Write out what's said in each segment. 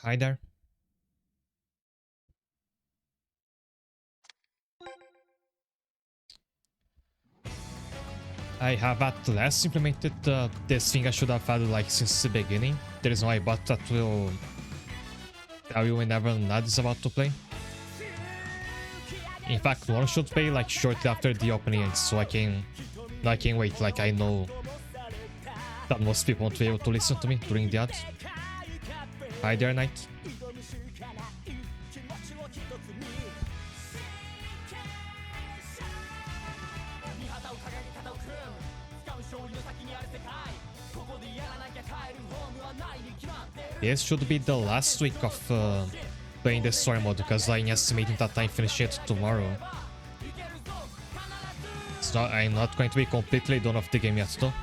Hi there. I have at last implemented this thing I should have had like since the beginning. There is no iBot that will tell you whenever an ad is about to play. In fact, one should play like shortly after the opening ends, so I can wait. Like I know that most people won't be able to listen to me during the ad. Hi there, Knight. This should be the last week of playing the story mode, because I'm estimating that I'm finishing it tomorrow. I'm not going to be completely done with the game yet though.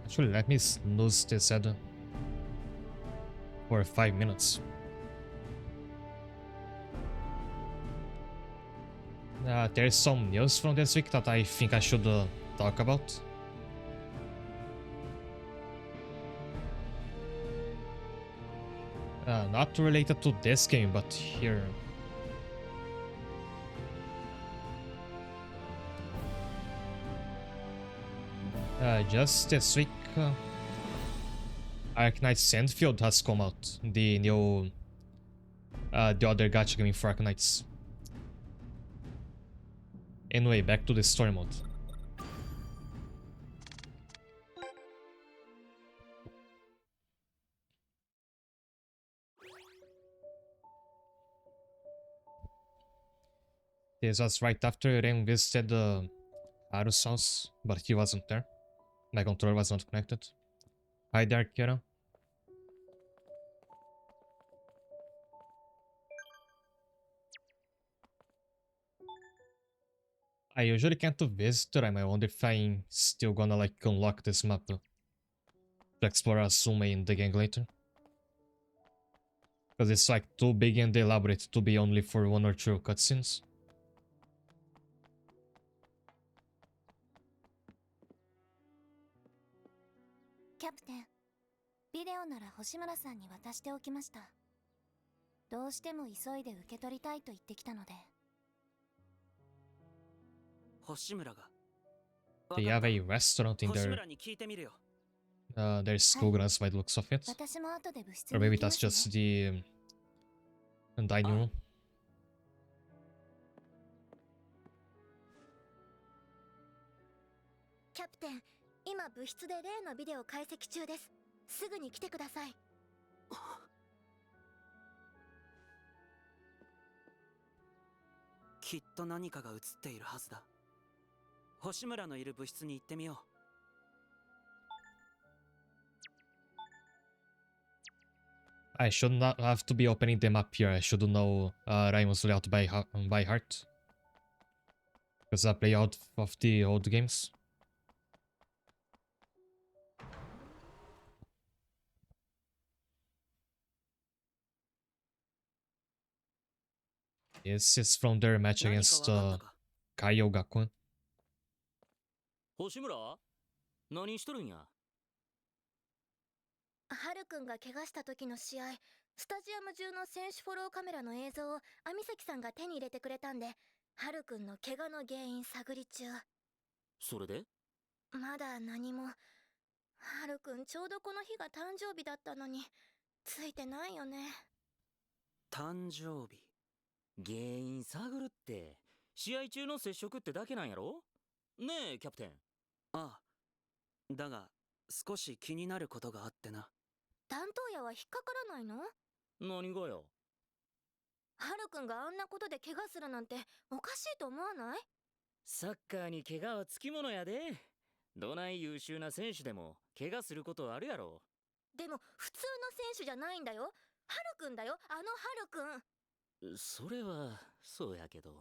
Actually, let me snooze this ad for 5 minutes. There's some news from this week that I think I should talk about. Not related to this game, but here. Just this week, Arknight Sandfield has come out. The new, the other gacha game for Arknights. Anyway, back to the story mode. This was right after Ren visited Haru's house, but he wasn't there. My controller was not connected. Hi there, Kira. I usually can't do visitor. I wonder if I'm still gonna like unlock this map to explore Azuma in the gang later. Because it's like too big and elaborate to be only for 1 or 2 cutscenes. Captain, ビデオなら星村さんに渡しておきました。どうしても急いで受け取りたいと言ってきたので。星村が They have a restaurant in their school grounds by the looks of it. Or maybe that's just the dining room. キャプテン、今部室で例のビデオ解析中です。すぐに来てください。きっと何かが映っているはずだ。星村のいる部室に行ってみよう。I should not have to be opening them up here. I should know Raimon's layout by heart. Because I play out of the old games. This is from their match against Kaiyo Gakuen. 星村、何しとるんや。ハルくんが怪我した時の試合、スタジアム中の選手フォローカメラの映像を網崎さんが手に入れてくれたんで、ハルくんの怪我の原因探り中。それで？まだ何も。ハルくんちょうどこの日が誕生日だったのに、ついてないよね。誕生日。原因探るって、試合中の接触ってだけなんやろ？ねえ、キャプテン。ああ、だが少し気になることがあってな。担当屋は引っかからないの？何がよ。ハルくんがあんなことで怪我するなんておかしいと思わない？サッカーに怪我はつきものやで。どない優秀な選手でも怪我することあるやろ。でも普通の選手じゃないんだよ。ハルくんだよ、あのハルくん。それはそうやけど。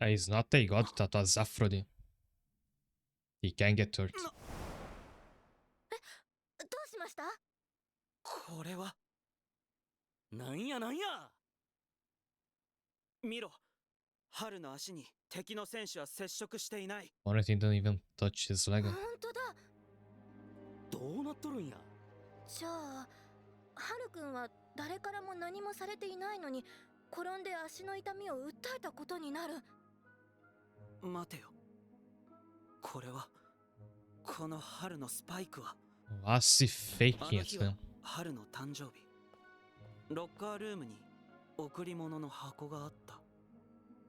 He's not a god, that was Aphrodite. He can get hurt. どうしました？これはなんやなんや。見ろ、春の足に敵の選手は接触していない。 Honestly, didn't even touch his leg. 本当だ。どうなっとるんや。じゃあハルくんは誰からも何もされていないのに転んで足の痛みを訴えたことになる。待てよ、これはこの春のスパイクは Was he あ faking の it 日は then? 春の誕生日、ロッカールームに贈り物の箱があった。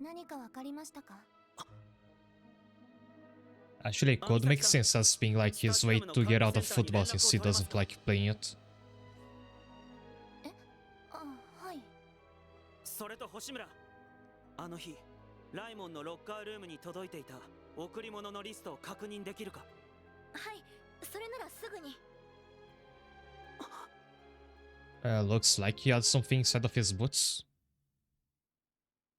何かわかりましたか？ Actually, it could make sense as being like his way to get out of football since he doesn't like playing it. あ、はい。それと星村、あの日ライモンのロッカールームに届いていた贈り物のリストを確認できるか？はい、それならすぐに。Looks like he had something inside of his boots.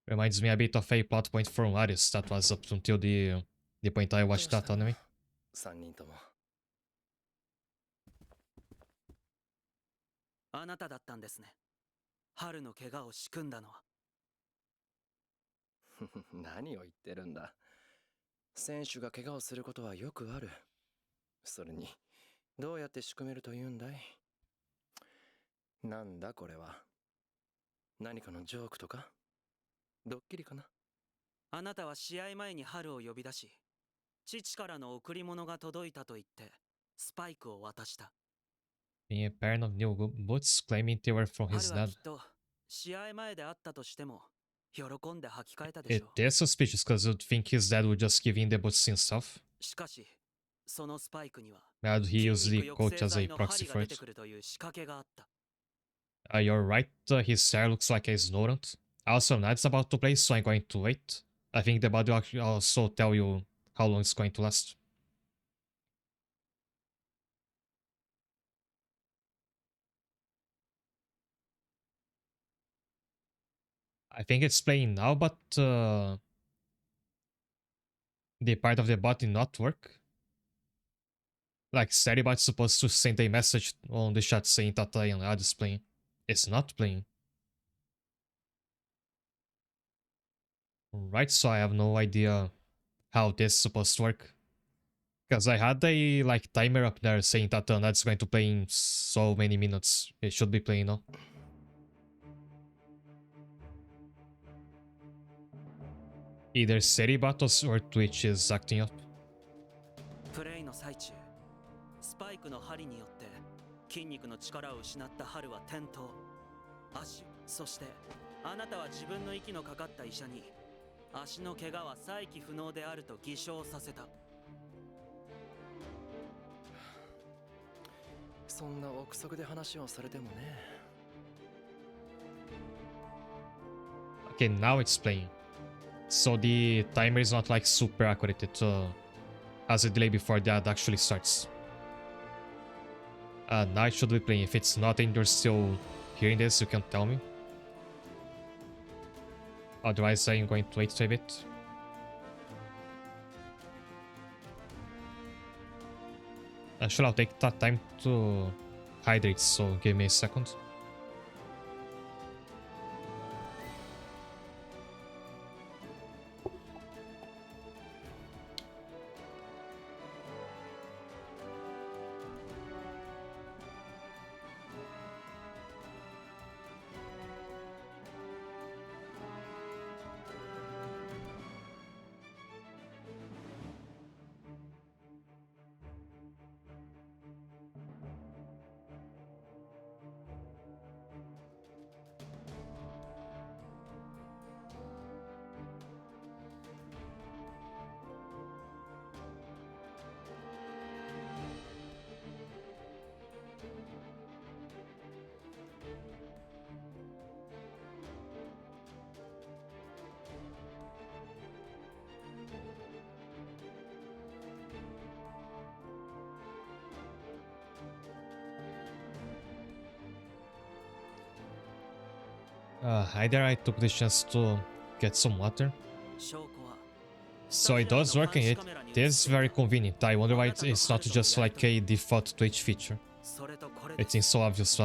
Reminds me a bit of a plot point from Aris that was up until the point I watched that anime. 3人とも。あなただったんですね、春の怪我を仕組んだのは。何を言ってるんだ。選手が怪我をすることはよくある。それに、どうやって仕組めるというんだい？なんだこれは。何かのジョークとか？ドッキリかな？あなたは試合前に春を呼び出し、父からの贈り物が届いたと言ってスパイクを渡した。 Being a pair of new boots, claiming they were from 春 his は dad. きっと試合前であったとしても喜んで履き替えたでし It ょう。 is suspicious because you'd think his dad would just give in the boots himself. しかしそのスパイクには But he 筋 used 肉 the 抑 coach 制 as a 剤の proxy 針が for 出て it. くるという仕掛けがあった。 You're right, his hair looks like a snorant. Also, Nad's about to play, so I'm going to wait. I think the body will actually also tell you how long it's going to last. I think it's playing now, but the part of the bot did not work. Like, Steadybot's supposed to send a message on the chat saying that ad is playing. It's not playing. Right, so I have no idea how this is supposed to work. Because I had a like timer up there saying that the ad's going to play in so many minutes. It should be playing now. Either Seribatos or Twitch is acting up. プレイの最中、スパイクの針によって筋肉の力を失った春は転倒、足、そしてあなたは自分の息のかかった医者に足の怪我は再起不能であると偽証させた。そんな憶測で話をされてもね。Okay, now it's playing. So the timer is not like super accurate. It has a delay before the ad actually starts. Now it should be playing. If it's not and you're still hearing this, you can tell me. Otherwise, I'm going to wait a bit. Actually, I'll take that time to hydrate, so give me a second. Either I took the chance to get some water. 証拠は So it does work and it is very convenient. I wonder why it's not just like a default Twitch feature. それとこれ It です seems so obvious.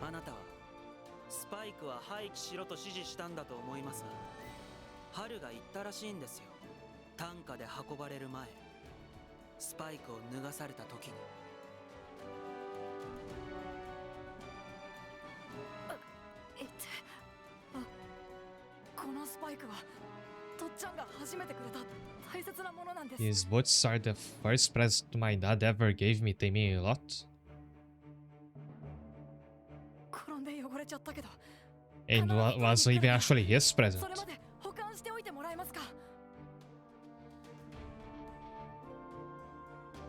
あなたはスパイクは廃棄しろと指示したんだと思いますが、春が言ったらしいんですよ。担架で運ばれる前、スパイクを脱がされた時に。このスパイクはとっちゃんが初めてくれた大切なものなんです。 These boots are the first present my dad ever gave me. They mean a lot. 転んで汚れちゃったけど、 And wasn't even actually his present. それまで保管しておいてもらえますか？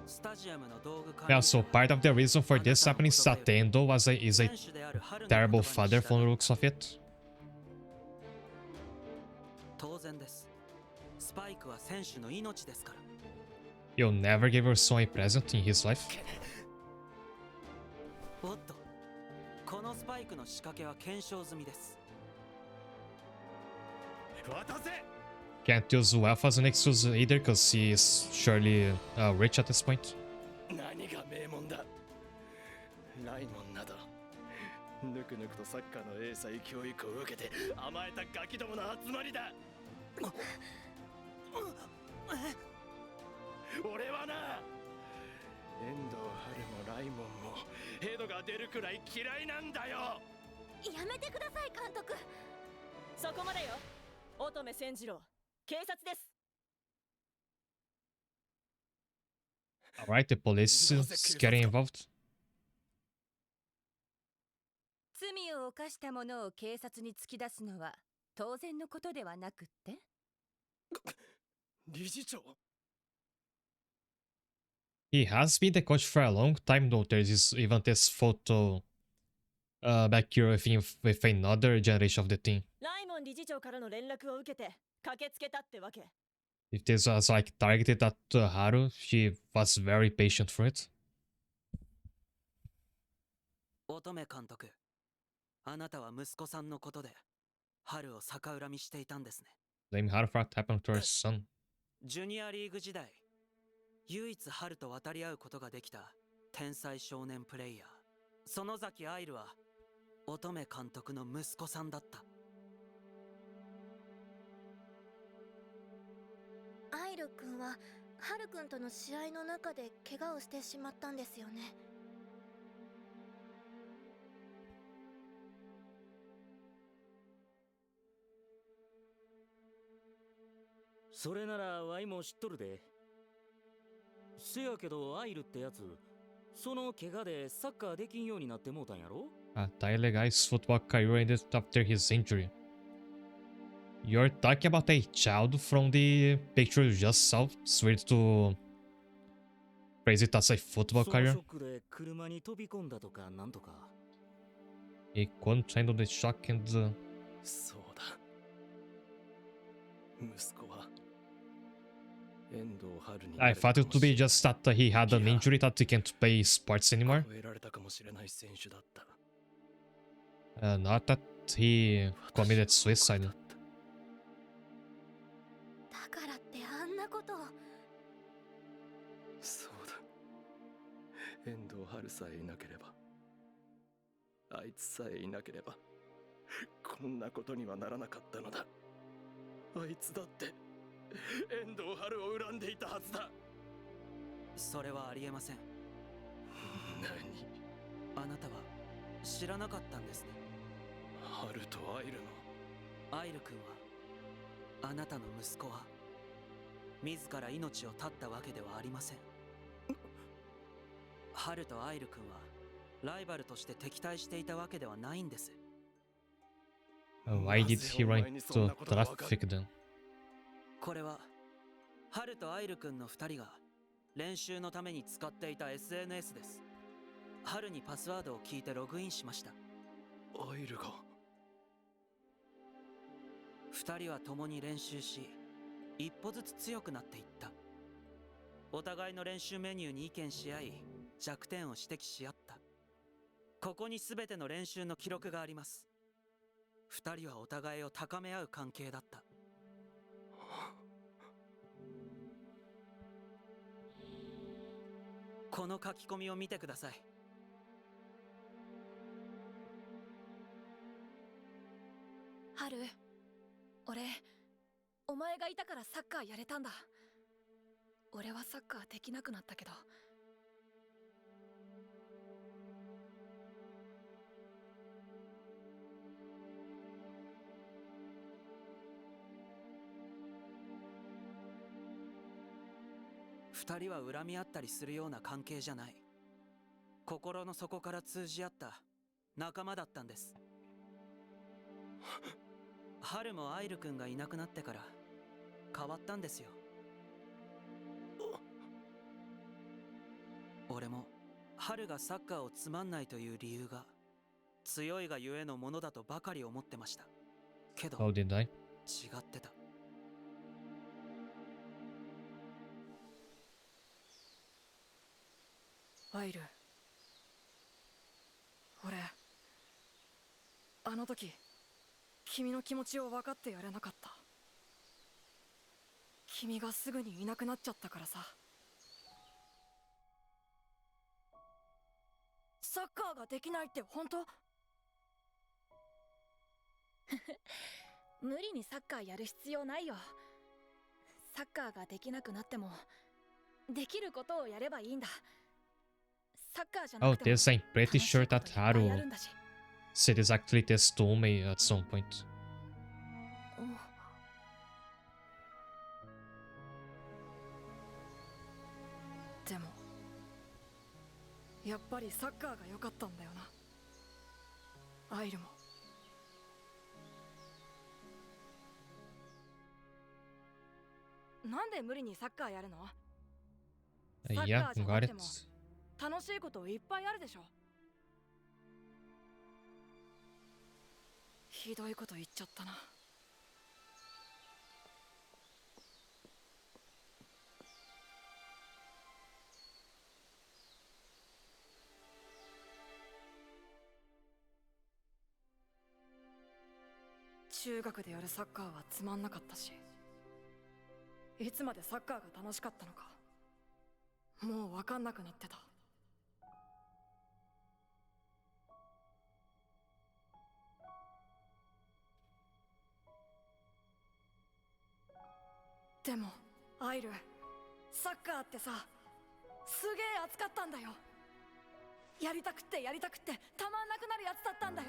スタジアムの道具管 Yeah, 理 so part of the reason for this happening is that Endo is a 選手である春の terrible 言葉に father 従 from the う looks of it. 当然です。スパイクは選手の命ですから。 You'll never give your son a present in his life. おっと、このスパイクの仕掛けは検証済みです。 渡せ Can't use wealth as an excuse either, because he is surely rich at this point. 何が名門だライモンなどぬくぬくとサッカーの英才教育を受けて甘えたガキどもの集まりだ俺はな遠藤春もライモンもヘドが出るくらい嫌いなんだよやめてください監督。そこまでよ。乙女千次郎、警察です。 Alright, the police is getting involved. 罪を犯した者を警察に突き出すのは当然のことではなくって？理事長 He has been the coach for a long time, though. There's even this photo back here with another generation of the team. ライモン理事長からの連絡を受けて駆けつけたってわけ。 If this was like targeted at Haru, she was very patient for it. 乙女監督、あなたは息子さんのことで春を逆恨みしていたんですね。 Blame Haru for what happened to her son. ジュニアリーグ時代、唯一春と渡り合うことができた天才少年プレイヤー、園崎愛流は乙女監督の息子さんだった。アイル君はハル君との試合の中で怪我をしてしまったんですよね。それならワイも知っとるで。せやけどアイルってやつ、その怪我でサッカーできんようになってもうたんやろ？ Tyler guy's football career ended after his injury. You're talking about a child from the picture you just saw? It's weird to phrase it as a football その career. ショックで車に飛び込んだとかなんとか。 He couldn't handle the shock and... そうだ息子は遠藤春に I thought it to be just that he had an injury that he can't play sports anymore. 超えられたかもしれない選手だった Not that he committed suicide. だからってあんなことを。そうだ遠藤春さえいなければあいつさえいなければこんなことにはならなかったのだあいつだって遠藤春を恨んでいたはずだそれはありえません。何あなたは知らなかったんですね。春とアイルのアイル君は、あなたの息子は自ら命を絶ったわけではありません。春とアイル君はライバルとして敵対していたわけではないんです。 Why did he run into traffic then? これは春とアイル君の2人が練習のために使っていた SNS です。春にパスワードを聞いてログインしました。アイルが2人は共に練習し、一歩ずつ強くなっていった。お互いの練習メニューに意見し合い、弱点を指摘し合った。ここに全ての練習の記録があります。二人はお互いを高め合う関係だった。この書き込みを見てください。ハル、俺、お前がいたからサッカーやれたんだ。俺はサッカーできなくなったけど。二人は恨み合ったりするような関係じゃない。心の底から通じ合った仲間だったんです。春もアイル君がいなくなってから変わったんですよ。俺も春がサッカーをつまんないという理由が強いがゆえのものだとばかり思ってました。けど How did I? 違ってた。アイル、俺、あの時君の気持ちを分かってやれなかった。君がすぐにいなくなっちゃったからさ。サッカーができないって本当？無理にサッカーやる必要ないよ。サッカーができなくなってもできることをやればいいんだ。サッカーじゃな Oh, くても this I'm pretty 楽しい sure こと that いっぱいある Haru んだし。 said exactly this to me at some point. でもやっぱりサッカーが良かったんだよな、アイルも。なんで無理にサッカーやるの？ Yeah, got it. 楽しいこといっぱいあるでしょ。ひどいこと言っちゃったな。中学でやるサッカーはつまんなかったし、いつまでサッカーが楽しかったのかもう分かんなくなってた。でもアイル、サッカーってさ、すげえ熱かったんだよ。やりたくってやりたくってたまんなくなるやつだったんだよ。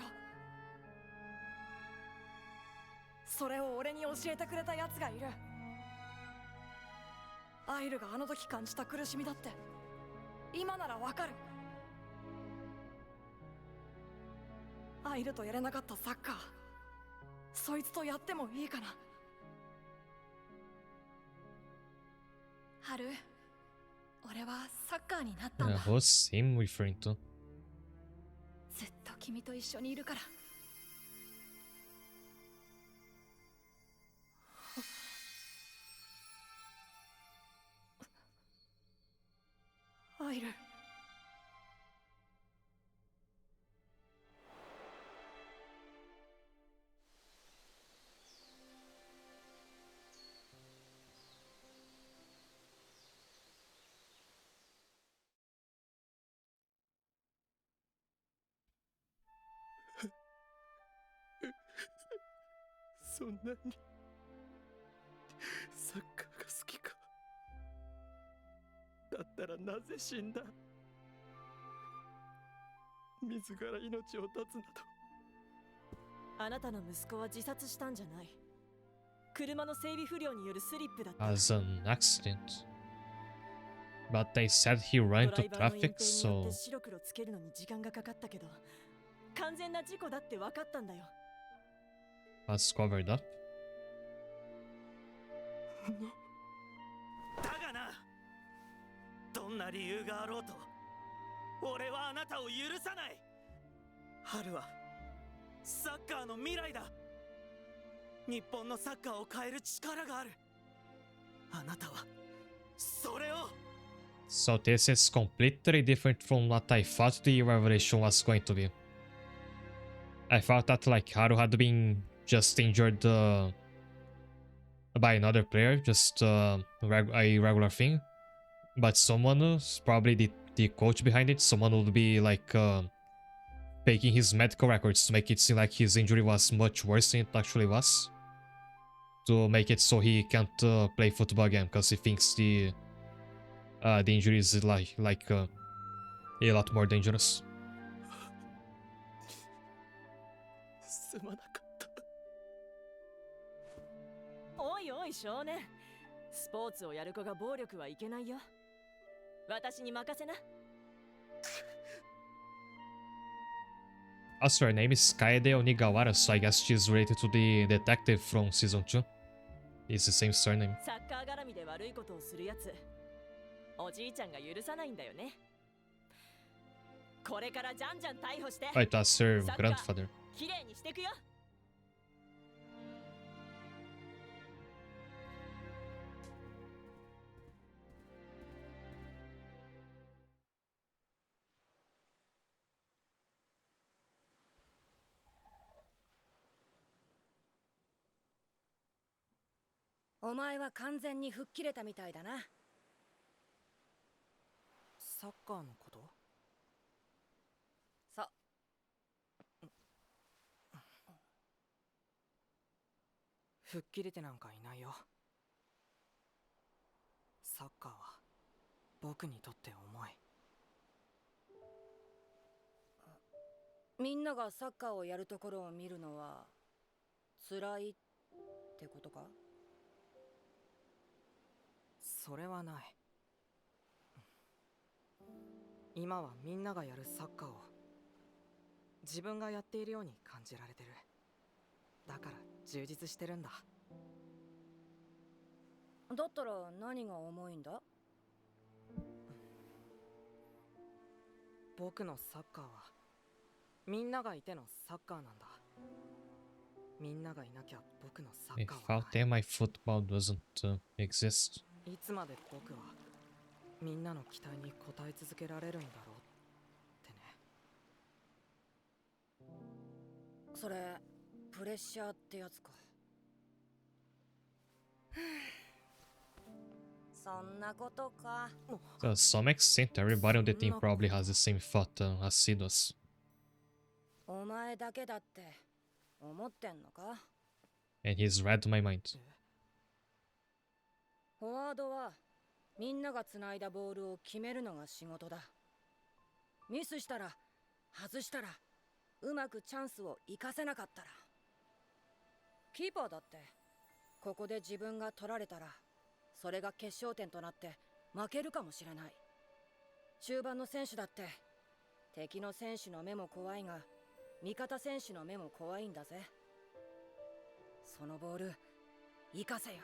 それを俺に教えてくれたやつがいる。アイルがあの時感じた苦しみだって今ならわかる。アイルとやれなかったサッカー、そいつとやってもいいかな。ハル、俺はサッカーになったんだ。 Who's him referring to? ずっと君と一緒にいるから。アイル、そんなにサッカーが好きか。だったらなぜ死んだ？自ら命を絶つなど。あなたの息子は自殺したんじゃない。車の整備不良によるスリップだった。 As an accident. But they said he ran ドラ into イバーの隠蔽 traffic, によっ so て白黒つけるのに時間がかかったけど、完全な事故だって分かったんだよ。 was covered up. だがな、どんな理由があろうと俺はあなたを許さない。春はサッカーの未来だ。日本のサッカーを変える力がある。あなたはそれを So this is completely different from what I thought the revelation was going to be. I thought that like Haru had been just injured by another player, just a regular thing. But someone, probably the coach behind it, someone would be like faking his medical records to make it seem like his injury was much worse than it actually was. To make it so he can't play football again because he thinks the injury is like a lot more dangerous. すまなかった。おいおい少年、スポーツをやる子が暴力はいけないよ。私に任せな。Also, her name is Kaede Onigawara, so I guess she's related to the detective from season 2. It's the same surname. サッカー絡みで悪いことをするやつ、おじいちゃんが許さないんだよね。これからじゃんじゃん逮捕して。Oh, it was her grandfather. きれいにしてくよ。お前は完全に吹っ切れたみたいだな。サッカーのこと？そう。吹っ切れてなんかいないよ。サッカーは僕にとって重い。みんながサッカーをやるところを見るのは辛いってことか？それはない。今はみんながやるサッカーを自分がやっているように感じられてる。だから充実してるんだ。だったら何が重いんだ？僕のサッカーはみんながいてのサッカーなんだ。みんながいなきゃ僕のサッカーは Without them, my football doesn't exist. いつまで僕はみんなの期待に応え続けられるんだろうってね。それプレッシャーってやつか。そんなことか。 To some extent, everybody on the team probably has the same thought as Sid does. お前だけだって思ってんのか？ And he's read my mind. フォワードはみんなが繋いだボールを決めるのが仕事だ。ミスしたら、外したら、うまくチャンスを生かせなかったら。キーパーだってここで自分が取られたらそれが決勝点となって負けるかもしれない。中盤の選手だって敵の選手の目も怖いが味方選手の目も怖いんだぜ。そのボール生かせよ、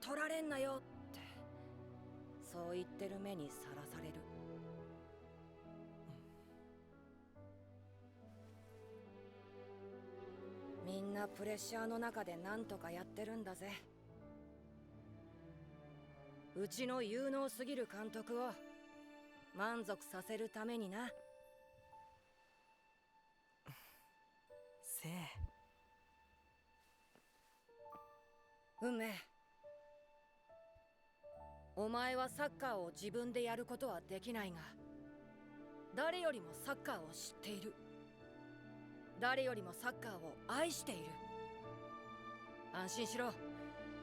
取られんなよってそう言ってる目にさらされる。みんなプレッシャーの中で何とかやってるんだぜ。うちの有能すぎる監督を満足させるためにな。せい。運命。お前はサッカーを自分でやることはできないが、誰よりもサッカーを知っている。誰よりもサッカーを愛している。安心しろ。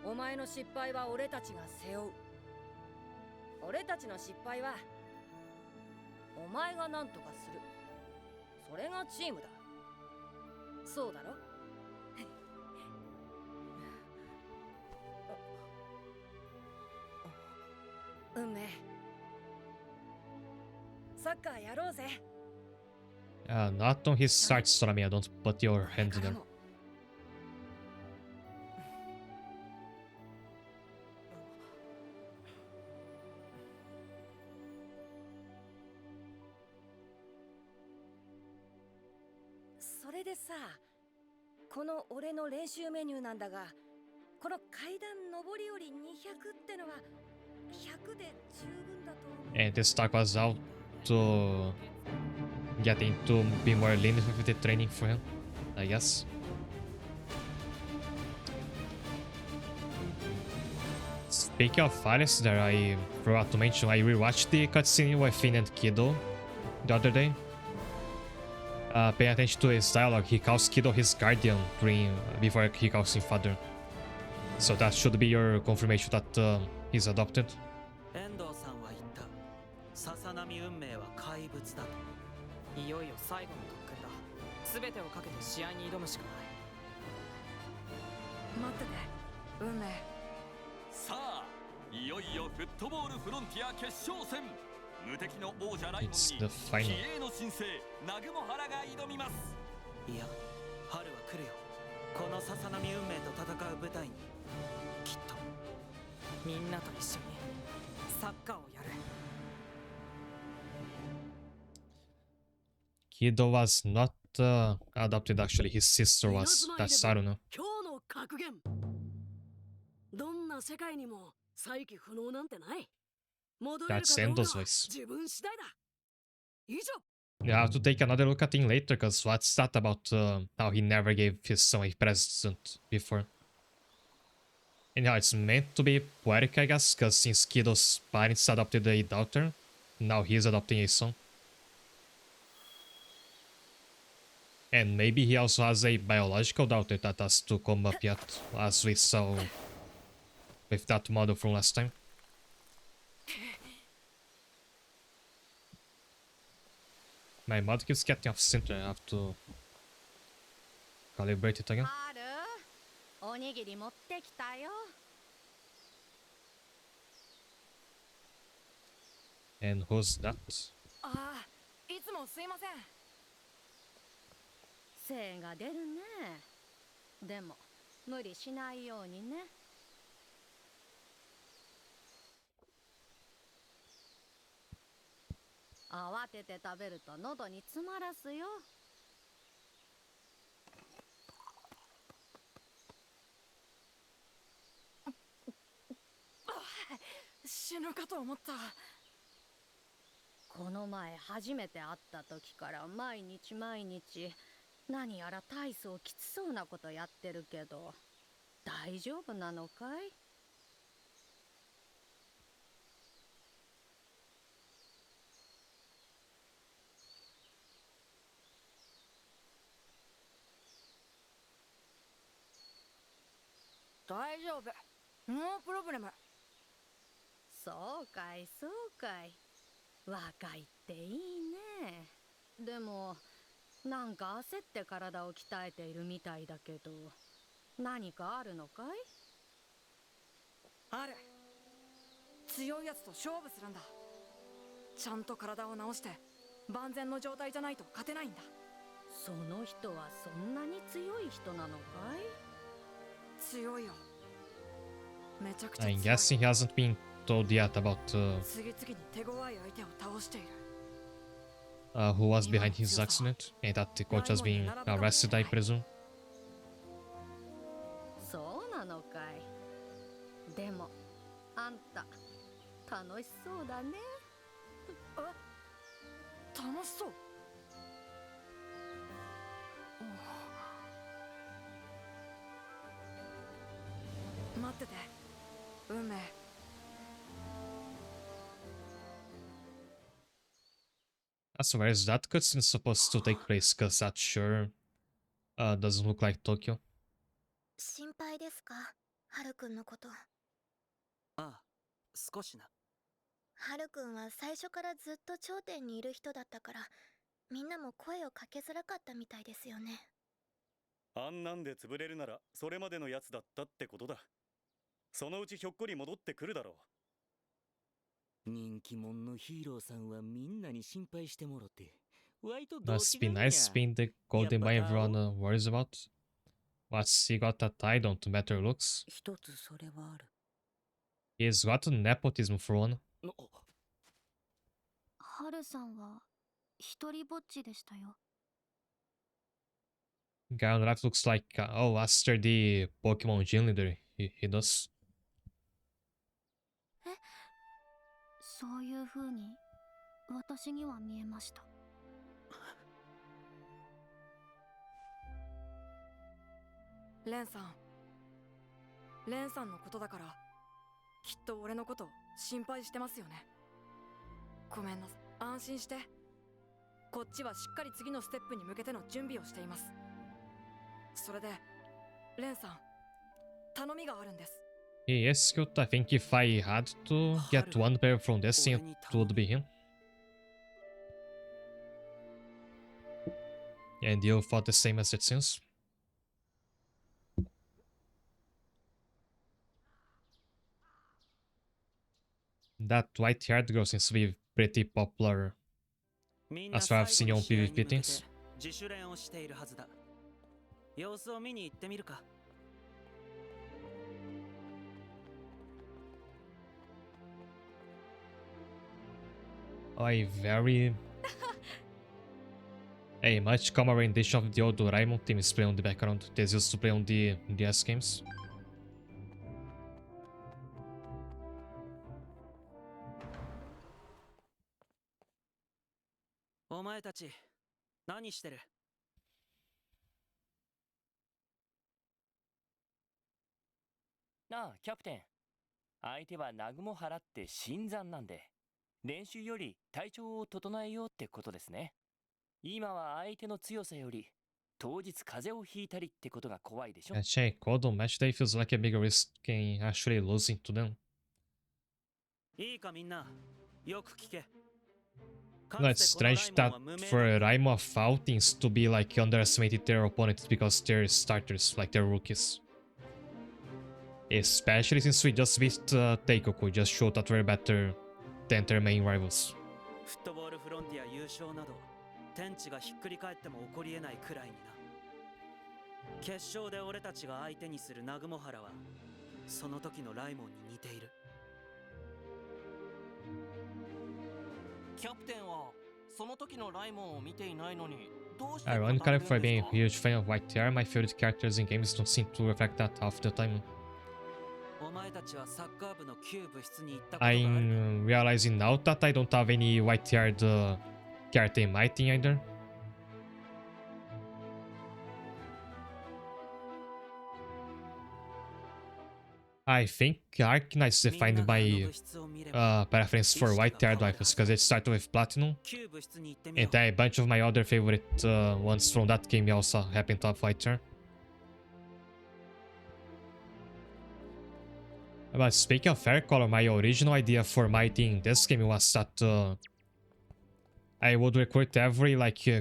お前の失敗は俺たちが背負う。俺たちの失敗はお前が何とかする。それがチームだ。そうだろ？運命。サッカーやろうぜ。Not on his start, Soramiya. Don't put your hand there. それでさ、この俺の練習メニューなんだが、この階段上り下り200ってのは100で十分だと思う。 And this talk was out to getting to be more lenient with the training for him, I guess. Speaking of fights that I forgot to mention, I rewatched the cutscene with Finn and Kiddo the other day. Paying attention to his dialogue, he calls Kiddo his guardian before he calls him father. So that should be your confirmation that he's adopted. 遠藤さんは言った。ささなみ運命は怪物だと。いよいよ最後の特訓だ。全てをかけて試合に挑むしかない。待ってて、運命。さあ、いよいよフットボールフロンティア決勝戦。無敵の王者ライオンに It's the final. 気鋭の新星南雲原が挑みます。いや、春は来るよ。このささなみ運命と戦う舞台に。きっと。みんなと一緒にサッカーをやる。Kiddo was not adopted actually, his sister was. That's Saruno. 今日の格言。どんな世界にも再起不能なんてない。戻れる That's かどうか Endo's は voice. 自分次第だ。以上。You have to take another look at him later, because what's that about how he never gave his son a present before? And yeah, it's meant to be poetic, I guess, because since Kiddo's parents adopted a daughter, now he's adopting a son. And maybe he also has a biological daughter that has to come up yet, as we saw with that model from last time. My mod keeps getting off center, I have to calibrate it again. ある？おにぎり持ってきたよ。 And who's that? ああ、いつもすいません。精が出るね。でも無理しないようにね。慌てて食べると喉に詰まらすよ。死ぬかと思った。この前初めて会った時から毎日何やら大層きつそうなことやってるけど大丈夫なのかい？大丈夫。ノープロブレム。そうかいそうかい。若いっていいね。でもなんか焦って体を鍛えているみたいだけど何かあるのかい？ある。強いやつと勝負するんだ。ちゃんと体を治して万全の状態じゃないと勝てないんだ。その人はそんなに強い人なのかい？強いよ。めちゃくちゃ強い。 I'm guessing he hasn't been told yet about 次々に手強い相手を倒している。who was behind his accident, and that the coach has been arrested, I presume. そうなのかい。でもあんた楽しそうだね。え？楽しそう？待ってて、運命。So where is that cutscene supposed to take place? Cause that sure doesn't look like Tokyo. 心配ですか、ハルくんのこと。ああ、少しな。ハルくんは最初からずっと頂点にいる人だったから、みんなも声をかけづらかったみたいですよね。あんなんで潰れるならそれまでのやつだったってことだ。そのうちひょっこり戻ってくるだろう。人気者のヒーローさんはみんなに心配してもろて。割と Must be nice being the golden boy everyone worries about. What's he got that I don't matter looks? 一つそれはある。 He's got nepotism for one. ハルさんは一人ぼっちでしたよ。 Guy on the left looks like oh, Aster the Pokemon gym leader. He does. そういう風に私には見えました。レンさん、レンさんのことだからきっと俺のこと心配してますよね。ごめんなさい。安心して。こっちはしっかり次のステップに向けての準備をしています。それでレンさん、頼みがあるんです。Yes, good. I think if I had to get one player from this scene, it would be him. And you thought the same as it seems. That white-haired girl seems to be pretty popular as far as I've seen on PvP things. 自主練をしているはずだ。様子を見に行ってみるか。A much calmer rendition of the old Doraemon theme is playing on the background. They used to play on the DS games. お前たち、何してる？なあ、キャプテン。相手は南雲原って新参なんで、練習より体調を整えようってことですね。今は相手の強さより、当日風邪をひいたりってことが怖いでしょ。Actually, Cold on match day feels like a bigger risk in actually losing to them. いいかみんな、よく聞け。 No, it's strange that for Raimo Fall things to be like underestimated their opponents because they're starters, like they're rookies. Especially since we just beat Teikoku, just showed that we're better than their main rivals. フットボールフロンティア優勝など、天地がひっくり返っても起こり得ないくらいにな。決勝で俺たちが相手にする南雲原は、その時のライモンに似ている。 キャプテンはその時のライモンを見ていないのにどうして Ironically, for being a huge fan of White Hair, my favorite characters in games don't seem to reflect that half the time. お前たちはサッカー部の旧部室に行ったことがある。 I'm realizing now that I don't have any white-haired character in my team either. I think Arknight is defined by preference for white-haired rifles because it started with Platinum, and a bunch of my other favorite ones from that game also happen to have white hair. But speaking of hair color, my original idea for my team in this game was that I would recruit every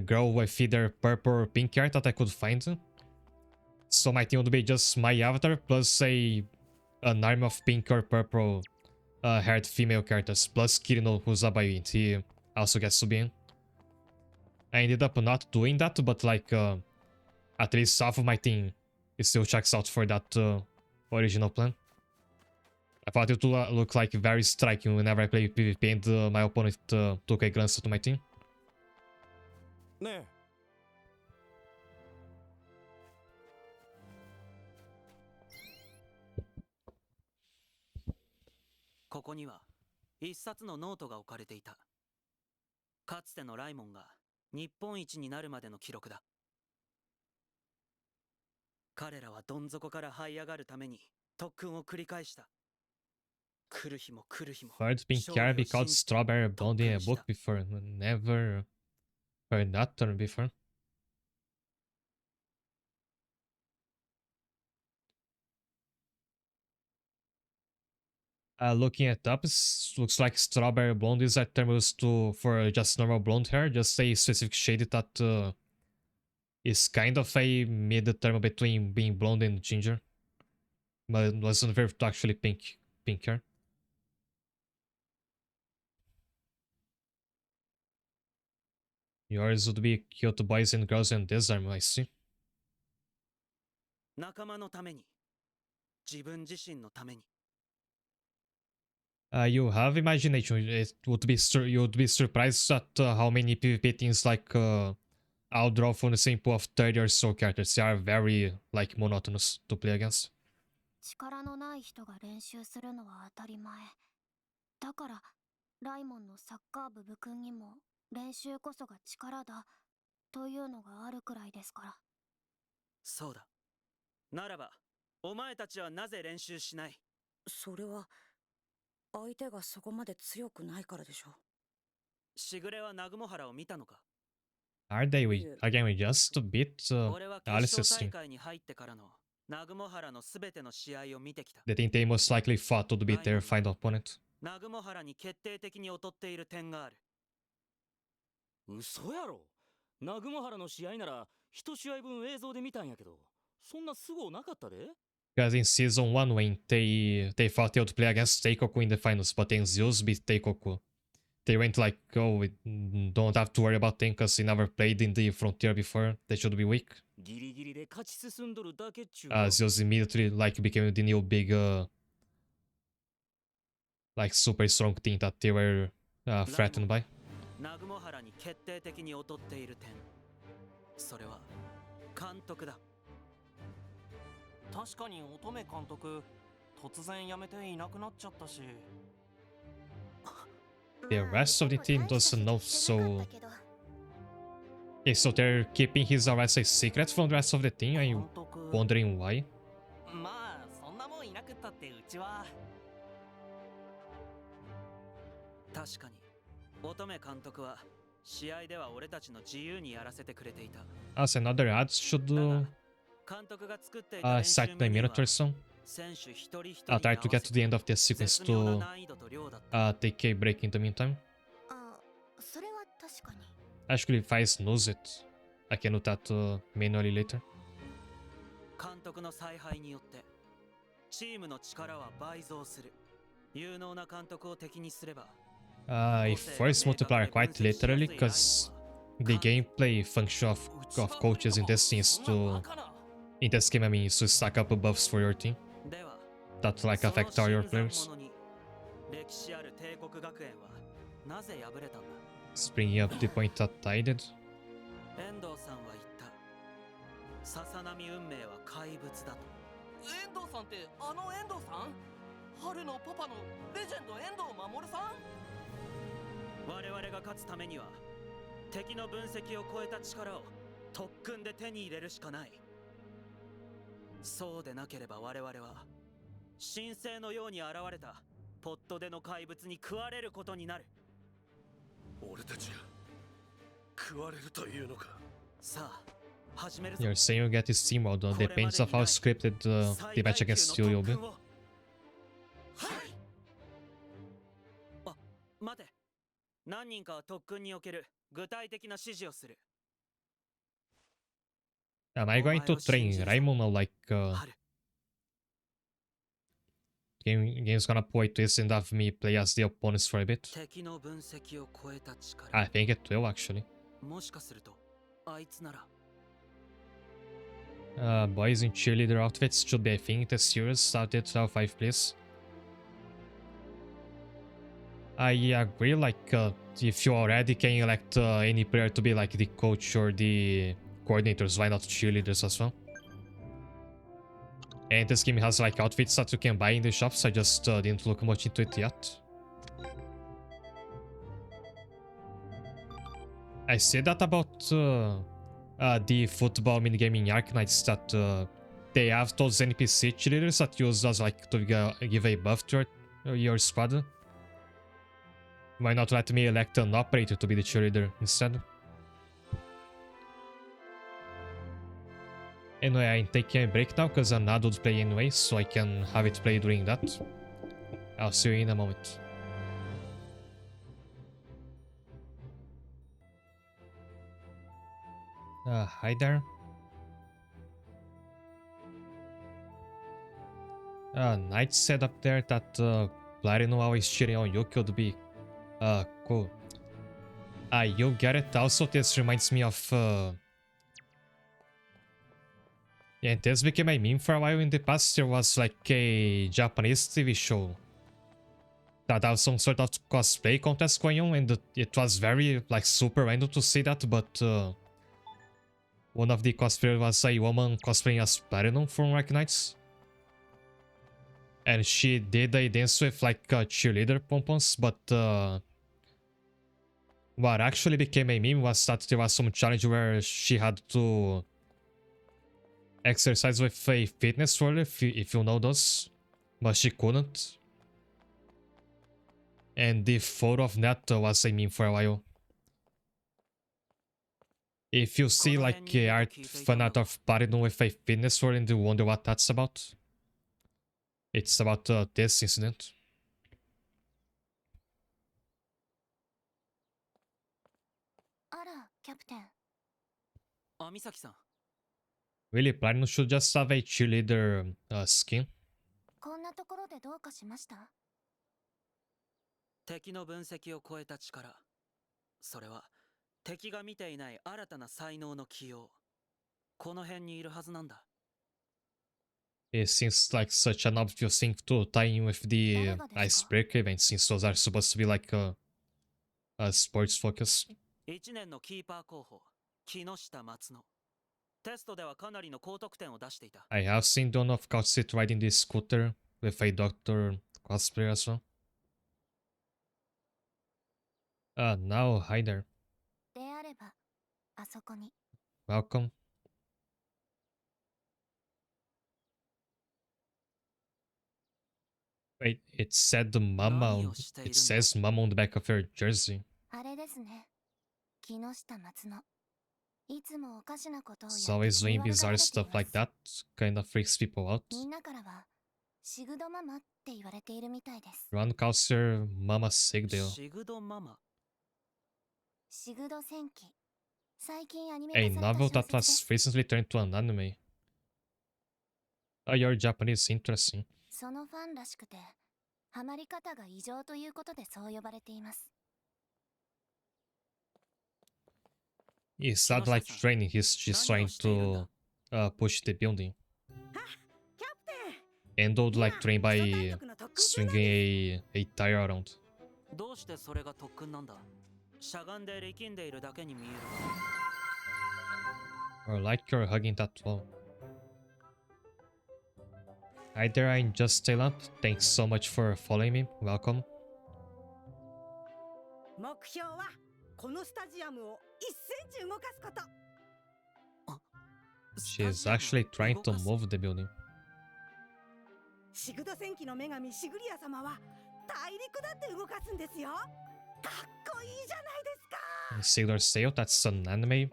girl with either purple or pink hair that I could find. So my team would be just my avatar plus an army of pink or purple haired female characters, plus Kirino, who's a Bayuin. He also gets to be in. I ended up not doing that, but at least half of my team still checks out for that original plan. I thought it would look like very striking whenever I play PvP and my opponent took a glance at my team. ねえ。 ここには一冊のノートが置かれていた。かつてのライモンが日本一になるまでの記録だ。彼らはどん底から這い上がるために特訓を繰り返した。来る日も来る日も。 Heard pink hair be called strawberry blonde in a book before. Never heard that term before. Looking it up, looks like strawberry blonde is a term used for just normal blonde hair, just a specific shade that is kind of a mid-term between being blonde and ginger. But it wasn't very actually pink hair. Yours would be cute boys and girls in this arm, I see. 仲間のために、自分自身のために。 You have imagination. You would be surprised at how many PvP teams I'll draw from the same pool of 30 or so characters. They are very monotonous to play against. 力のない人が練習するのは当たり前。だからライモンのサッカー部部訓にも練習こそが力だというのがあるくらいですから。そうだ。ならばお前たちはなぜ練習しない？それは相手がそこまで強くないからでしょう。しぐれは南雲原を見たのか？ Are they? Again, we just a bit 俺は決 Alice's 勝大 team. 会に入ってからの南雲原のすべての試合を見てきた。 The team they most likely thought would be their final opponent. 南雲原に決定的に劣っている点がある。嘘やろ。南雲原の試合なら一試合分映像で見たんやけど、そんなすごなかったで。 Because in season 1, when they thought they would play against Teikoku in the finals, but then Zeus beat Teikoku, they went like, oh, we don't have to worry about them because he never played in the Frontier before. They should be weak. ギリギリで勝ち進んどるだけっちゅうか。Zeus immediately like became the new big, like super strong team that they were threatened by. 南雲原に決定的に劣っている点、それは監督だ。確かに乙女監督、突然辞めていなくなっちゃったし。The rest of the team doesn't know, so... Okay, so they're keeping his arrest a secret from the rest of the team? Are you wondering why? まあそんなもんいなくったってうちは。確かに乙女監督は試合では俺たちの自由にやらせてくれていた。 As another ad should 監督が作っていた練習 cite メ the ニュー minute or は so. 選手一人一人 I'll に try 合 to わ get せ to the end of the sequence 絶妙な to 難易度と量だった。 take a break in the meantime. あ、それは確かに。 Actually, if I snooze it, I can do that manually later. 監督の采配によってチームの力は倍増する。有能な監督を敵にすれば I force multiplier quite literally because the gameplay function of coaches in this is to... In this game, I mean, is to stack up buffs for your team that like affect all your players. 歴史ある帝国学園はなぜ敗れたんだ？ Bringing up the point that I did. 遠藤さんは言った。ささなみ運命は怪物だと。遠藤さんってあの遠藤さん？春のパパのレジェンド遠藤守さん？我々が勝つためには敵の分析を超えた力を特訓で手に入れるしかない。そうでなければ我々は神聖のように現れたポットでの怪物に食われることになる。俺たちが食われるというのか。さあ始めるぞ。 You're saying you get his team mode depends of how scripted the match against you will be. あ、待て。何人かは特訓における具体的な指示をする。 Am I going to train Raimon or like game's gonna point twist and have me play as the opponents for a bit? 敵の分析を超えた力。 I think it will actually. もしかするとあいつなら。 Boys in cheerleader outfits should be a thing this series started LEVEL5 please. I agree, like if you already can elect any player to be like the coach or the coordinators, why not cheerleaders as well? And this game has like outfits that you can buy in the shops, I just didn't look much into it yet. I said that about the football minigame in Arknights that they have those NPC cheerleaders that use as like to give a buff to your squad. Why not let me elect an operator to be the cheerleader instead? Anyway, I'm taking a break now because I'm not would play anyway, so I can have it play during that. I'll see you in a moment. Hi there. Knight said up there that Clarino always cheating on you could be cool. You get it. Also, this reminds me of yeah, this became a meme for a while in the past. There was like a Japanese TV show that had some sort of cosplay contest going on, and it was very like super random to see that, but one of the cosplayers was a woman cosplaying as Platinum from Arknights. And she did a dance with like cheerleader pompons, but What actually became a meme was that there was some challenge where she had to exercise with a fitness roller, if you know those, but she couldn't. And the photo of that was a meme for a while. If you see like fan art of Paridon with a fitness roller and you wonder what that's about, it's about this incident. あら、キャプテン。あ、美咲さん。 Really, Platinum should just have a cheerleader skin. こんなところでどうかしました？敵の分析を超えた力。それは敵が見ていない新たな才能の起用。この辺にいるはずなんだ。 It seems like such an obvious thing to tie in with the icebreaker event, since those are supposed to be like sports focus. 1年のキーパー候補、木下松野。テストではかなりの高得点を出していた。I have seen Dawn of Couchsit riding the scooter with a doctor cosplayer as well. Now, hi there. であれば、あそこに。Welcome. Wait, it said it says Mama on the back of your jersey. あれですね。木下松野。いつもおかしなことをやって It's always doing bizarre stuff like that. Kind of freaks people out. みんなからは、シグドママって言われているみたいです。Ron calls her Mama Sigdale. シグドママ。シグド戦記。最近アニメ A 化された novel 小 that 説 was です。 recently turned to an anime. Oh, you're Japanese, interesting. そのファンらしくて、ハマり方が異常ということでそう呼ばれています。 It's not like training, she's trying to push the building. And don't like train by swinging a tire around. どうしてそれが特訓なんだ？しゃがんで力んでいるだけに見える。 Or like you're hugging that wall. Hi there, I'm just Taylor. Thanks so much for following me. Welcome. 目標はこのスタジアムを1センチ動かすこと。 She's actually trying to move the building. シグド戦記の女神シグリア様は大陸だって動かすんですよ。かっこいいじゃないですか。 Sailor Sail, that's an anime.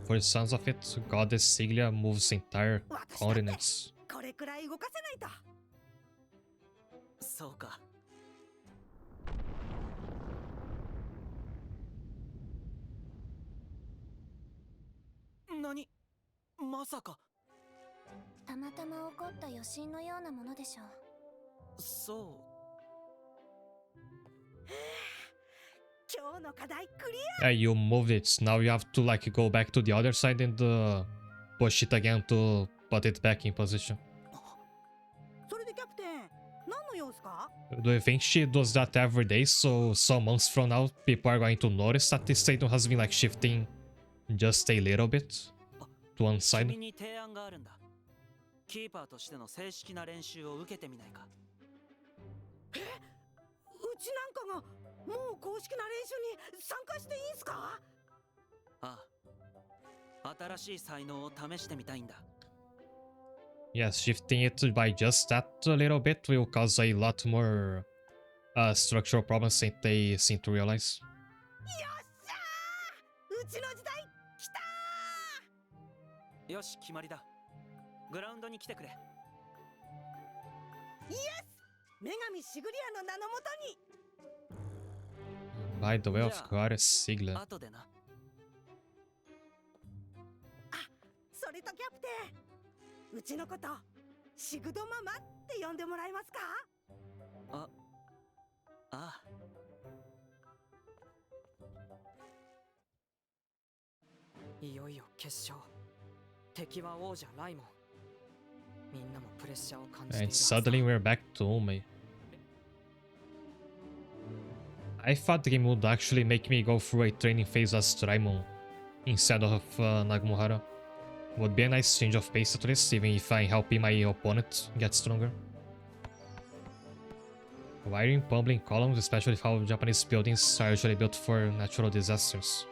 For the sounds of it, Goddess Siglia moves entire continents. これくらい動かせないと。そうか。何？まさか。たまたま起こった余震のようなものでしょう。そう。今日の課題クリア。 You moved it. Now you have to like go back to the other side and push it again to put it back in position. それでキャプテン、何の様子か? Do you think she does that every day? So some months from now, people are going to notice that the stadium has been like shifting just a little bit to one side. 君に提案があるんだ。キーパーとしての正式な練習を受けてみないか。うちなんかがもう公式な練習に参加していいんすか? ああ、新しい才能を試してみたいんだ。Yes, shifting it by just that a little bit will cause a lot more structural problems than they seem to realize. よっしゃー、うちの時代来たー。よし、決まりだ。グラウンドに来てくれ。イエス、女神シグリアの名のもとに。 By the way, of Goddess Sigla. 後でな。あ、それとキャプテン、うちのことシグドママって呼んでもらえますか? ああ。いよいよ決勝。敵は王者ライモン。みんなもプレッシャーを感じている And suddenly we're back to Ome. I thought the game would actually make me go through a training phase as Raimon instead of Nagumohara. Would be a nice change of pace at least, even if I'm helping my opponent get stronger. Wiring pummeling columns, especially how Japanese buildings are usually built for natural disasters.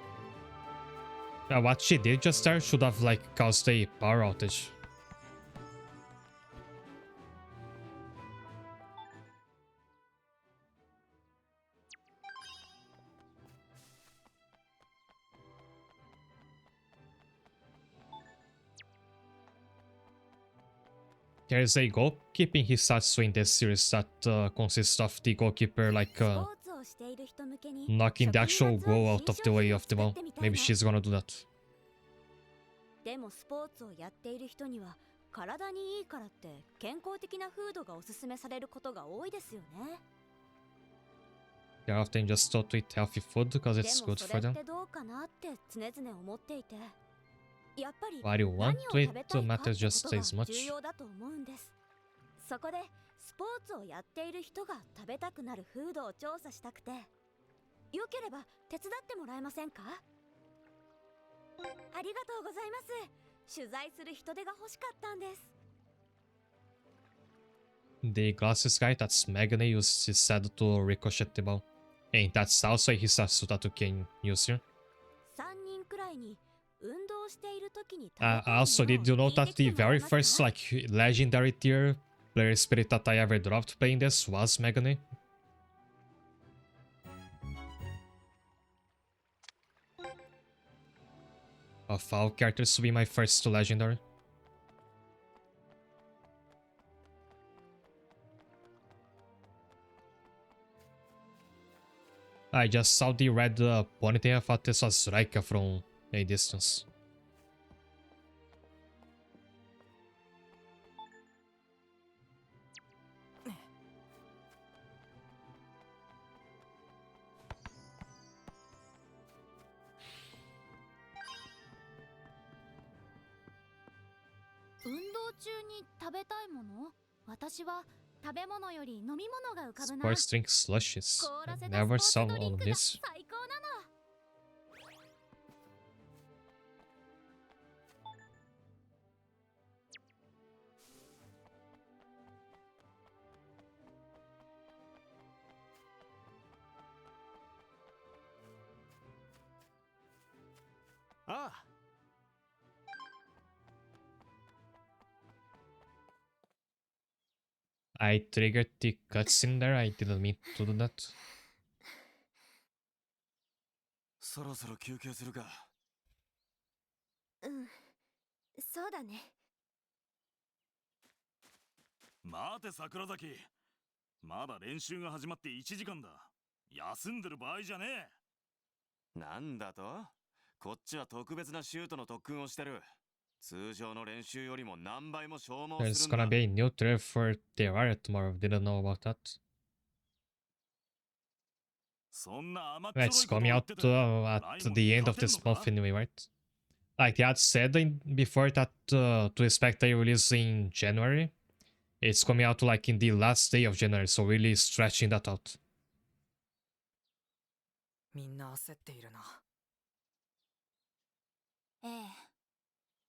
Now, what she did just there should have like caused a power outage. There's a goalkeeping Hisatsu in this series that consists of the goalkeeper like knocking the actual goal out of the way of the ball. Maybe she's gonna do that. でもスポーツをやっている人には体にいいからって健康的なフードがおすすめされることが多いですよね。They're often just taught to eat healthy food because it's good for them. でもそれってどうかなって常々思っていて。やっぱり What you want 何を to 食べ eat たいかって matters just ことが as much. 重要だと思うんです。そこでスポーツをやっている人が食べたくなるフードを調査したくて、よければ手伝ってもらえませんか？ありがとうございます。取材する人手が欲しかったんです。The glasses guy, that's Megane, uses his saddle to ricochet the ball. And that's also a Hisatsu that you can use here. 3人くらいに運動している時に Also, did you know that the very first like legendary tier player spirit that I ever dropped playing this was Megane? Of all characters to be my first legendary. I just saw the red ponytail. I thought this was Raika from a distance. Sports drink slushies. I never saw all of this. Ah. I triggered the cutscene there. I didn't mean to do that. そろそろ休憩するか。うん、そうだね。待て桜崎。まだ練習が始まって1時間だ。休んでる場合じゃねえ。なんだと？こっちは特別なシュートの特訓をしてる。通常の練習よりも何倍も消耗 There's するんだ。 gonna be a new trailer for Terraria tomorrow. Didn't know about that. そんな甘っちょろい It's ことを coming 言っ out てて、 at the end of this month anyway, right? Like they had said before that to expect a release in January. It's coming out like in the last day of January, so really stretching that out. みんな焦っているな。ええ、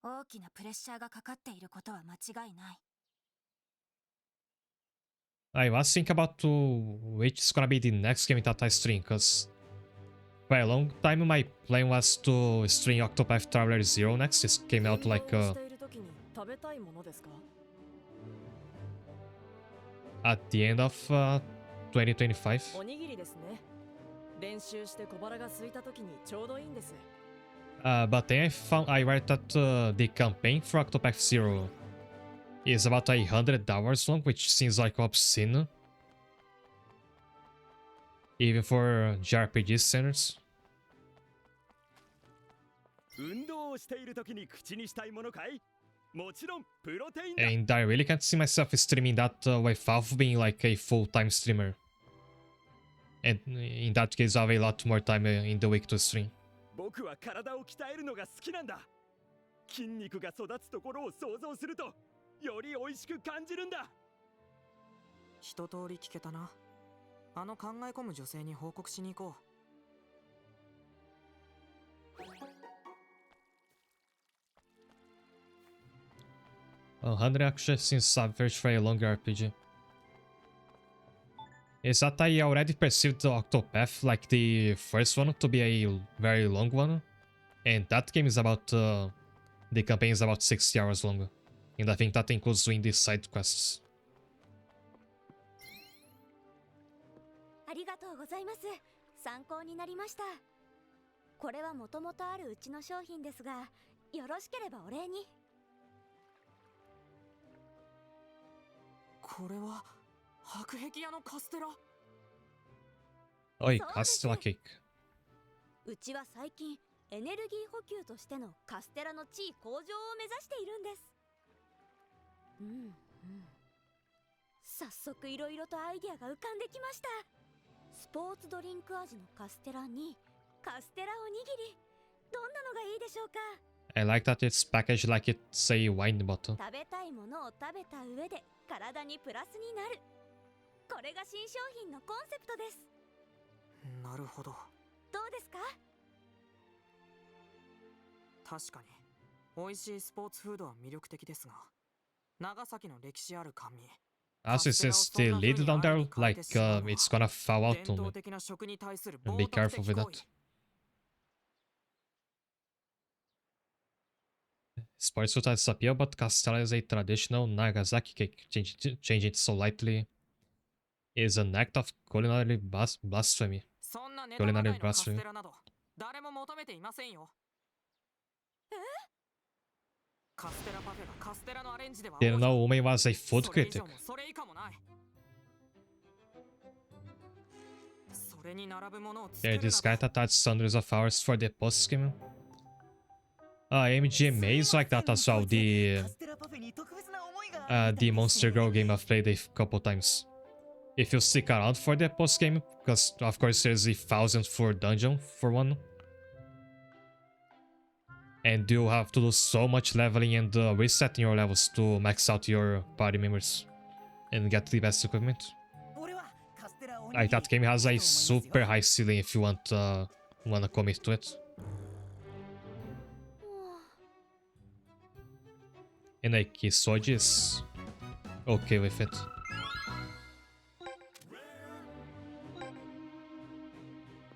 大きなプレッシャーがかかっていることは間違いない。I was thinking about which is gonna be the next game that I stream, cause for a long time my plan was to stream Octopath Traveler 0 next. This came out like at the end of 2025. おにぎりですね。練習して小腹が空いた時にちょうどいいんです。But then I read that the campaign for Octopath Zero is about 100 hours long, which seems like obscene, even for JRPG standards. 運動をしている時に口にしたいものかい？もちろんプロテインだ。 And I really can't see myself streaming that without being like a full-time streamer. And in that case, I have a lot more time in the week to stream. 僕は体を鍛えるのが好きなんだ。筋肉が育つところを想像するとより美味しく感じるんだ。一通り聞けたな。あの考え込む女性に報告しに行こ100 actually seems average for a longer RPG. is that I already perceived the Octopath, like the first one, to be a very long one. And that game is about, the campaign is about 60 hours long. And I think that includes doing the side quests. ありがとうございます。参考になりました。これはもともとあるうちの商品ですが、よろしければお礼に。これは白壁屋のカステラ。Oi, Castella Cake. うちは最近エネルギー補給としてのカステラの地位向上を目指しているんです。早速いろいろとアイデアが浮かんできました。スポーツドリンク味のカステラにカステラおにぎり、どんなのがいいでしょうか。 I like that it's packaged like it's a wine bottle. 食べたいものを食べた上で体にプラスになる。これが新商品のコンセプトです。なるほど。どうですか。確かに美味しいスポーツフードは魅力的ですが、長崎の歴史ある甘味。As it says the lid down there, like it's gonna fall out on me. And be careful with that. Sports food has appeal, but Castella is a traditional Nagasaki cake. Changing it so lightly is an act of culinary blasphemy. Culinary blasphemy. Didn't know Ume was a food critic. There's this guy that adds hundreds of hours for the post-game. MGMA is like that as well. The Monster Girl game I've played a couple times. If you stick around for the post-game, because of course there's a 1,000 for dungeon for one. And you have to do so much leveling and resetting your levels to max out your party members and get the best equipment. Like that game has a super high ceiling if you wanna commit to it. And like Kisoji is okay with it.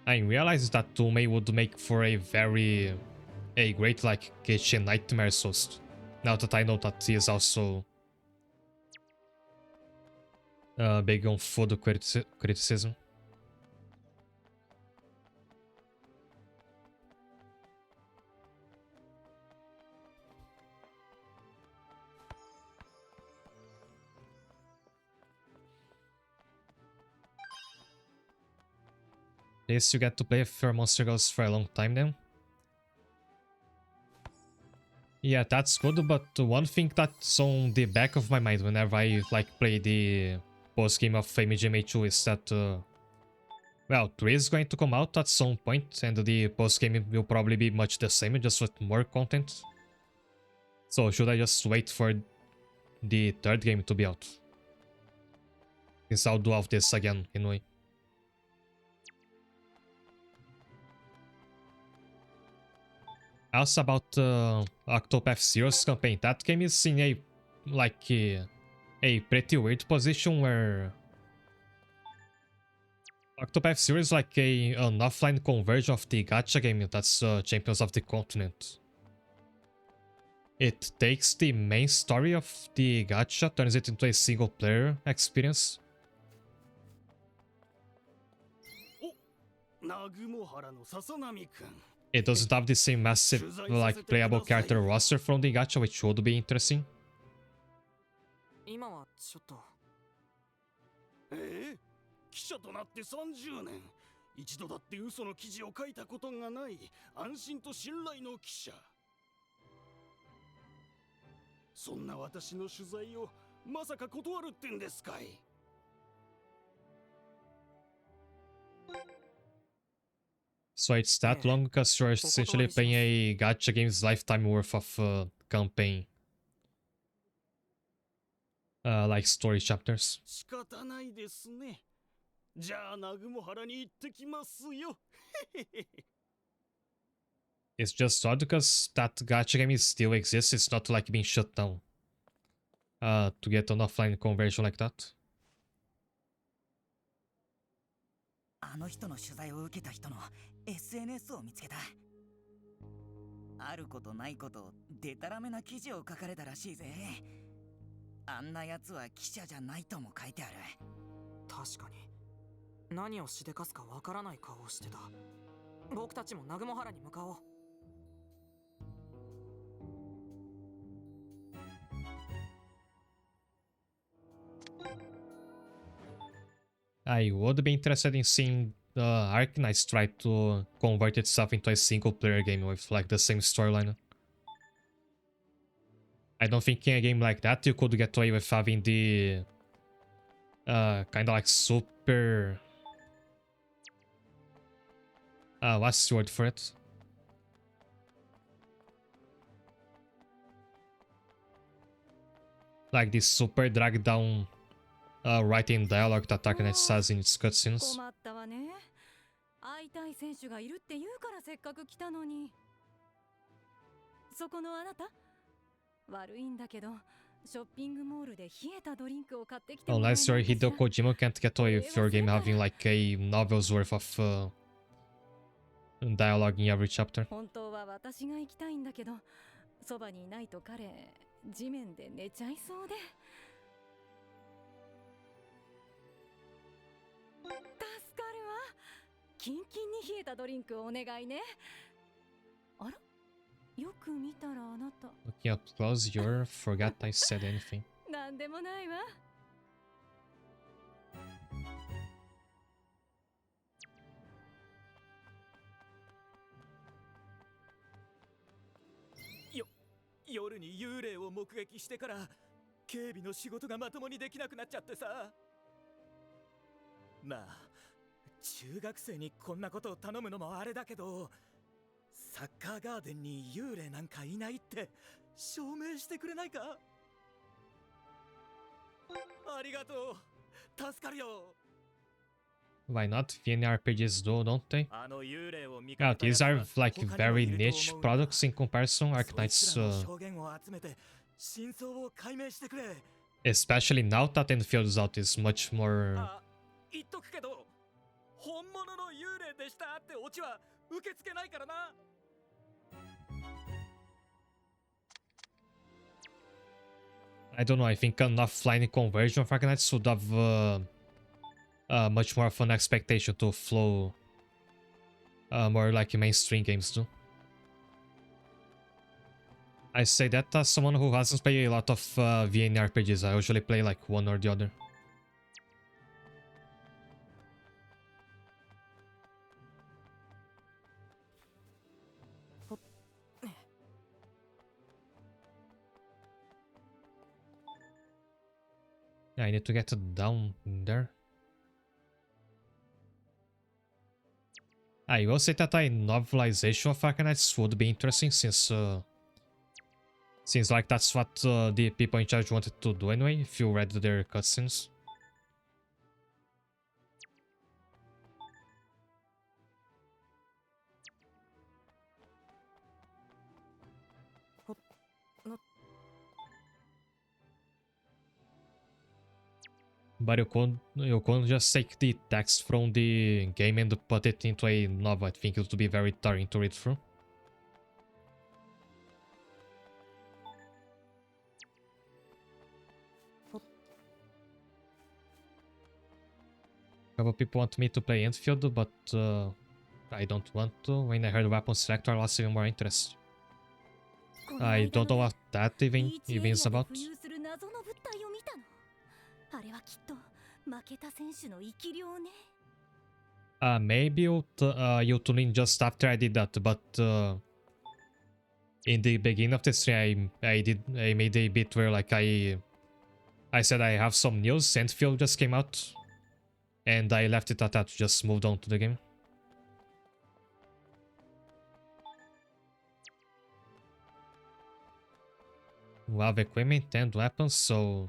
I realized that Tume would make for a great like kitchen nightmare host. Now that I know that he is also big on food criticism. At least you get to play with your Monster Girls for a long time then. Yeah, that's good, but one thing that's on the back of my mind whenever I like play the post-game of MGMA 2 is that well, 3 is going to come out at some point and the post-game will probably be much the same, just with more content. So should I just wait for the third game to be out? Since I'll do all of this again anyway. Also about Octopath Zero's campaign, that game is in a pretty weird position where Octopath Zero is like an offline conversion of the gacha game that's Champions of the Continent. It takes the main story of the gacha, turns it into a single player experience. It doesn't have the same massive, like, playable character roster from the gacha, which would be interesting. 記者となって30年、一度だって嘘の記事を書いたことがない安心と信頼の記者。そんな私の取材をまさか断るってんですかい。So it's that long because you're essentially playing a gacha game's lifetime worth of campaign. Like story chapters. 仕方ないですね。じゃあ南雲原に行ってきますよ。It's just odd because that gacha game still exists. It's not like being shut down. To get an offline conversion like that. あの人の取材を受けた人の SNS を見つけた。あることないことデタラメな記事を書かれたらしいぜ。あんなやつは記者じゃないとも書いてある。確かに何をしでかすかわからない顔をしてた。僕たちも南雲原に向かおう。I would be interested in seeing the Arknights try to convert itself into a single player game with like the same storyline. I don't think in a game like that you could get away with having the kind of like super what's the word for it? Like this super dragged down writing dialogue that Arknight says in its cutscenes. 困ったわね。会いたい選手がいるって言うからせっかく来たのに。そこのあなた、悪いんだけど、ショッピングモールで冷えたドリンクを買ってきてもらえない Unless you're Hideo Kojima, can't get away with your game having like a novel's worth of dialogue in every chapter. 本当は私が行きたいんだけど、そばにいないと彼、地面で寝ちゃいそうで。助かるわ。キンキンに冷えたドリンクをお願いね。あら、よく見たらあなた。Looking up close, you forgot I said anything. なんでもないわ。夜に幽霊を目撃してから警備の仕事がまともにできなくなっちゃってさ。まあ中学生にこんなことを頼むのもあれだけど、サッカーガーデンに幽霊なんかいないって証明してくれないか。ありがとう、助かるよ。Why not? VN RPGs do, don't they? Yeah, these are like very niche products in comparison. Arknights, especially now that Enfield is out, is much more. 言っとくけど、本物の幽霊でしたってオチは受け付けないからな。I don't know. I think an offline conversion of Arknights would have much more of an expectation to flow more like mainstream games do. I say that as someone who hasn't played a lot of VN RPGs. I usually play like one or the other. Yeah, I need to get down there. I will say that a novelization of Arknights would be interesting since like that's what the people in charge wanted to do anyway, if you read their cutscenes. But you can't just take the text from the game and put it into a novel. I think it would be very tiring to read through. A couple people want me to play Enfield, but I don't want to. When I heard Weapon Selector, I lost even more interest. I don't know what that even is about. あれはきっと負けた選手の生き量ね。Maybe you tune in just after I did that, but in the beginning of the stream, I made a bit where like I said I have some news. Enfield just came out, and I left it at that. Just moved on to the game. We have equipment and weapons, so.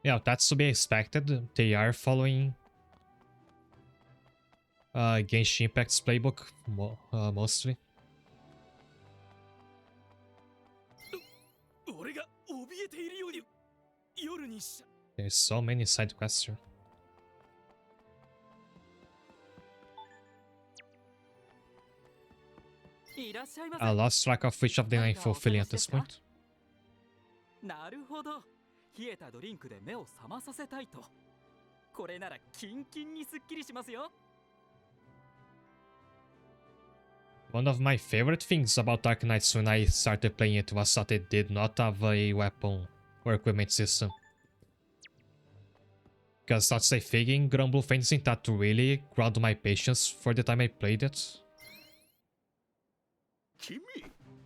Yeah, that's to be expected. They are following Genshin Impact's playbook mostly. There's so many side quests here. I lost track of which of them I'm fulfilling at this point. なるほど。冷えたドリンクで目を覚まさせたいと。これならキンキンにすっきりしますよ。One of my favorite things about Dark Knights when I started playing it was that it did not have a weapon or equipment system. Because that's a thing in Grumble Fantasy that really ground my patience for the time I played it.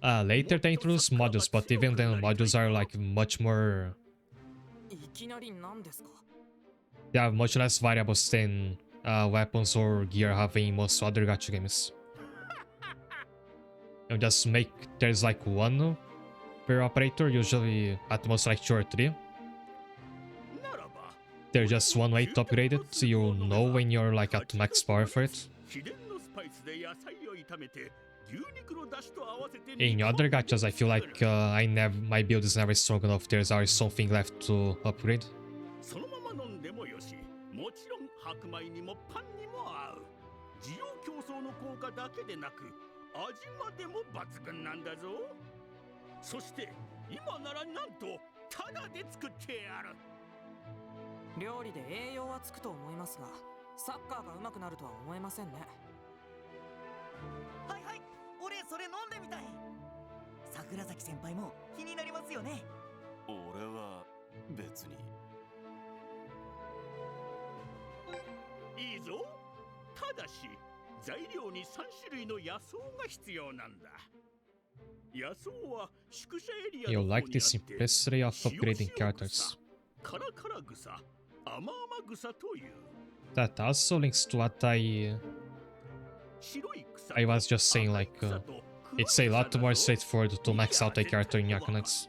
Later they introduced modules, but even then modules are like much more... They have much less variables than weapons or gear have in most other gacha games. You just make... There's like one per operator, usually at most like 2 or 3. There's just one way to upgrade it, so you know when you're like at max power for it. In other gachas, I feel like my build is never strong enough. There's always something left to upgrade. You like the simplicity of upgrading characters. That also links to what I was just saying, like, it's a lot more straightforward to max out a character in Yakuza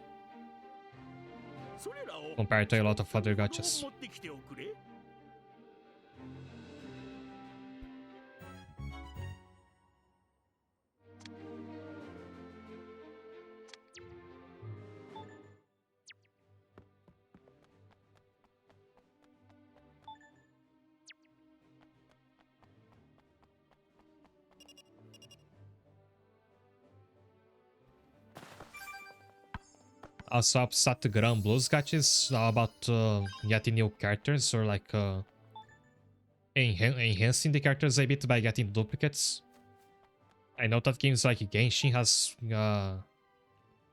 compared to a lot of other gachas. Also, upset Granblue gachas about getting new characters or like enhancing the characters a bit by getting duplicates. I know that games like Genshin has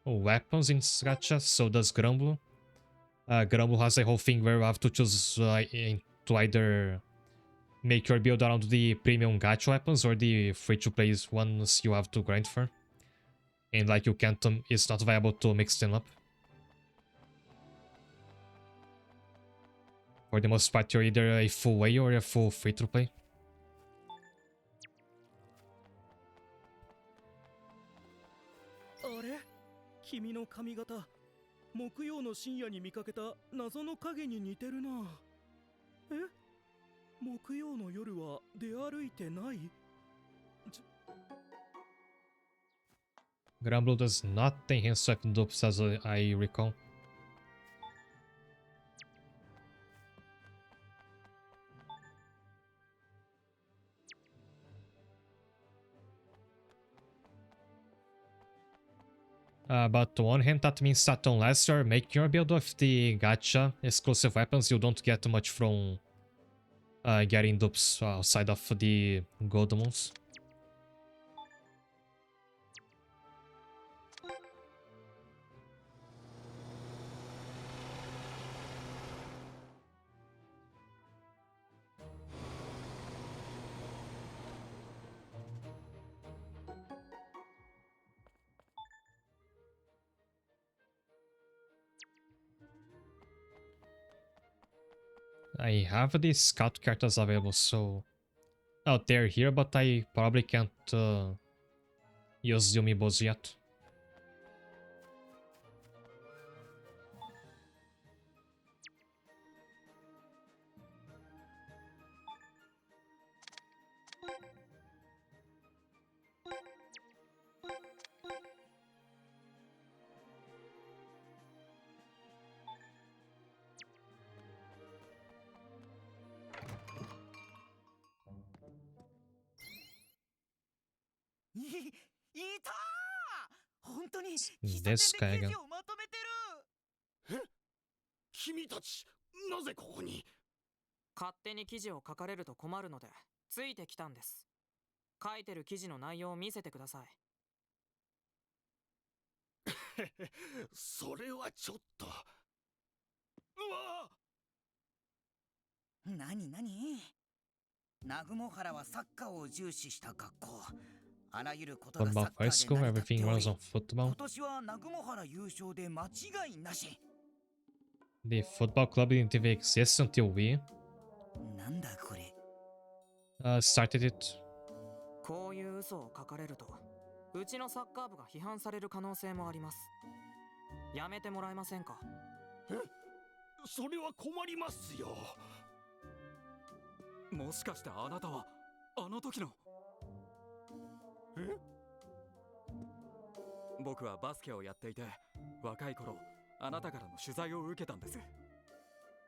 weapons in gacha, so does Granblue. Granblue has a whole thing where you have to choose to either make your build around the premium gacha weapons or the free-to-play ones you have to grind for. And like you can't, it's not viable to mix them up. For the most part, you're either a full way or a full free-to-play. 君の髪型、木曜の深夜に見かけた謎の影に似てるな。え？木曜の夜は出歩いてない？ Granblue does not enhance weapon dupes as I recall. But on one hand, that means that unless you're making your build with the gacha exclusive weapons, you don't get much from getting dupes outside of the gold ones. I have these scout characters available, so... Oh, they're here, but I probably can't use Yumibos yet. いたー本当に This guy again. をまとめてる。え、君たちなぜここに？勝手に記事を書かれると困るのでついてきたんです。書いてる記事の内容を見せてください。それはちょっと。うわなになに？南雲原はサッカーを重視した学校。あらゆることがサッ Football カ high ー school, で成り立っ everything てお runs り、 on football. 今年は南雲原優勝で間違いなし。 The football club didn't even exist until we なんだこれ。 started it. こういう嘘を書かれるとうちのサッカー部が批判される可能性もあります。やめてもらえませんか？え、それは困りますよ。もしかしてあなたはあの時の？え？僕はバスケをやっていて、若い頃あなたからの取材を受けたんです。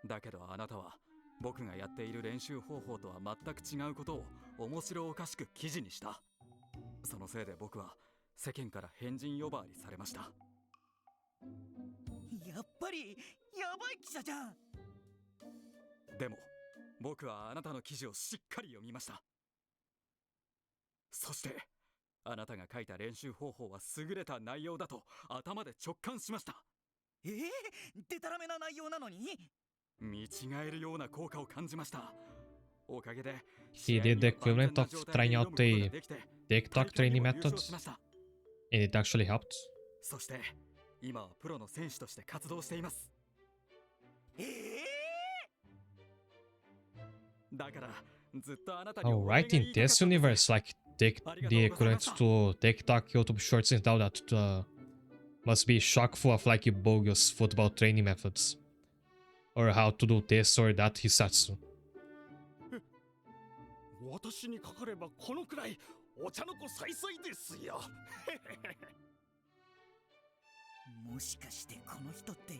だけどあなたは僕がやっている練習方法とは全く違うことを面白おかしく記事にした。そのせいで僕は世間から変人呼ばわりされました。やっぱりやばい記者じゃん。でも僕はあなたの記事をしっかり読みました。そしてあなたが書いた練習方法は優れた内容だと頭で直感しました。でたらめな内容なのに？見違えるような効果を感じました。おかげで He did the equivalent of trying out the TikTok training methods, and it actually helped. そして今はプロの選手として活動しています。だからずっとあなたに Oh, right, in this universe, like the equivalent to TikTok, YouTube Shorts and all that must be chock full of like bogus football training methods. Or how to do this or that hisatsu. 私にかかればこのくらいお茶の子さいさいですよ。もしかしてこの人って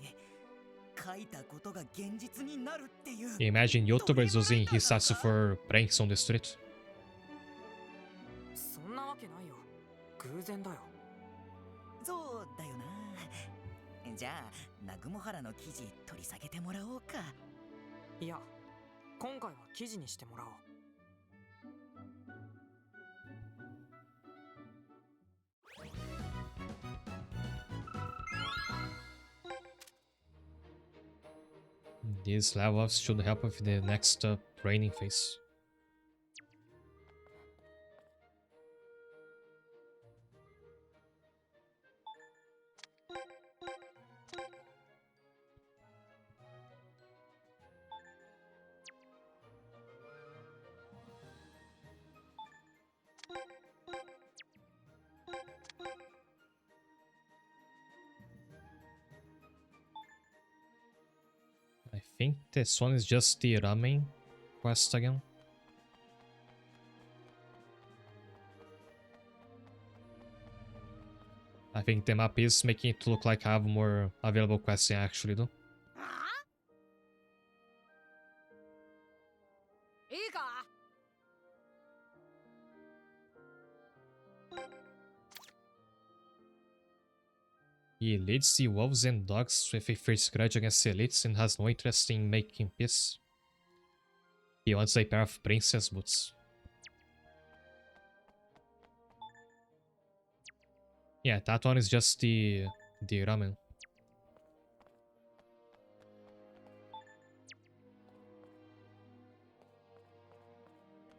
書いたことが現実になるっていう。 Imagine YouTubers using hisatsu for pranks on the street. そんなわけないよ。偶然だよ。そうだよな。じゃあ南雲原の記事取り下げてもらおうか。いや、今回は記事にしてもらおう。These levels should help with the next training phase. I think this one is just the ramen quest again. I think the map is making it look like I have more available quests than I actually do. いいか？ He leads the wolves and dogs with a fierce grudge against the elites and has no interest in making peace. He wants a pair of princess boots. Yeah, that one is just the ramen.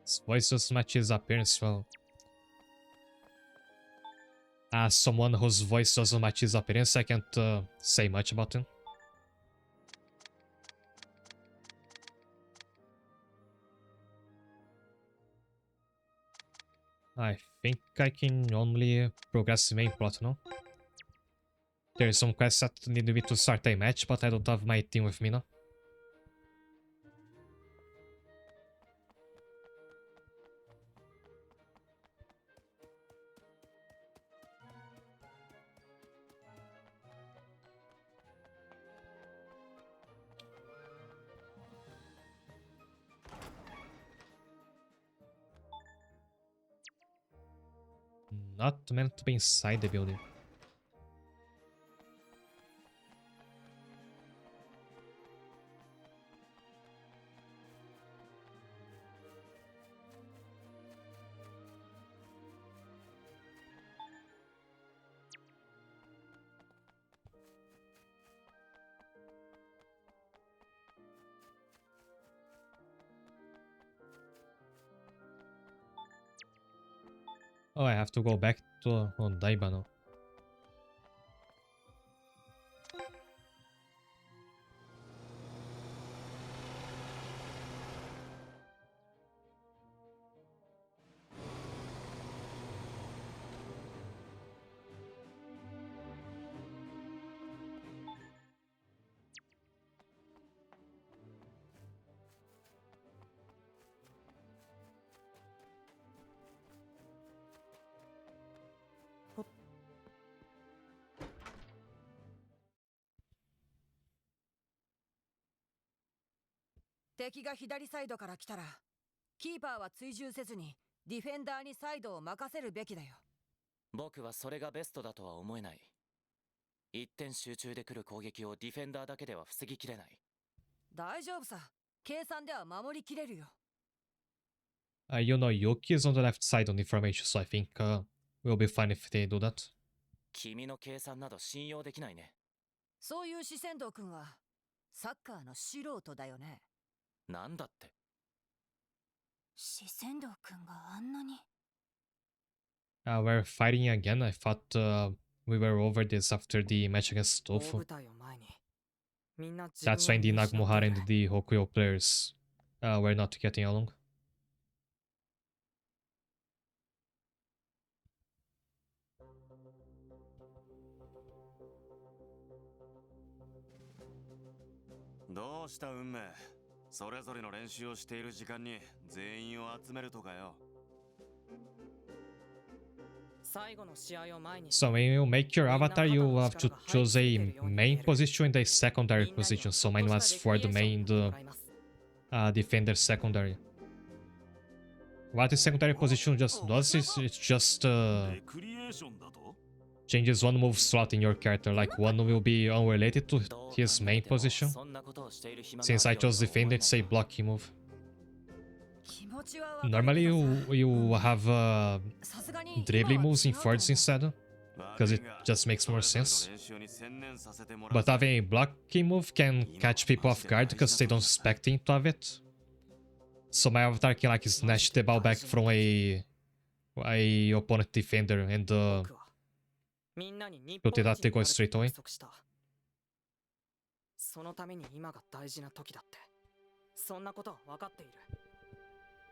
His voice doesn't match his appearance well. As someone whose voice doesn't match his appearance, I can't say much about him. I think I can only progress the main plot now. There's some quests that need me to start a match, but I don't have my team with me now. not meant to be inside the building. Oh, I have to go back to Ondaiba now.敵が左サイドから来たら、キーパーは追従せずにディフェンダーにサイドを任せるべきだよ。僕はそれがベストだとは思えない。一点集中で来る攻撃をディフェンダーだけでは防ぎきれない。大丈夫さ。計算では守りきれるよ。You know, Yuki is on the left side on the formation, so I think we'll be fine if they do that. 君の計算など信用できないね。そういう四川道君はサッカーの素人だよね。なんだって。四川道君があんなに。We're fighting again. I thought we were over this after the match against Tofu. That's when the Nagumohara and the Hokuyo players were not getting along. What happened, Unme? それぞれの練習をしている時間に全員を集めるとかよ。So when you make your avatar, you have to choose a main position and a secondary position. So mine was for the main defender secondary. What the secondary position just does is it just changes one move slot in your character. Like one will be unrelated to his main position. Since I chose defender, it's a blocking move. Normally you have dribbling moves in forwards instead, because it just makes more sense. But having a blocking move can catch people off guard because they don't expect him to have it. So my avatar can like snatch the ball back from a opponent defender and put it at the goal straight away. そのために今が大事な時だって。そんなことは分かっている。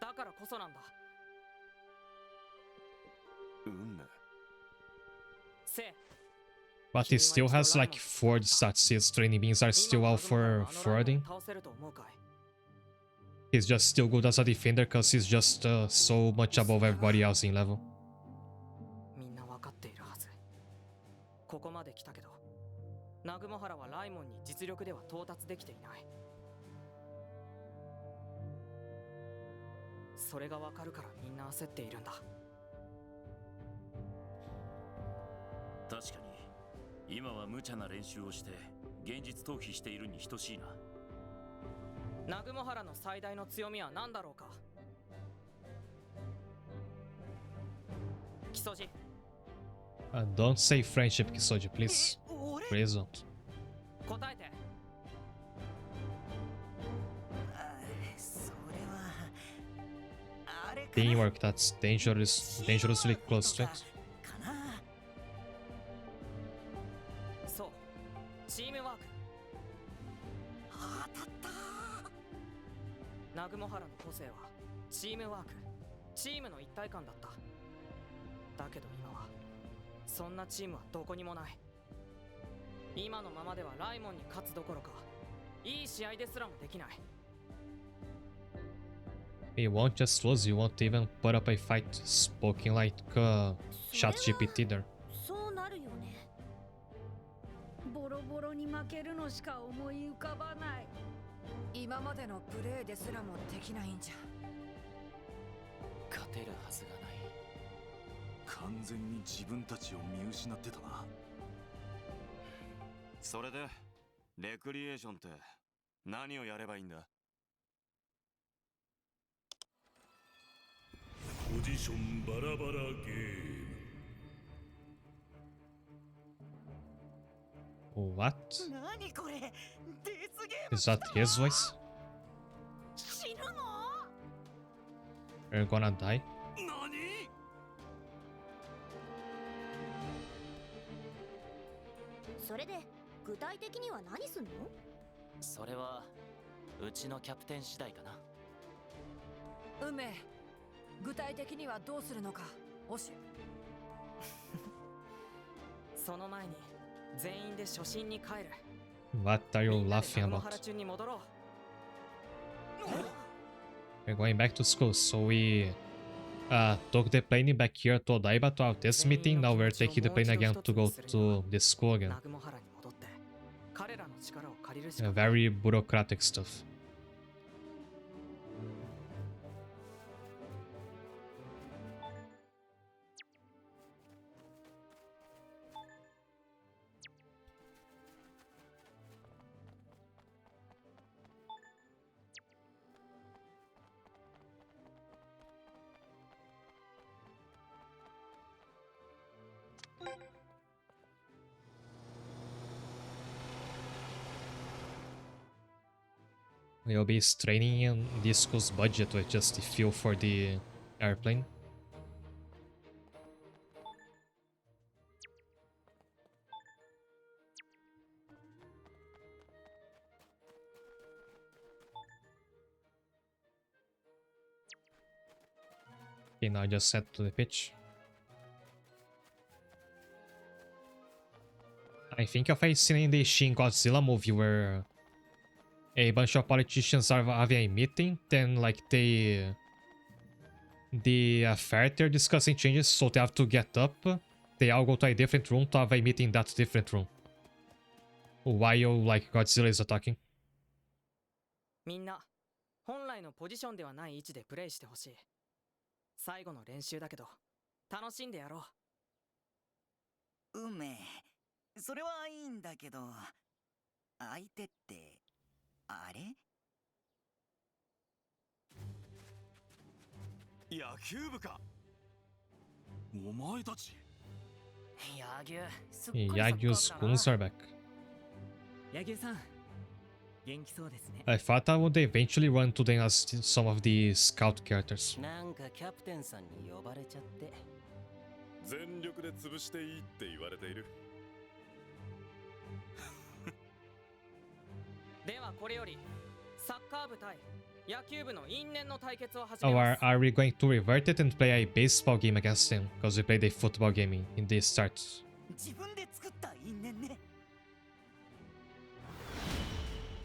だからこそなんだ。But he still has like forward stats. His training beams are still all for forwarding. He's just still good as a defender because he's just so much above everybody else in level. みんな分かっているはず。ここまで来たけど、ナグモハラはライモンに実力では到達できていない。それが分かるからみんな焦っているんだ。確かに今は無茶な練習をして現実逃避しているに等しいな。ナグモハラの最大の強みは何だろうか。キソジ。Don't say friendship, Kisoji, please. Please don't. 答えて。Teamwork, that's dangerously close to it. そう、チームワーク。ナグモハラの個性はチームワーク、チームの一体感だった。だけど今はそんなチームはどこにもない。今のままではライモンに勝つどころかいい試合ですらもできない。You won't just lose, you won't even put up a fight, spoken like ChatGPT there. そうなるよね。ボロボロに負けるのしか思い浮かばない。今までのプレーですらもできないんじゃ。勝てるはずがない。完完全に自分たちを見失ってたな。それでレクリエーションって何をやればいいんだ？ポジションバラバラゲーム。 What? 何これ？デスゲーム。 Is that his voice? 死ぬの？ You're gonna die? それで具体的には何すんの？それはうちのキャプテン次第かな。運命、具体的にはどうするのか教え。その前に全員で初心に帰る。 What are you laughing 野 about? 原中に戻ろう。 We're going back to school, so we took the plane back here to Odaiba to have this meeting. Now we're taking the plane again to go to the school again. ナグモハラに戻って彼らの力を借りるし Yeah, か。 very bureaucratic stuff. We'll be straining in the school's budget with just the fuel for the airplane. Okay, now just head to the pitch. I think of a scene in the Shin Godzilla movie where a bunch of politicians are having a meeting, then like the affair they're discussing changes, so they have to get up. They all go to a different room to have a meeting in that different room. While like Godzilla is attacking. みんな本来のポジションではない位置でプレイしてほしい。最後の練習だけど楽しんでやろう。運命、それはいいんだけど、相手ってあれ？野球部か。お前たち。Yagyu's goons are back. 野球さん、元気そうですね。 I thought I would eventually run to them as some of the scout characters. なんかキャプテンさんに呼ばれちゃって。全力で潰していいって言われている。ではこれよりサッカー部対野球部の因縁の対決を始 Oh, めます。 are we going to revert it and play a baseball game against them? Because we played a football game in the start. 自分で作った因縁ね。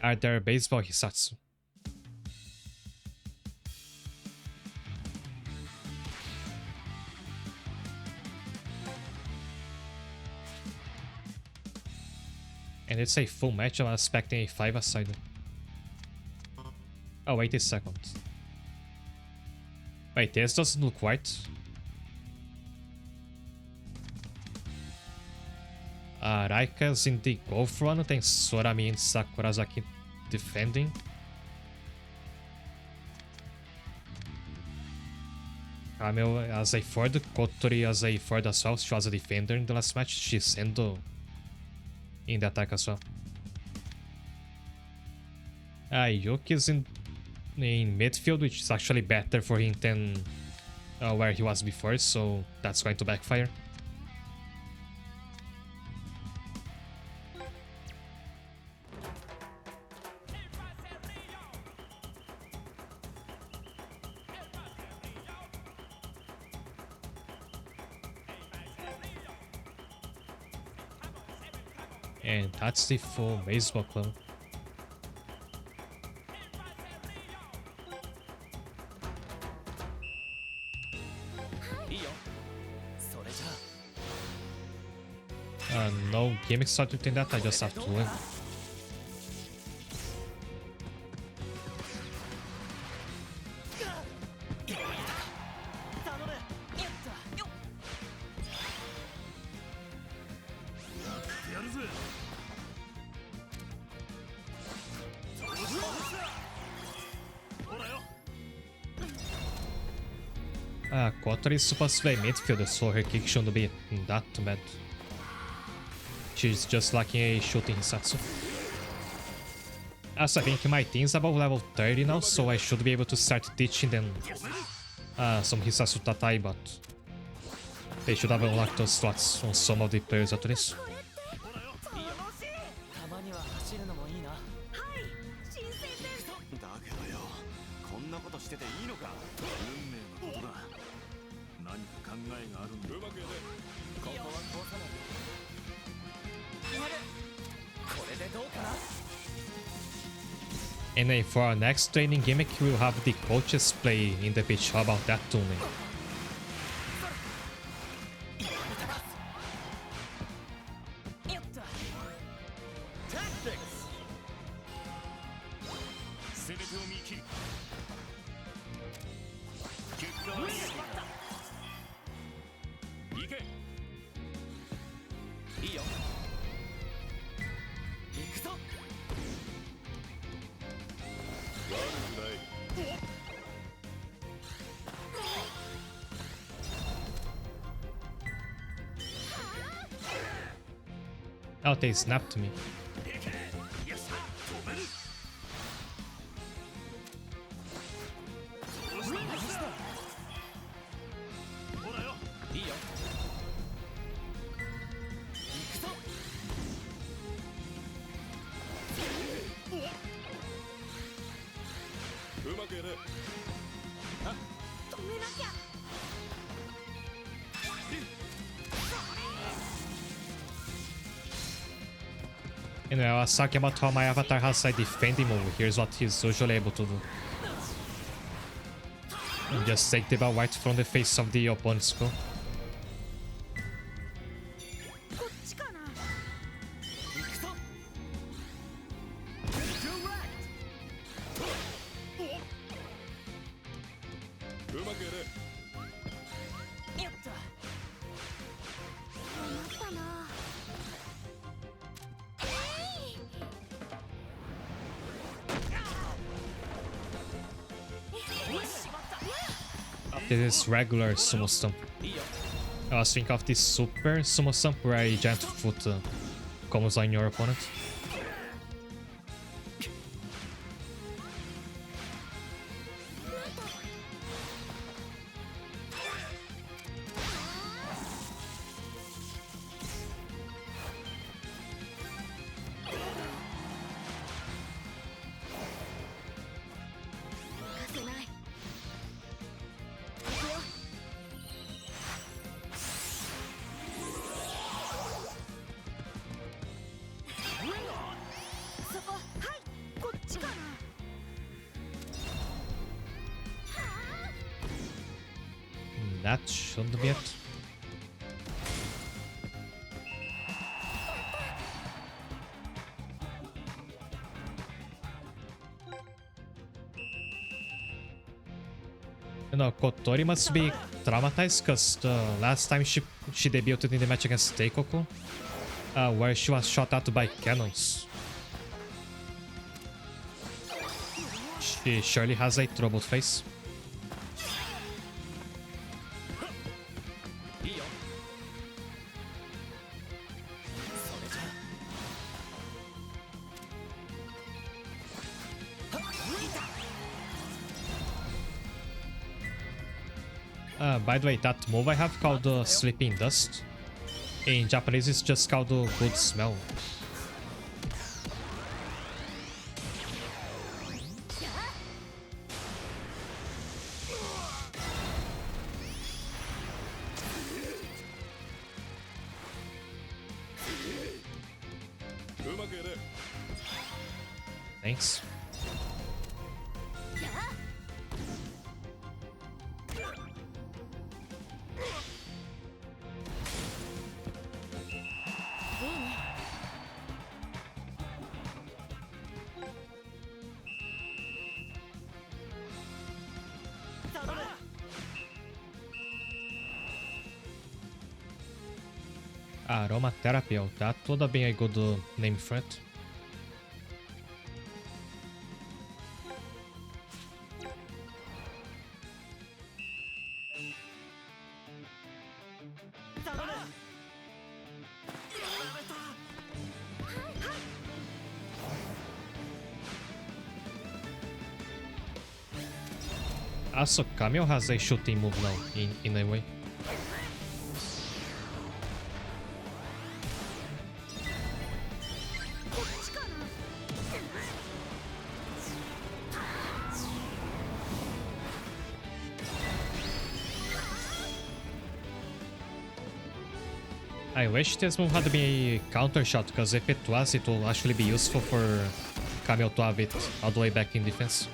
Are there baseball hisatsu? And it's a full match, I'm expecting a 5-a-side. Oh, wait a second. Wait, this doesn't look right. Raika's in the goal front, and Sorami and Sakurazaki defending. Kamel as a forward, Kotori as a forward as well. She was a defender in the last match. She's Endo in the attack as well. Yuki's in midfield, which is actually better for him than where he was before, so that's going to backfire. And that's the full baseball club. No gimmick started in that, I just have to win. Kotori is supposed to play midfielder, so her kick shouldn't be that bad. She's just lacking a shooting Hisatsu. Also, I think my team's above level 30 now, so I should be able to start teaching them some Hisatsu Tatai, but they should have unlocked those slots on some of the players at least. たまには走るのもいいな。はい、新鮮です。だけどよ、こんなことしてていいのか。運命のことだ。何か考えがあるんだ。うまくやれ。ここは通さない。これでどうかな。 And then for our next training gimmick, we'll have the coaches play in the pitch. How about that, Tune? Oh, they snapped me. Anyway, I was talking about how my avatar has a defending move. Here's what he's usually able to do. And just take the ball right from the face of the opponent's goal. This is regular sumo stomp. I was thinking of this super sumo stomp where a giant foot comes on your opponent. That shouldn't be it. You know, Kotori must be traumatized because the last time she debuted in the match against Teikoku, where she was shot at by cannons. She surely has a troubled face. By the way, that move I have called Sleeping Dust. In Japanese, it's just called Good Smell. Thanks. Aromatherapy, oh, that would have been a good name for it. Also, Camille has a shooting move now, in a way. I wish this move had been a counter shot, because if it was, it will actually be useful for Camille to have it all the way back in defense.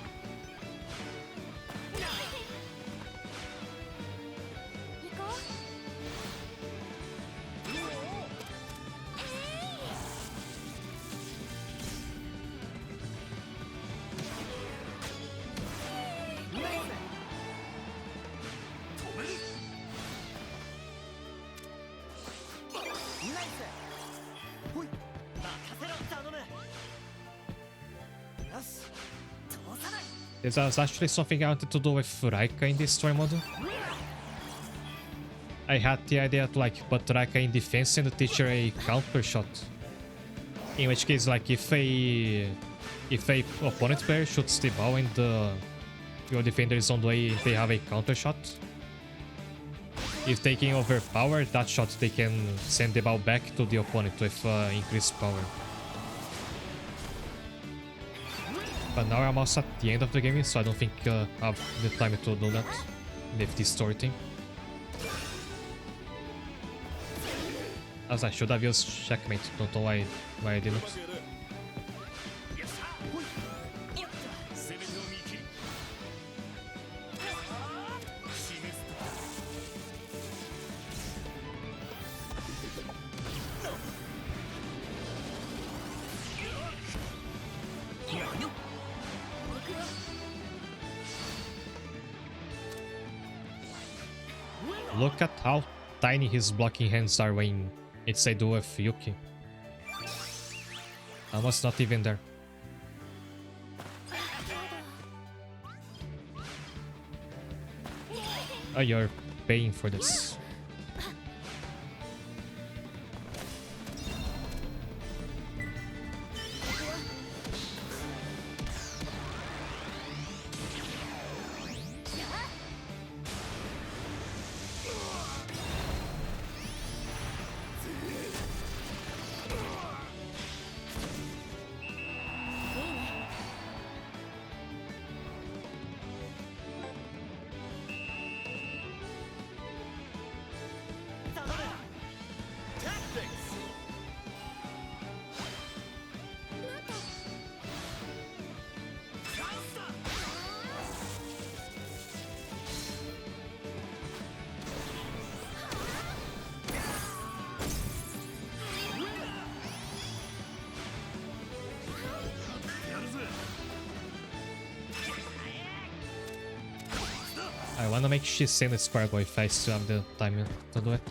There's actually something I wanted to do with Raika in this story mode. I had the idea to like put Raika in defense and teach her a counter shot. In which case, like if a opponent player shoots the ball and your defender is on the way, they have a counter shot. If they can overpower that shot, they can send the ball back to the opponent with increased power. But now I'm also at the end of the game, so I don't think I have the time to do that with this story thing. As I should have used checkmate, don't know why I didn't. Look at how tiny his blocking hands are when it's a duel with Yuki. Almost not even there. Oh, you're paying for this. I wanna make Shisen a square boy if I still have the time to do it.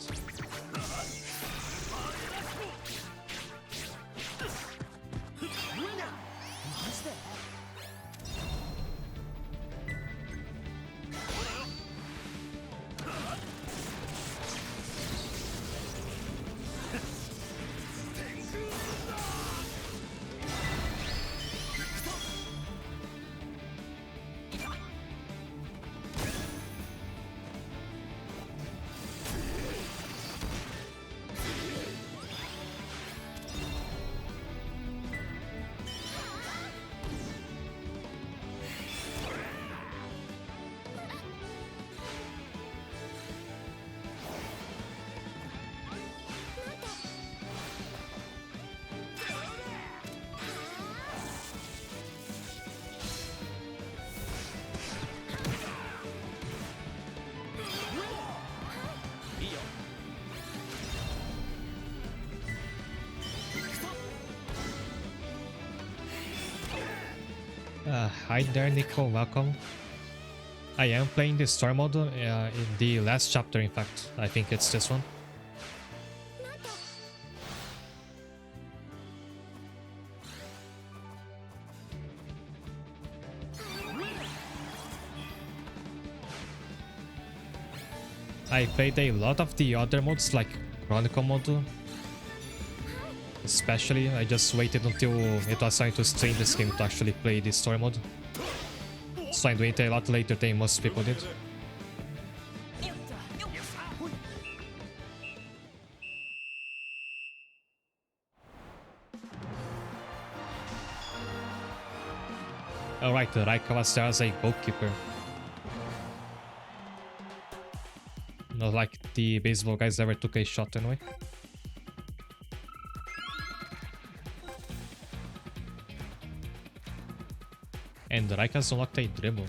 Hi there, Nico, welcome. I am playing the story mode in the last chapter, in fact. I think it's this one. I played a lot of the other modes like Chronicle mode. Especially, I just waited until it was time to stream this game to actually play the story mode. So I'm doing it a lot later than most people did. Alright, Raika was there as a goalkeeper. Not like the baseball guys ever took a shot anyway. And Raika's unlocked a dribble.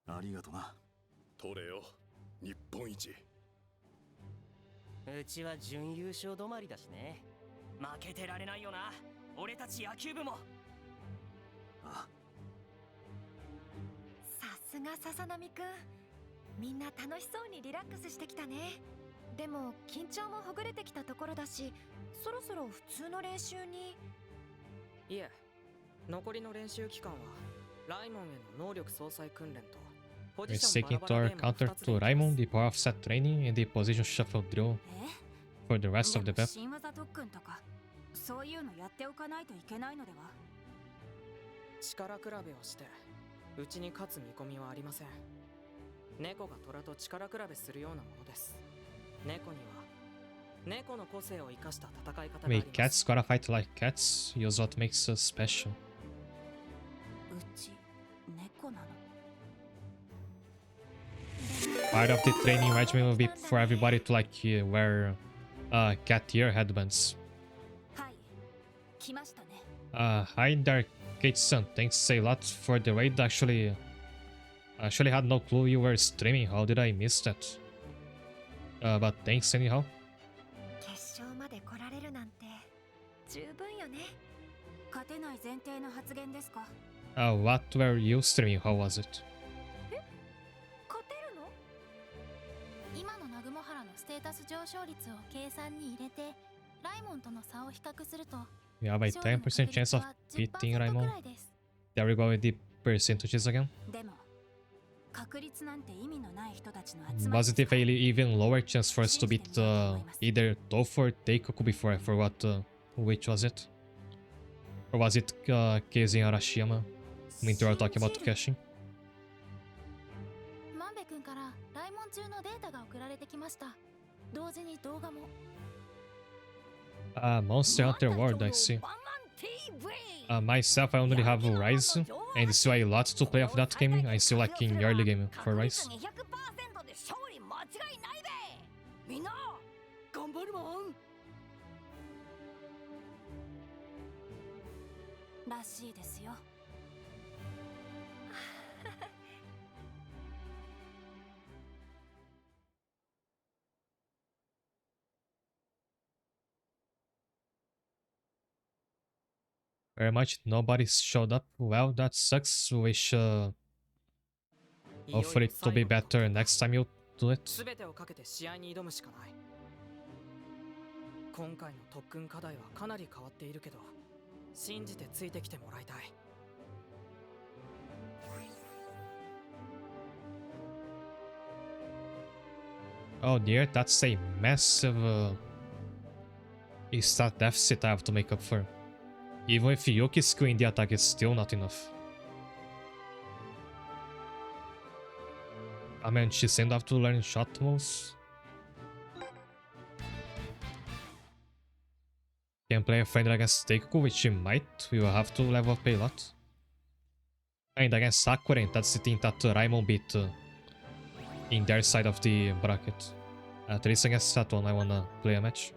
Arigato. 日本一。うちは準優勝止まりだしね。負けてられないよな。俺たち野球部も。さすが笹波くん。みんな楽しそうにリラックスしてきたね。でも緊張もほぐれてきたところだし、そろそろ普通の練習に。いえ、残りの練習期間はライモンへの能力相殺訓練と。We're taking to our counter to Raimon, the power of set training, and the position shuffle drill for the rest of the map. そういうのやっておかないといけないのでは。力比べをしてうちに勝つ見込みはありません。猫が虎と力比べするようなものです。猫には猫の個性を生かした戦い方があります。 Wait, cats gotta fight like cats? Use what makes us special. うち猫なの。Part of the training regimen will be for everybody to like wear cat ear headbands. Hi there, Kate-san. Thanks a lot for the raid. Actually had no clue you were streaming. How did I miss that? But thanks anyhow. 決勝まで来られるなんて十分よね。勝てない前提の発言ですか。What were you streaming? How was it? 勝てるの？今のナグモハラのステータス上昇率を計算に入れて、ライモンとの差を比較すると。We have a 10% chance of beating Raimon. There we go with the percentages again. Was it a even lower chance for us to beat either Tofu or Teikoku before? I forgot which was it. Or was it Keizen Arashiyama when we were talking about caching? Monster Hunter World, I see. Myself, I only have Rise, and still a lot to play of that game. I'm still like in early game for Rise. らしいですよ。Very much nobody showed up. Well, that sucks. Wish hopefully to be better next time you do it. 全てをかけて試合に挑むしかない。今回の特訓課題はかなり変わっているけど、信じてついてきてもらいたい。Oh dear, that's a massive stat deficit I have to make up for. Even if Yuki's skill in the attack is still not enough. I mean, she's going to have to learn shot moves. Can play a friend against Teikoku, which she might. We will have to level up a lot. And against Sakuren, that's the team that Raimon beat in their side of the bracket. At least against that one, I wanna play a match.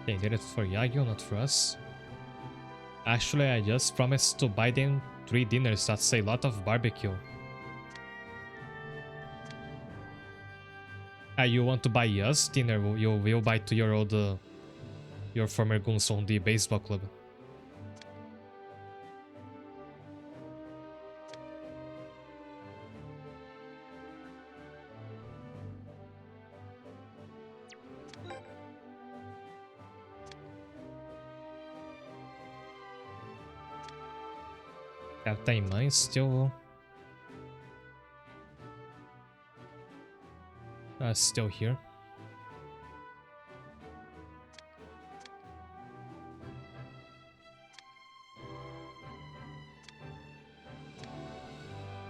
They did it for Yagyu, not for us. Actually, I just promised to buy them 3 dinners. That's a lot of barbecue. You want to buy us dinner? You will buy to your old your former goons on the baseball club. Ela tá em mãe, still here.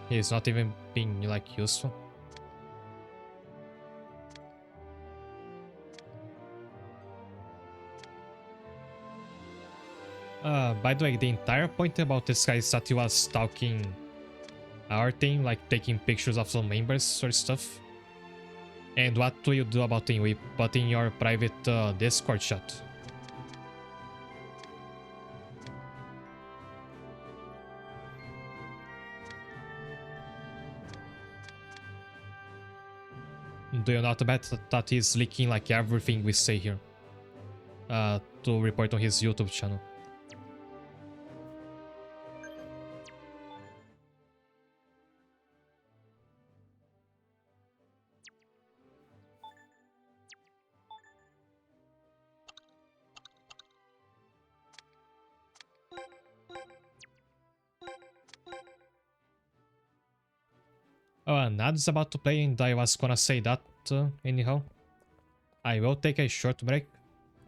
He's not even being like useful. By the way, the entire point about this guy is that he was stalking our team, like taking pictures of some members or stuff. And what do you do about it? We put in your private Discord chat. Do you not bet that he's leaking like everything we say here? To report on his YouTube channel. Oh, Nad's about to play and I was gonna say that anyhow. I will take a short break.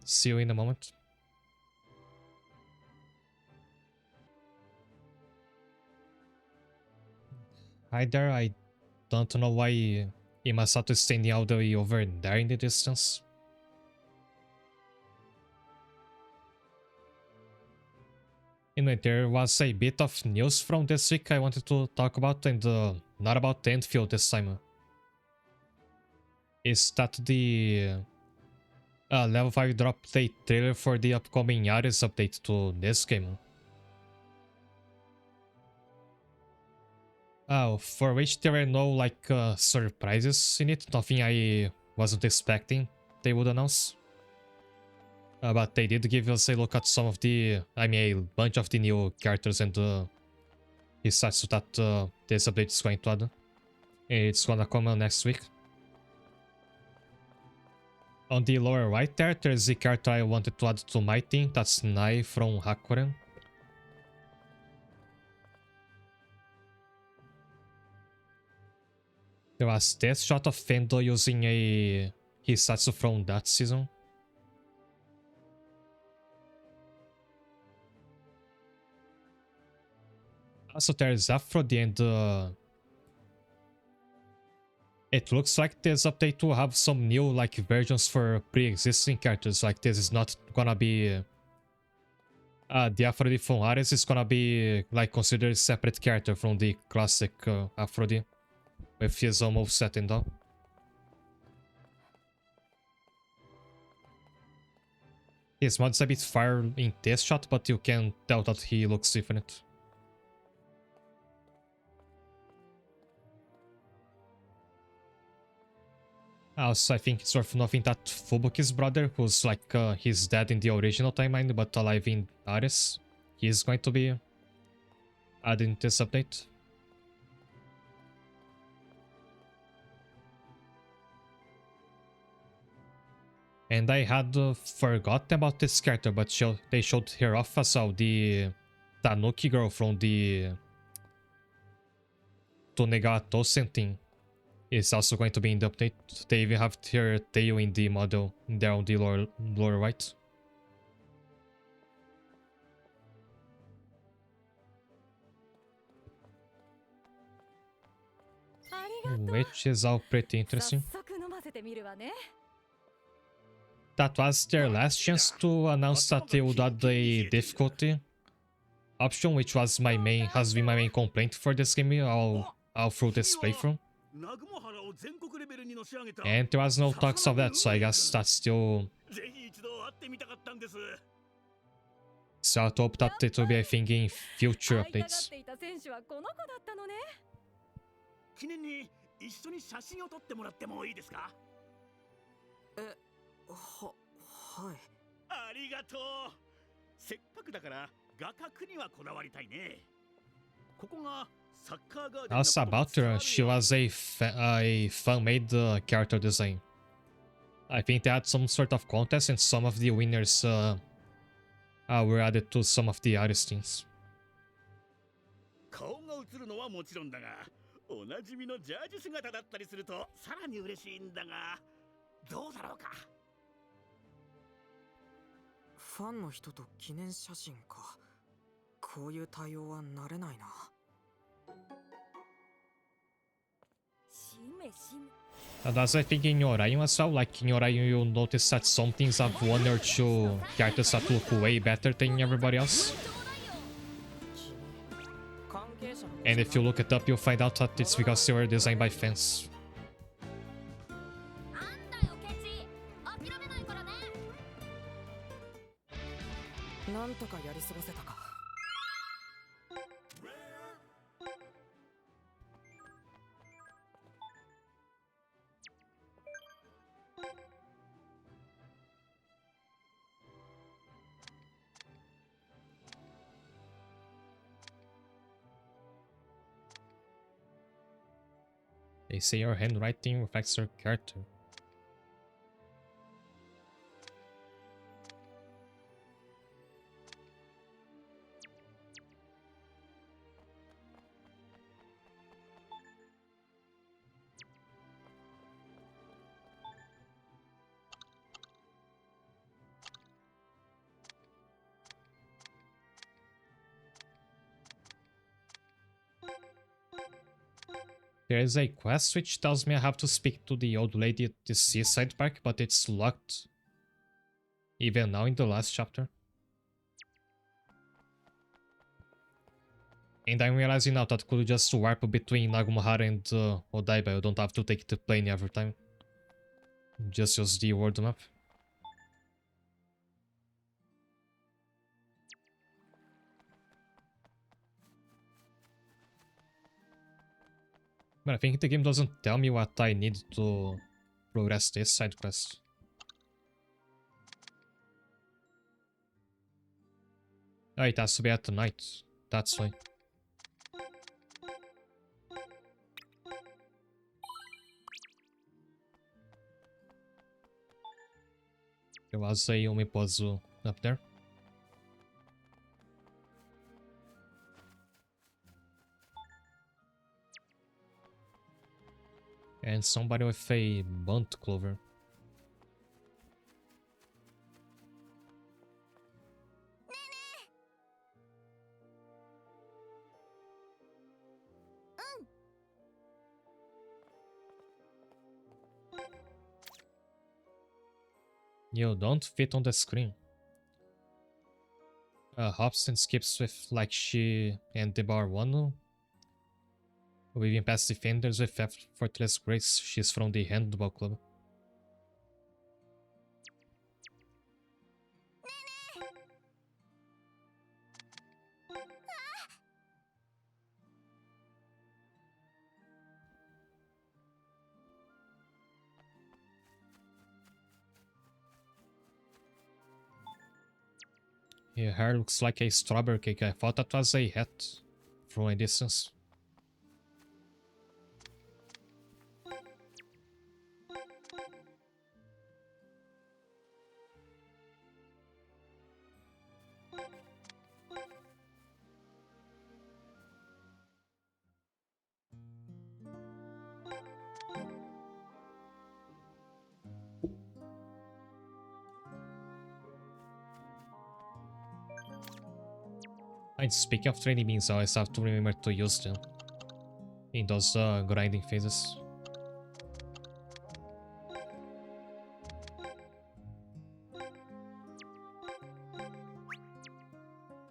See you in a moment. Hi there, I don't know why Imasato is standing all the way over there in the distance. Anyway, there was a bit of news from this week I wanted to talk about, and not about the Enfield this time. Is that the Level 5 dropped a trailer for the upcoming Ares update to this game. For which there were no like surprises in it, nothing I wasn't expecting they would announce. But they did give us a look at some of the, I mean a bunch of the new characters and Hisatsu that this update is going to add. It's gonna come next week. On the lower right there's the character I wanted to add to my team, that's Nai from Hakuren. There was this shot of Fendo using a Hisatsu from that season. Also there's Aphrodite and it looks like this update will have some new like versions for pre-existing characters. Like this is not gonna be the Aphrodite from Ares is gonna be like considered a separate character from the classic Aphrodite with his own moveset and all. His mod's a bit far in this shot, but you can tell that he looks different. Also, I think it's worth noting that Fubuki's brother, who's like his dad in the original timeline but alive in Ares, he's going to be added in this update. And I had forgotten about this character, but they showed her off as well, the Tanuki girl from the Tonegawa Tosen thing. Is also going to be in the update. They even have her tail in the model there on the lower right. Which is all pretty interesting. That was their last chance to announce that they would add a difficulty option, which was has been my main complaint for this game all through this playthrough. And there was no talks of that, so I guess that's still... So I hope that it will be a thing in future updates. ありがとう。せっかくだから画角にはこだわりたいね。ここがサッカーガーデン Also about her, she was a fan-made character design. I think they had some sort of contest and some of the winners were added to some of the artist teams. 顔が映るのはもちろんだが、おなじみのジャージ姿だったりするとさらに嬉しいんだが、どうだろうか。ファンの人と記念写真か。こういう対応は慣れないな。And as I think in Yorayu as well, like in Yorayu you'll notice that some things have one or two characters that look way better than everybody else. And if you look it up, you'll find out that it's because they were designed by fans. なんとかやり過ごせたか。They say your handwriting reflects your character. There is a quest which tells me I have to speak to the old lady at the seaside park, but it's locked. Even now in the last chapter. And I'm realizing now that could just warp between Nagumohara and Odaiba. You don't have to take the plane every time. Just use the world map. But I think the game doesn't tell me what I need to progress this side quest. Oh, it has to be at night. That's why. There was a Yumi puzzle up there. And somebody with a bunt clover. You don't fit on the screen. Hops and skips with like she and the bar one. Weaving past defenders with effortless grace. She's from the handball club. Your hair looks like a strawberry cake. I thought that was a hat from a distance. And speaking of training beans, I always have to remember to use them in those grinding phases.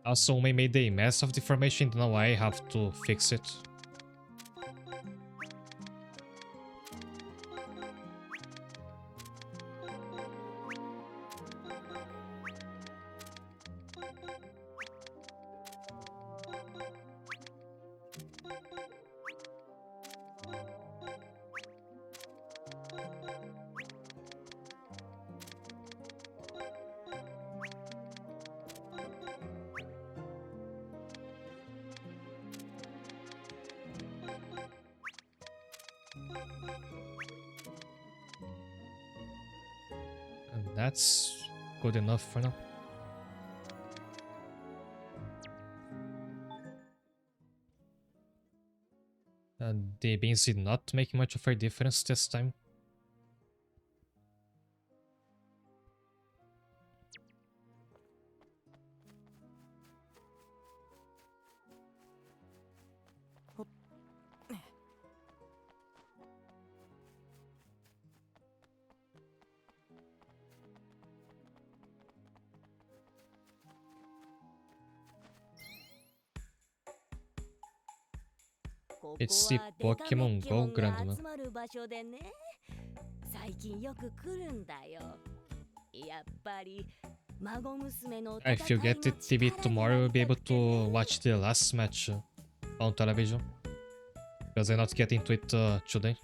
Also, we made a mess of the formation, now I have to fix it. That's good enough for now. The beans did not make much of a difference this time. It's the Pokemon Go Grandma. 最近よく来るんだよ。やっぱり孫娘の If you get the TV tomorrow, you'll be able to watch the last match on television. Because I'm not getting to it today.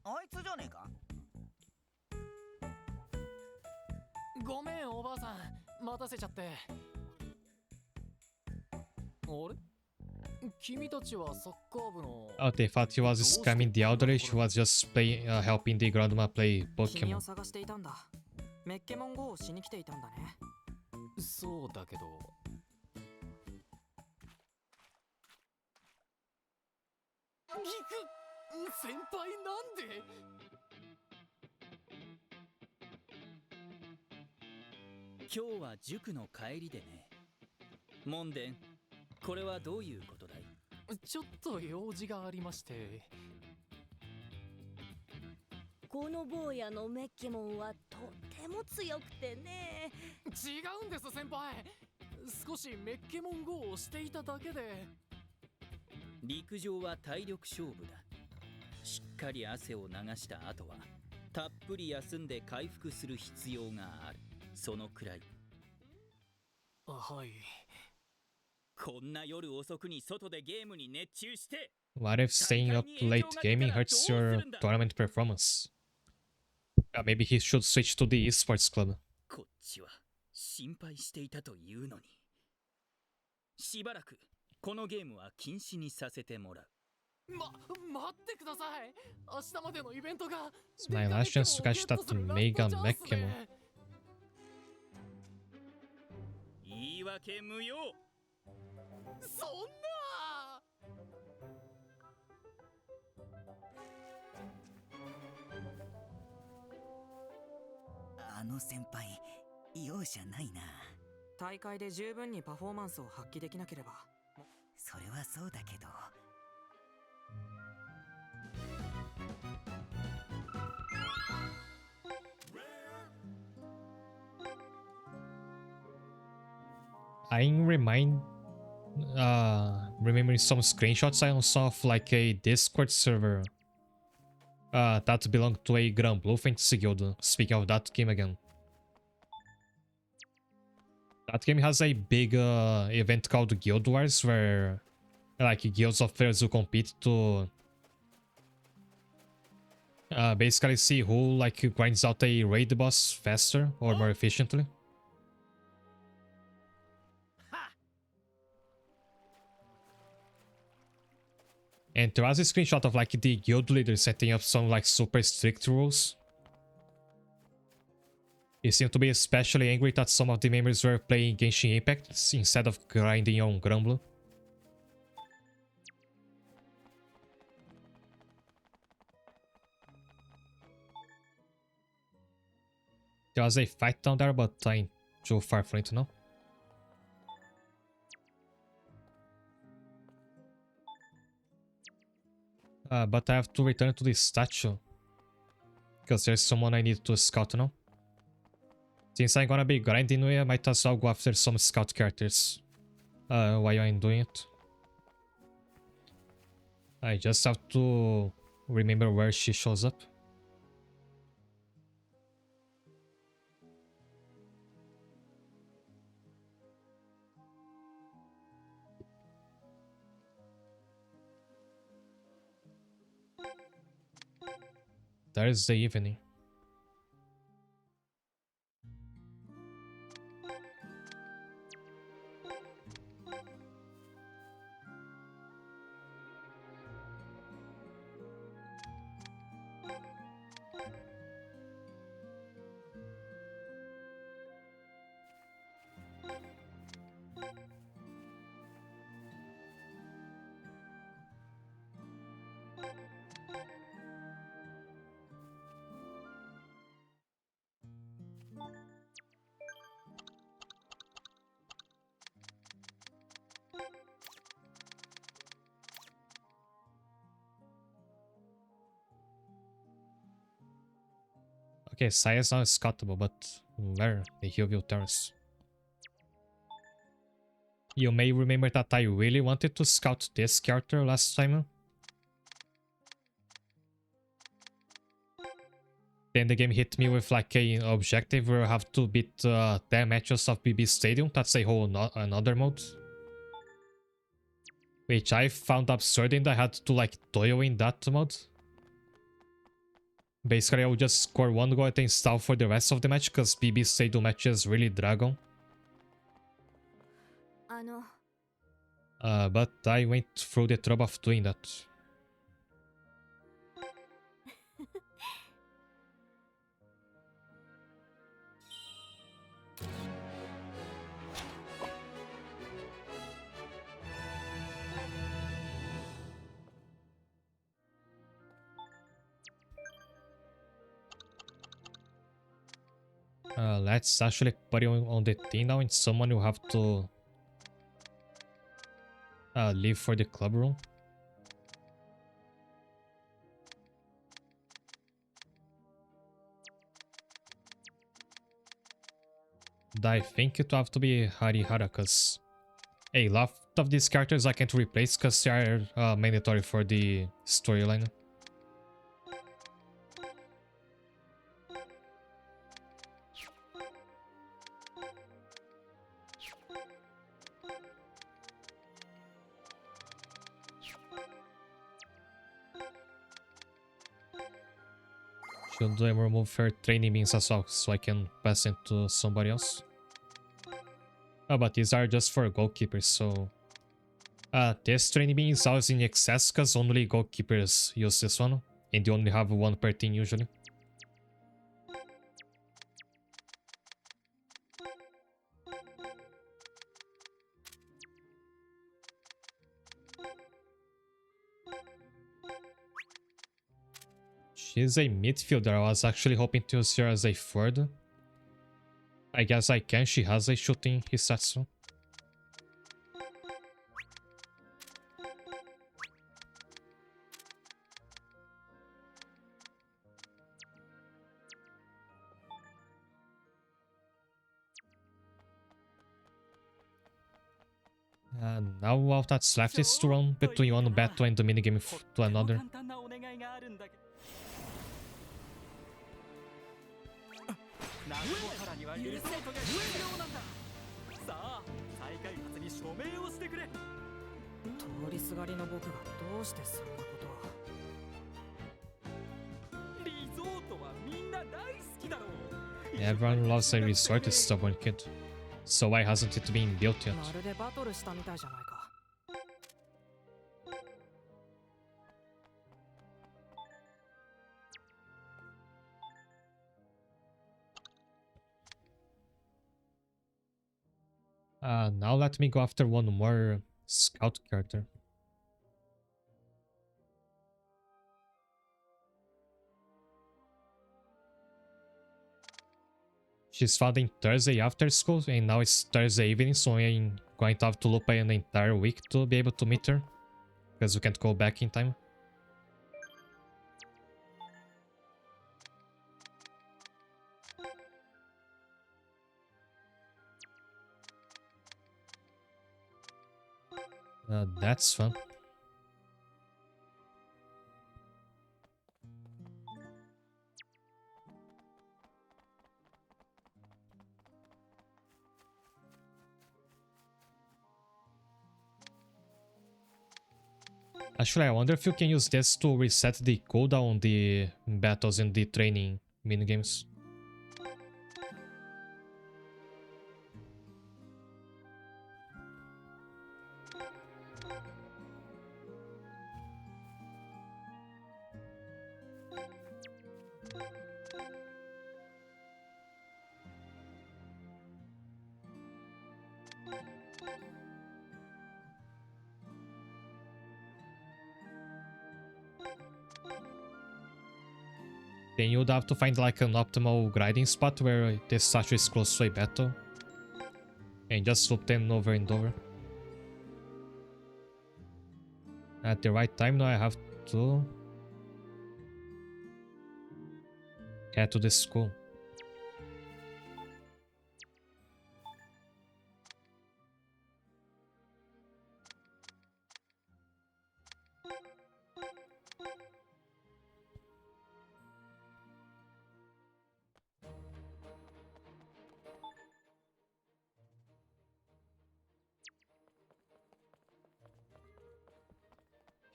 あいつじゃねえか。ごめんおばあさん、待たせちゃって。あれ？君たちはサッカー部の。Oh, they thought he was scamming the elderly. He was just helping the grandma play 君を Pokemon. 探していたんだ。メッケモン GO をしに来ていたんだね。そうだけど。先輩なんで？今日は塾の帰りでね。門田、これはどういうことだい？ちょっと用事がありまして。この坊やのメッケモンはとても強くてね。違うんです先輩。少しメッケモン GO をしていただけで。陸上は体力勝負だ。しっかり汗を流した後はたっぷり休んで回復する必要がある。そのくらい。はい。こんな夜遅くに外でゲームに熱中して。 What if staying up late gaming hurts your tournament performance? Maybe he should switch to the esports club. こっちは心配していたというのに。しばらくこのゲームは禁止にさせてもらう。待ってください。明日までのイベントが。It's my last chance to catch that Mega Mechemon. 言い訳無用。そんな。あの先輩、容赦ないな。大会で十分にパフォーマンスを発揮できなければ。それはそうだけど。I'm remembering some screenshots I saw of like a Discord server that belonged to a Grand Blue Fantasy Guild. Speaking of that game again. That game has a big event called Guild Wars where like guilds of players will compete to basically see who like grinds out a raid boss faster or more efficiently. And there was a screenshot of like the guild leader setting up some like super strict rules. He seemed to be especially angry that some of the members were playing Genshin Impact instead of grinding on Granblue. There was a fight down there, but I'm too far for it now. But I have to return to the statue. Because there's someone I need to scout now. Since I'm gonna be grinding away, I might as well go after some scout characters. While I'm doing it. I just have to remember where she shows up. Thursday evening. Okay, Sai is now scoutable, but where? The Hillview Terrace. You may remember that I really wanted to scout this character last time. Then the game hit me with like a objective where I have to beat 10 matches of BB Stadium. That's a whole another mode. Which I found absurd and I had to like toil in that mode. Basically I would just score one goal and then stall for the rest of the match because BB Stadium matches really drag on. But I went through the trouble of doing that. Let's actually put it on the team now and someone will have to leave for the club room. I think it will have to be Harihara because a lot of these characters I can't replace because they are mandatory for the storyline. Should I remove her training beans as well so I can pass it to somebody else? Oh, but these are just for goalkeepers, so... this training bean is always in excess because only goalkeepers use this one. And you only have one per team usually. She's a midfielder. I was actually hoping to use her as a forward. I guess I can. She has a shooting Hisatsu. Now all that's left is to run between one battle and the minigame to another. Everyone loves a resort, is stubborn kid. So why hasn't it been built yet? Now let me go after one more scout character. She's founding Thursday after school, and now it's Thursday evening, so I'm going to have to loop an entire week to be able to meet her. Because we can't go back in time. That's fun. Actually, I wonder if you can use this to reset the cooldown on the battles in the training minigames. Then you'd have to find like an optimal grinding spot where this statue is close to a battle. And just loop them over and over. At the right time now I have to... head to the school.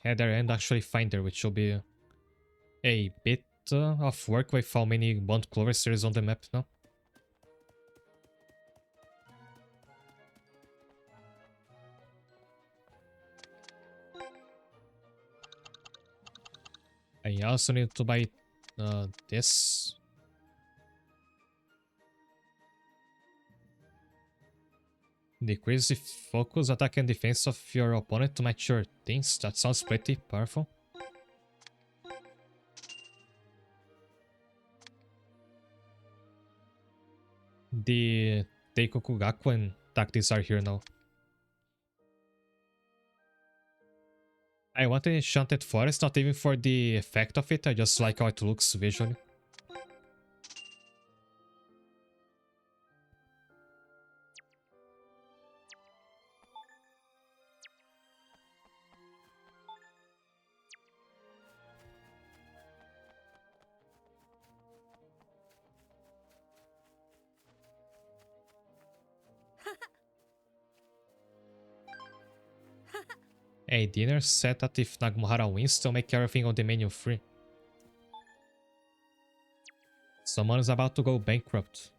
Header and actually finder, which will be a bit of work with how many Bond Clovers there is on the map now. I also need to buy this. Decrease the focus, attack, and defense of your opponent to match your things. That sounds pretty powerful. The Teikoku Gakuen tactics are here now. I want an enchanted forest, not even for the effect of it, I just like how it looks visually. A dinner set that if Nagumohara wins, they'll make everything on the menu free. Someone is about to go bankrupt.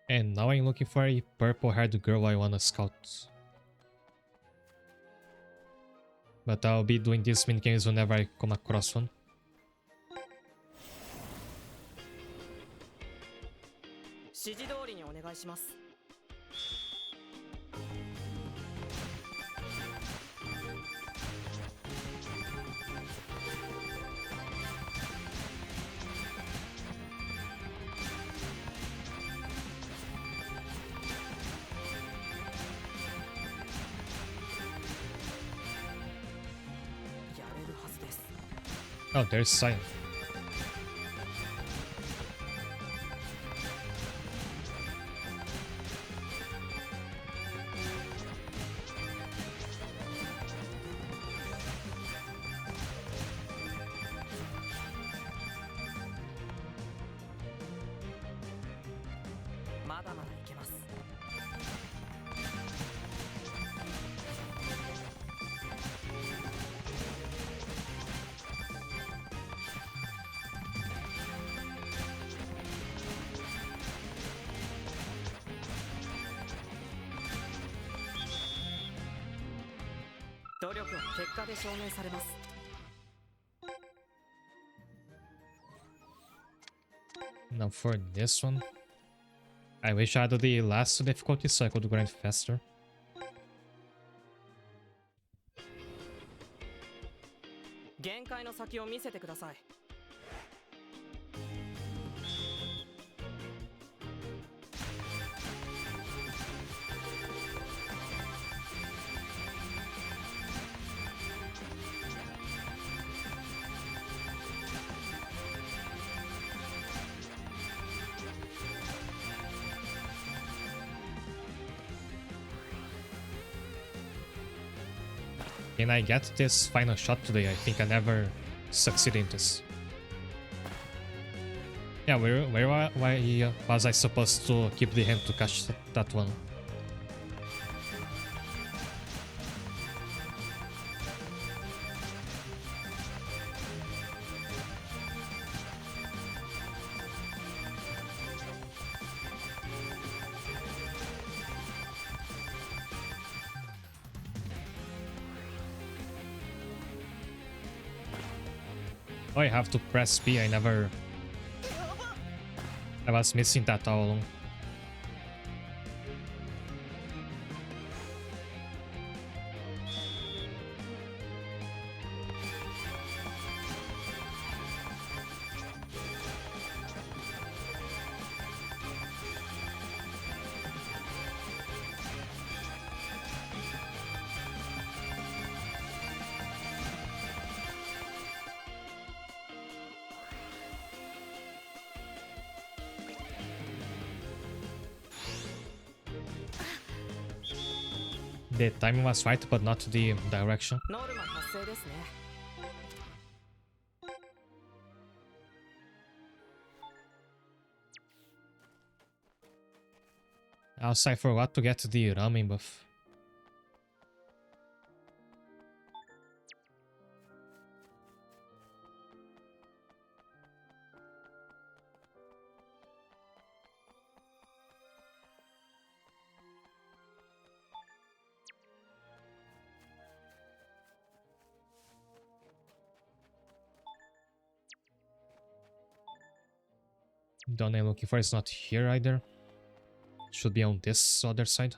And now I'm looking for a purple-haired girl I wanna scout. But I'll be doing these minigames whenever I come across one. Oh, there's Sion. Now for this one, I wish I had the last difficulty so I could grind faster. Can I get this final shot today? I think I never succeeded in this. Yeah, where was I supposed to keep the hand to catch that one? Oh, I have to press B. I was missing that all along. The timing was right, but not the direction. ノルマ達成ですね。 Also, I forgot to get the ramen buff. The one I'm looking for is not here either. Should be on this other side.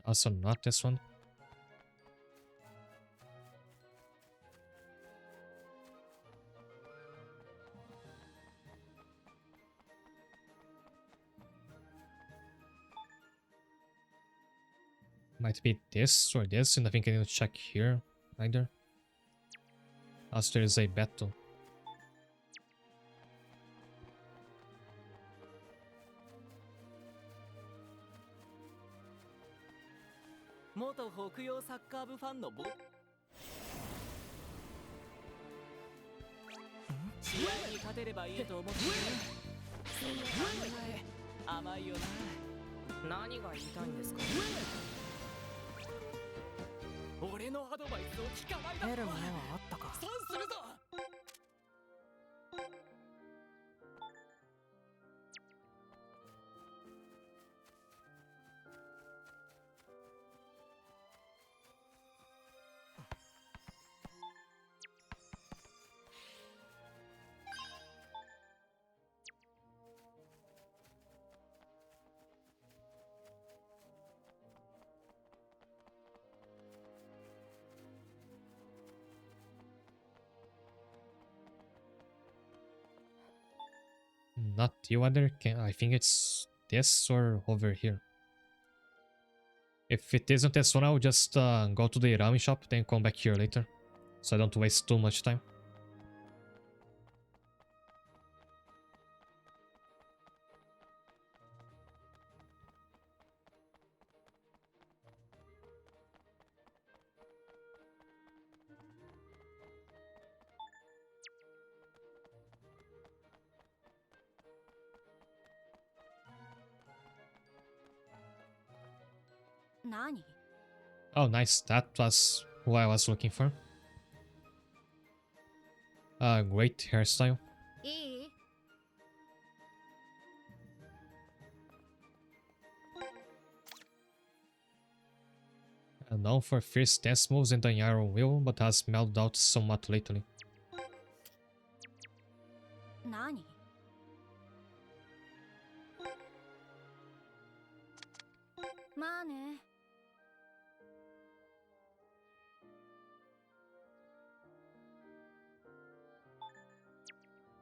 Also not this one. Might be this or this, and I think I need to check here either. Also, there is a battle. Moto 北洋サッカー部ファンの試合に勝てればいいと思ってる。甘いよな。何が言いたいんですか。俺のアドバイスを聞かないだろ。得るものはあったか。損するぞ。Not you either. I think it's this or over here. If it isn't this one, I'll just go to the ramen shop, then come back here later. So I don't waste too much time. Oh, nice. That was who I was looking for. Great hairstyle. Known for fierce dance moves and an iron will, but has mellowed out somewhat lately. 何？まあね。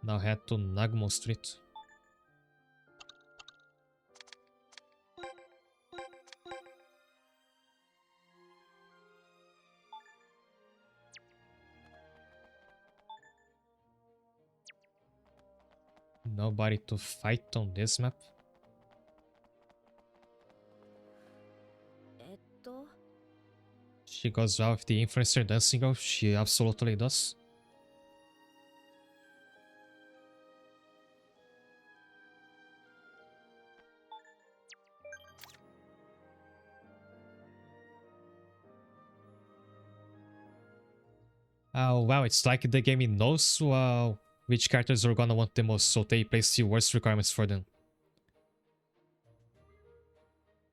Now head to Nagmo Street. Nobody to fight on this map. She goes well with the influencer dancing girl, she absolutely does. Wow, it's like the game knows which characters are gonna want the most, so they place the worst requirements for them.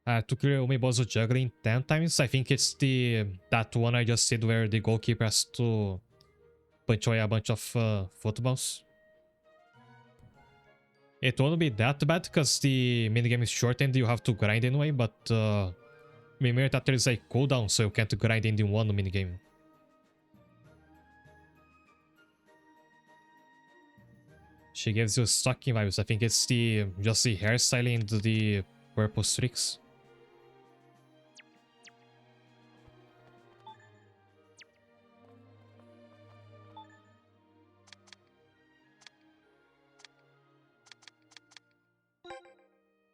To clear Umebozo juggling 10 times, I think it's that one I just said where the goalkeeper has to punch away a bunch of footballs. It won't be that bad because the minigame is short and you have to grind anyway, but remember that there is a cooldown, so you can't grind in the one minigame. She gives you stocking vibes. I think it's the just the hairstyle and the purple streaks.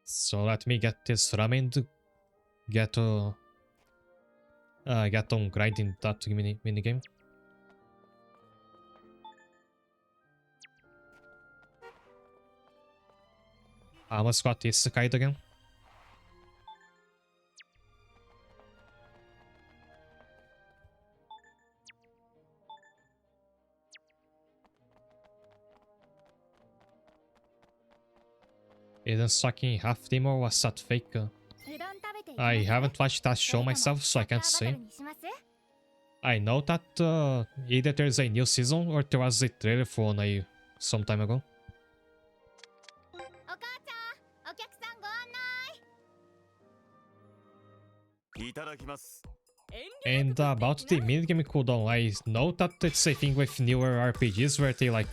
So let me get this ramen to get on grinding that minigame. I almost got this kite again. Isn't sucking half demo or was that fake? I haven't watched that show myself, so I can't say. I know that either there's a new season or there was a trailer for one some time ago. And about the minigame cooldown, I know that it's a thing with newer RPGs where they like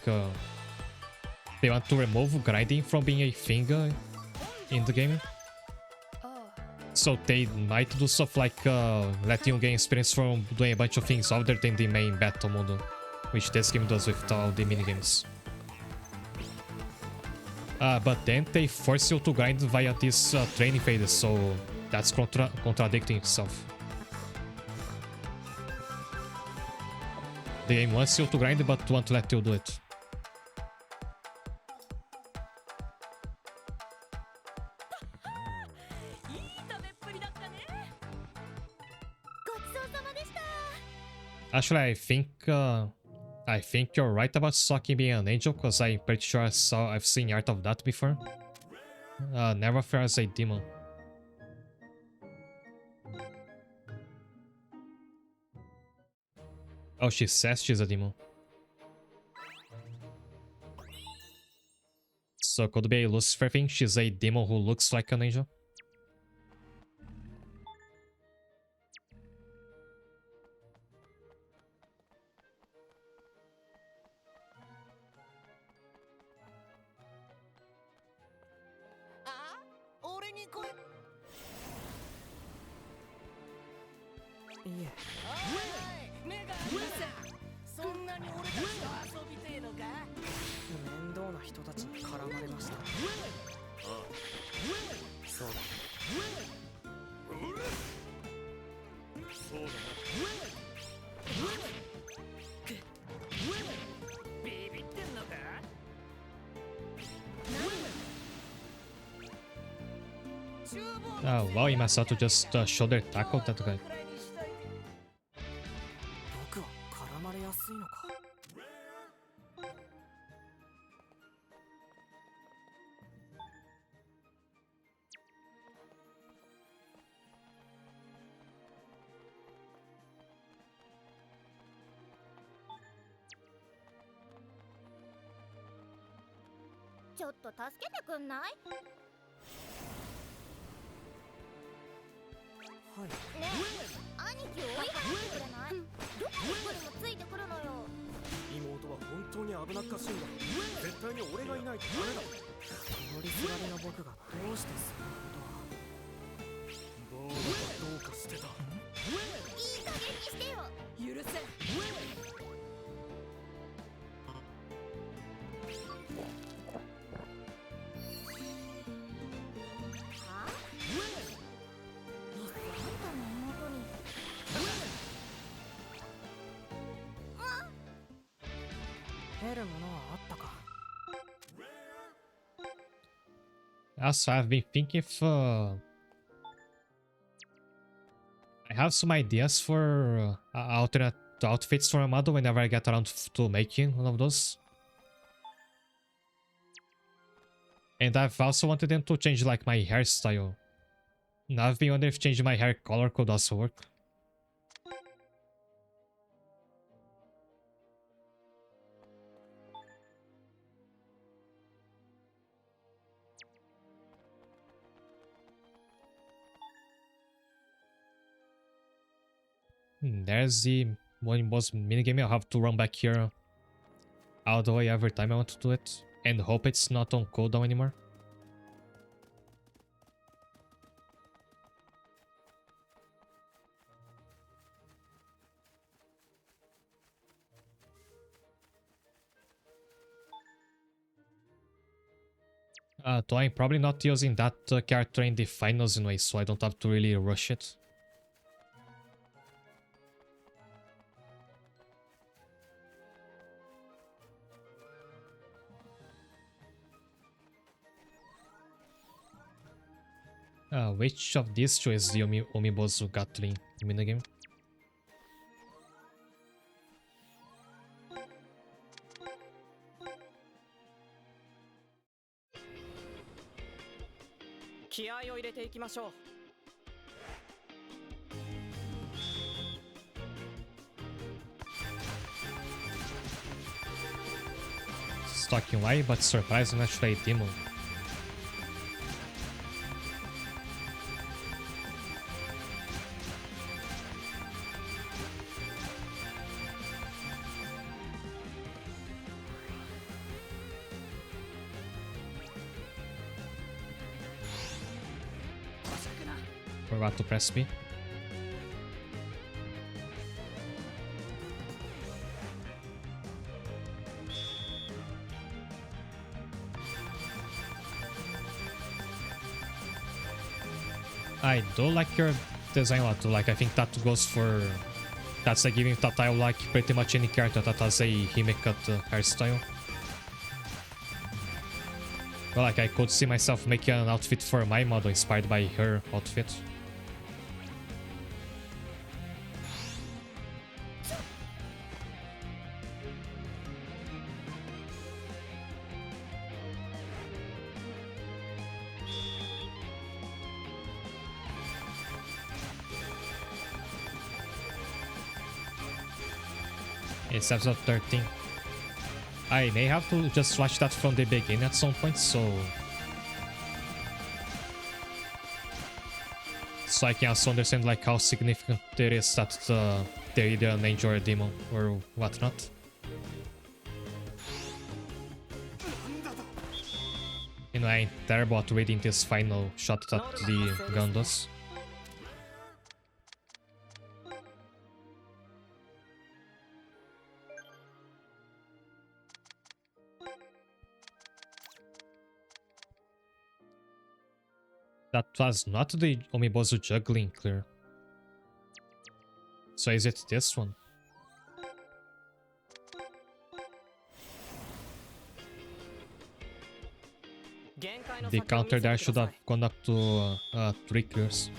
they want to remove grinding from being a thing in the game. So they might do stuff like letting you gain experience from doing a bunch of things other than the main battle mode, which this game does with all the minigames. But then they force you to grind via these training phases, so that's contradicting itself. The game wants you to grind but won't let you do it. Actually, I think you're right about Saki being an angel, because I'm pretty sure I've seen art of that before. Never fair as a demon. Oh, she says she's a demon. So could be a Lucifer thing, she's a demon who looks like an angel. Oh wow, Imasato just shoulder tackled that guy.ちょっと助けてくんない？ねえ、兄貴を追い払ってくれない？どこに来るもついてくるのよ。妹は本当に危なっかしいんだ。絶対に俺がいないとダメだ。通りすがりの僕がどうしてそんなことは。どうかしてた。いい加減にしてよ。許せ。Also, I've been thinking if I have some ideas for alternate outfits for my model whenever I get around to making one of those. And I've also wanted them to change like my hairstyle. Now I've been wondering if changing my hair color could also work. There's the one boss minigame. I'll have to run back here all the way every time I want to do it. And hope it's not on cooldown anymore. Though I'm probably not using that character in the finals anyway, so I don't have to really rush it. Which of these two is the Omibozu Gatling minigame? Stalking Y, but surprising actually a demon. Forgot to press B. I do like your design a lot. Like, I think that goes for... That's like giving that I like pretty much any character that has a Hime-cut hairstyle. Well, like, I could see myself making an outfit for my model inspired by her outfit. It's episode 13. I may have to just watch that from the beginning at some point, so I can also understand like how significant it is that they're either an angel or a demon or whatnot. You know, I'm terrible at reading this final shot that the gun does. That was not the Omibozu juggling, clear. So is it this one? The counter there should have gone up to 3 clears.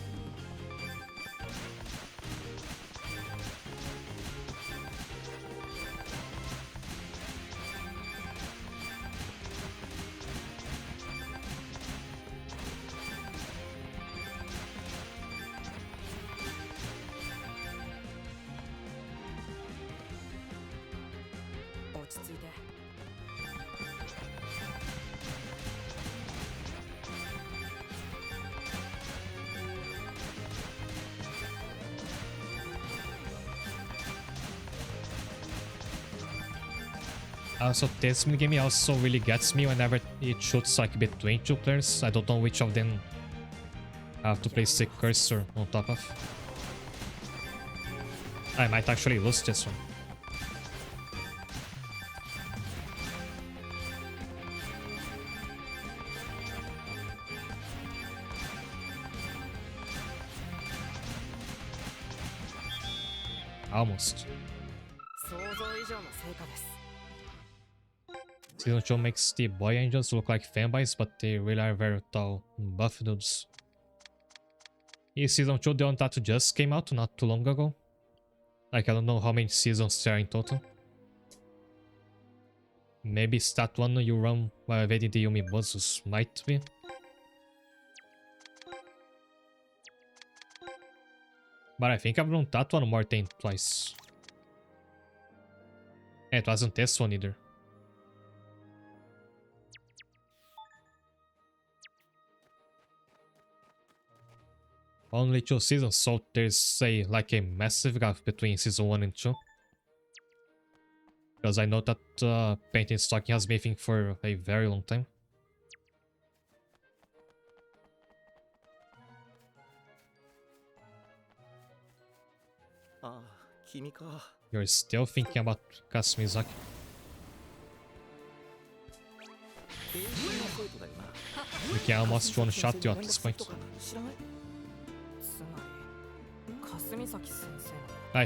Also, this minigame also really gets me whenever it shoots like between 2 players. I don't know which of them I have to place the cursor on top of. I might actually lose this one. Almost. Season 2 makes the boy angels look like fanboys, but they really are very tall, buff dudes. Is Season 2 the one that just came out not too long ago? Like, I don't know how many seasons there are in total. Maybe it's that one you run while evading the Omibozus, might be. But I think I've run that one more than twice. And it wasn't this one either. Only 2 seasons, so there's like a massive gap between season 1 and 2. Because I know that painting stocking has been a thing for a very long time. You're still thinking about Kasumizaki? We can almost one-shot you at this point.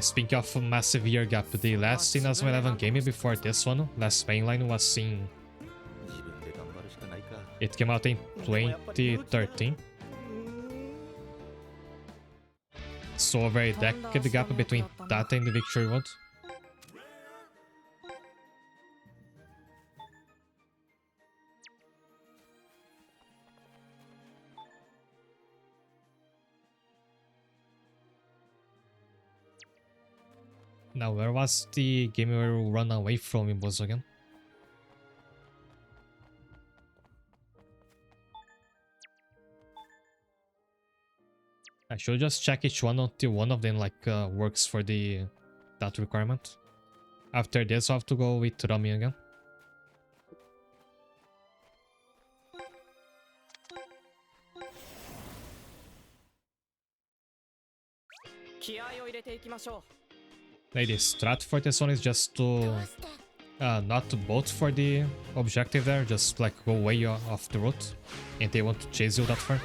Speaking of a massive year gap, the last Inazuma 11 game before this one, last mainline, was in... It came out in 2013. So over a decade gap between that and the Victory Road. Now, where was the game where we run away from in Bozo again? I should just check each one until one of them works for that requirement. After this, I'll have to go with Rami again. Like the strat for this one is just to not bolt for the objective there, just like go way off the road, and they want to chase you that far.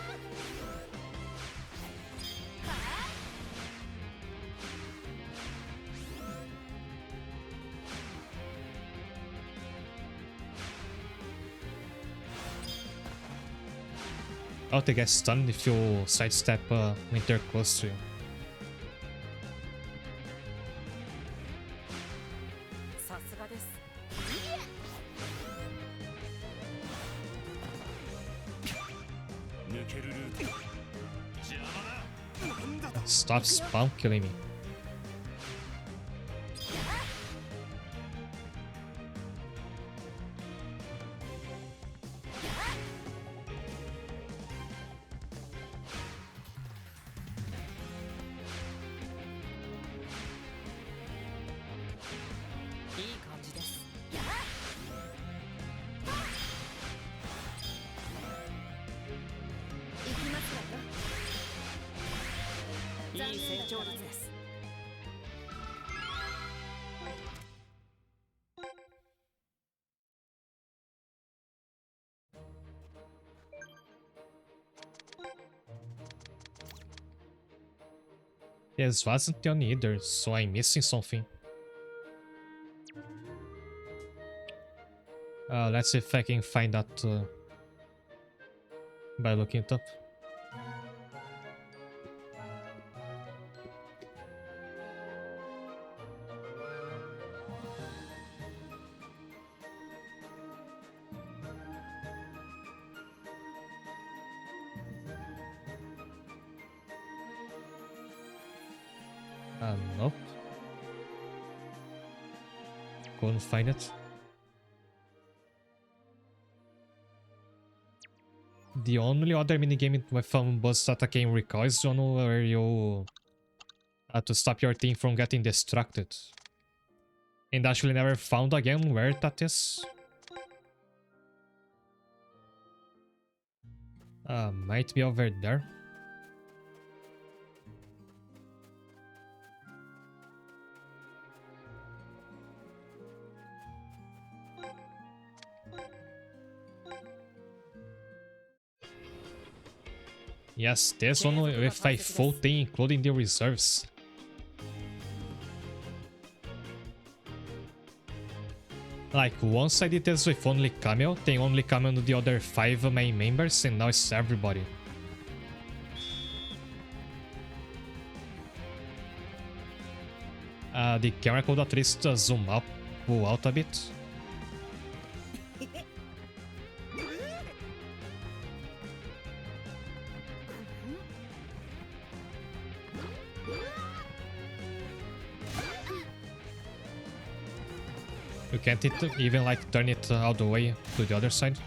Oh, they get stunned if you sidestep when they're close to you. Stop spam killing me. This wasn't on either, so I'm missing something. Let's see if I can find that by looking it up. Nope. Couldn't find it. The only other minigame with boss that I can recall is one where you have to stop your team from getting distracted. And actually never found again where that is. Might be over there. Yes, this one with a full team, including the reserves. Like, once I did this with only Cameo, then only Cameo and the other 5 main members, and now it's everybody. The camera could at least zoom up, pull out a bit. You can't even like turn it all the way to the other side.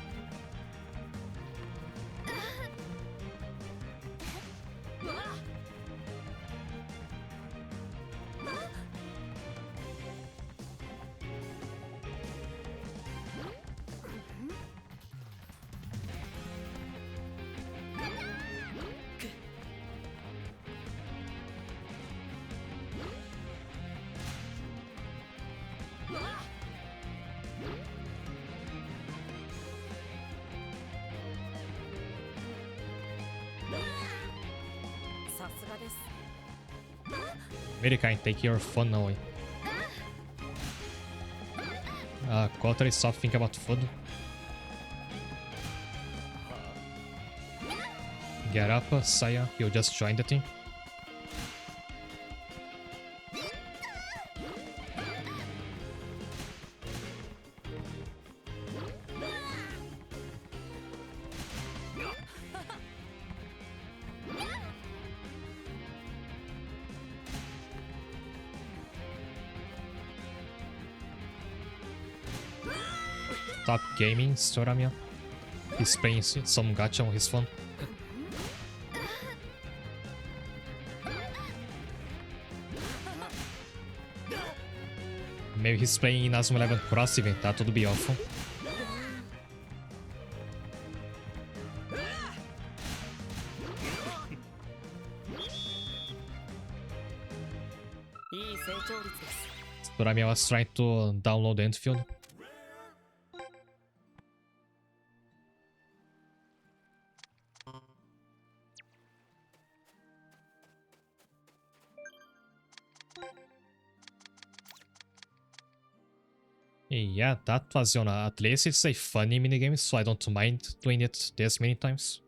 すがです。 Maybe take your phone away. Kotari, stop thinking about food. Get up, Saya. You just joined the team. Stop gaming, Storamia. He's playing some gacha on his phone. Maybe he's playing Inazuma 11 Cross Event, that would be awful. Storamia was trying to download the Enfield. Yeah, that was, at least it's a funny minigame, so I don't mind doing it this many times.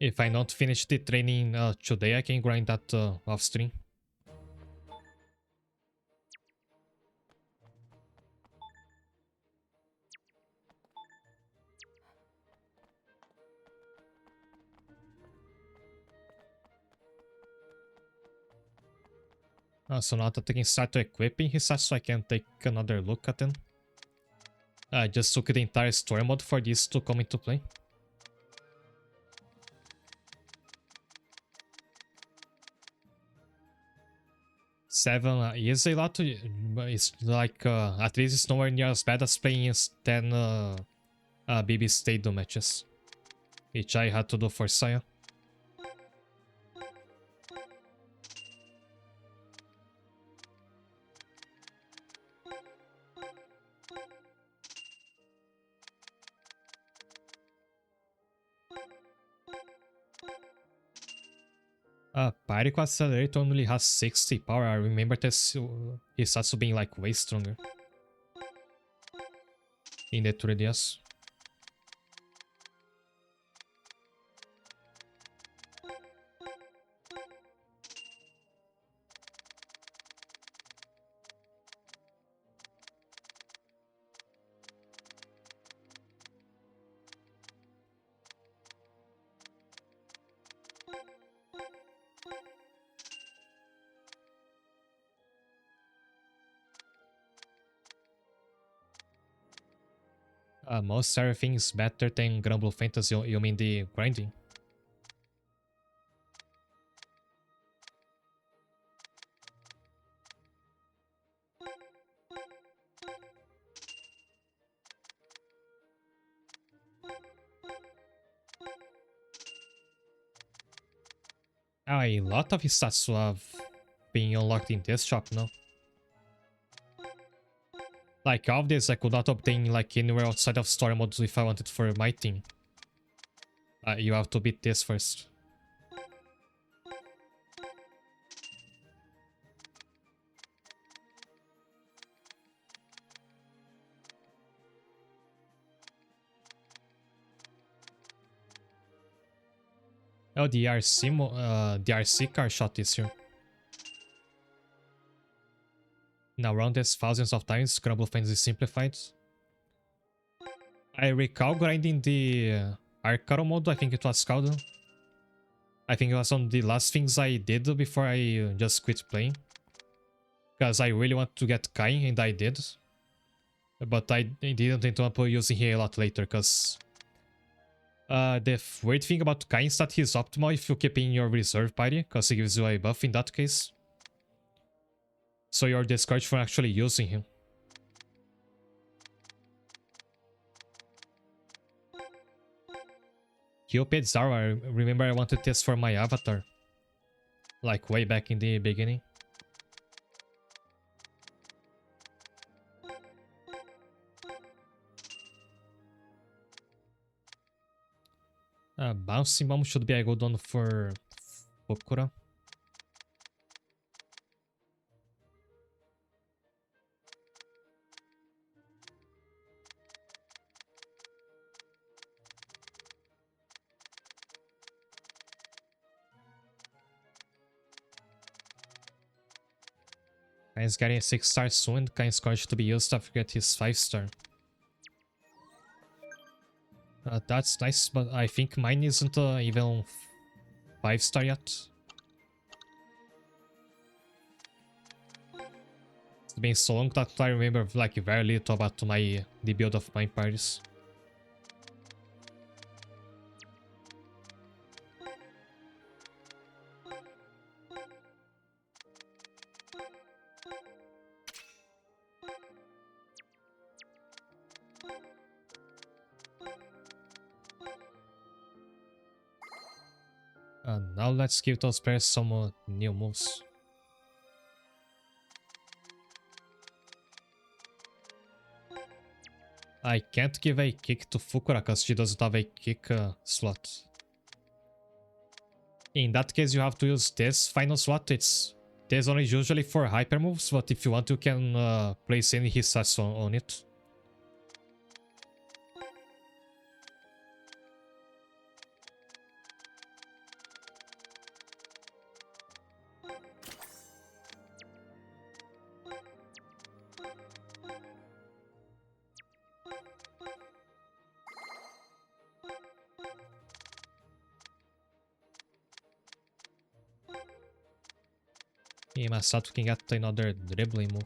If I not finish the training today, I can grind that off stream. So now that I can start to equipping his stats, so I can take another look at them. I just took the entire story mode for this to come into play. Seven is a lot, but it's like, at least it's nowhere near as bad as playing 10 BB Stadium matches, which I had to do for Saya. Pyrico Accelerator only has 60 power. I remember this, he starts to being like way stronger in the 3DS. Most everything's better than Grumble Fantasy, you mean the grinding? A lot of his stats have been unlocked in this shop now. Like, all of this I could not obtain like anywhere outside of story modes if I wanted for my team. You have to beat this first. Oh, the RC car shot is here. Now run this thousands of times, Grumble Fantasy Simplified. I recall grinding the Arcaro mode, I think it was called. I think it was one of the last things I did before I just quit playing. Because I really want to get Kai, and I did. But I didn't end up using him a lot later, because... the weird thing about Kai is that he's optimal if you keep in your reserve party, because he gives you a buff in that case. So you're discouraged from actually using him. Cupid Zara, I remember I wanted this for my avatar. Like way back in the beginning. Bouncing Bomb should be a good one for Fukura. Kain's getting a 6-star soon. Kain's courage to be used to get his 5-star. That's nice, but I think mine isn't even 5-star yet. It's been so long that I remember like very little about the build of my parties. Now let's give those players some new moves. I can't give a kick to Fukura because she doesn't have a kick slot. In that case, you have to use this final slot. This one is usually for hyper moves, but if you want, you can place any Hisatsu on it. Masato can get another dribbling move.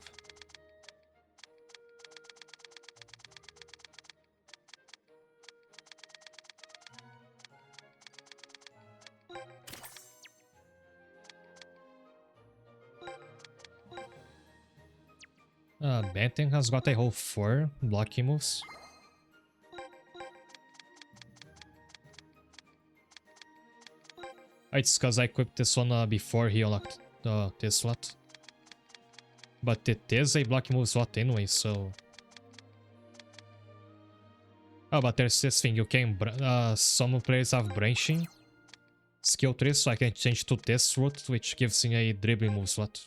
Benten has got a whole 4 blocking moves. It's because I equipped this one before he unlocked this slot. But it is a blocking move slot anyway, so... Oh, but there's this thing, you can... some players have branching skill trees, so I can change to this route, which gives me a dribbling move slot.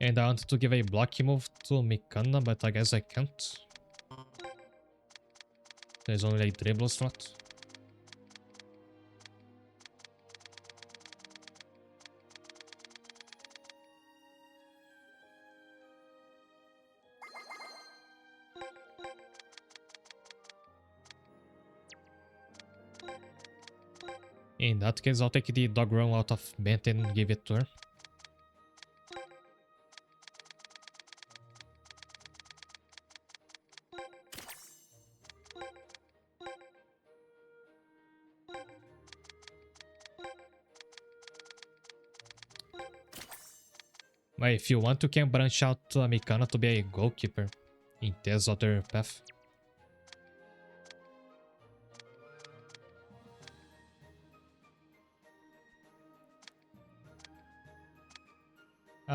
And I wanted to give a blocky move to Mikana, but I guess I can't. There's only a dribble slot. In that case, I'll take the dog run out of Bent and give it to her. But if you want, you can branch out Mikana to be a goalkeeper in this other path.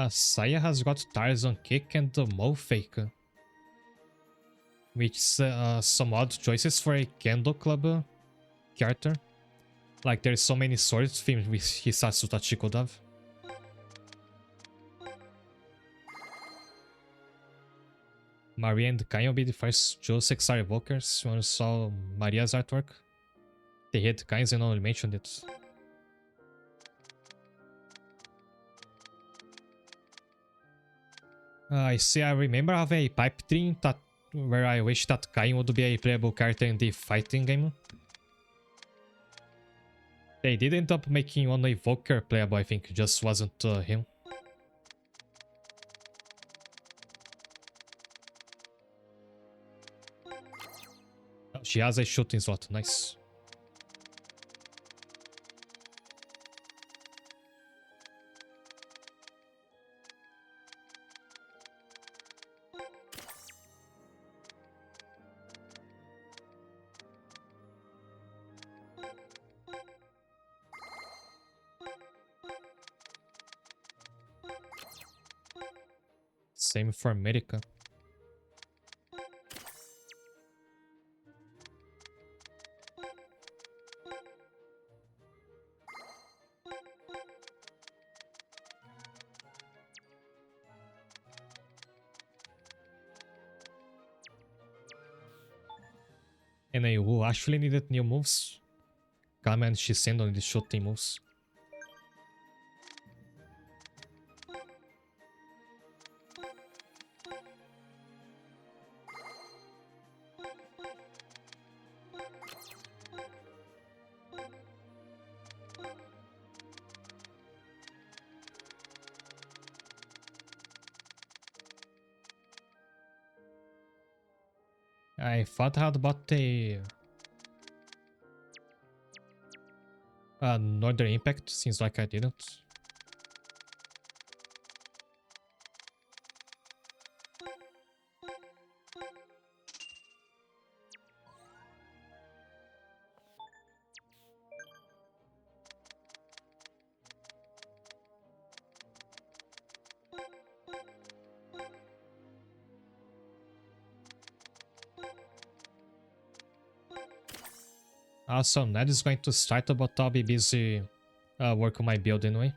Saya has got Tarzan Kick and the Mo Fake, which is some odd choices for a Kendo Club character. Like, there's so many swords themed with Hisatsu that she could have. Maria and Kain will be the first 2 6-star evokers. When you saw Maria's artwork, they hit Kain's and only mentioned it. I see, I remember I have a pipe dream where I wish that Kain would be a playable character in the fighting game. They did end up making one evoker playable, I think, just wasn't him. Oh, she has a shooting slot, nice. Same for America. And who actually needed new moves? Kame and Shisendo needed shooting moves. I thought I had bought a Northern Impact, seems like I didn't. Also, Ned is going to start, but I'll be busy working my build anyway.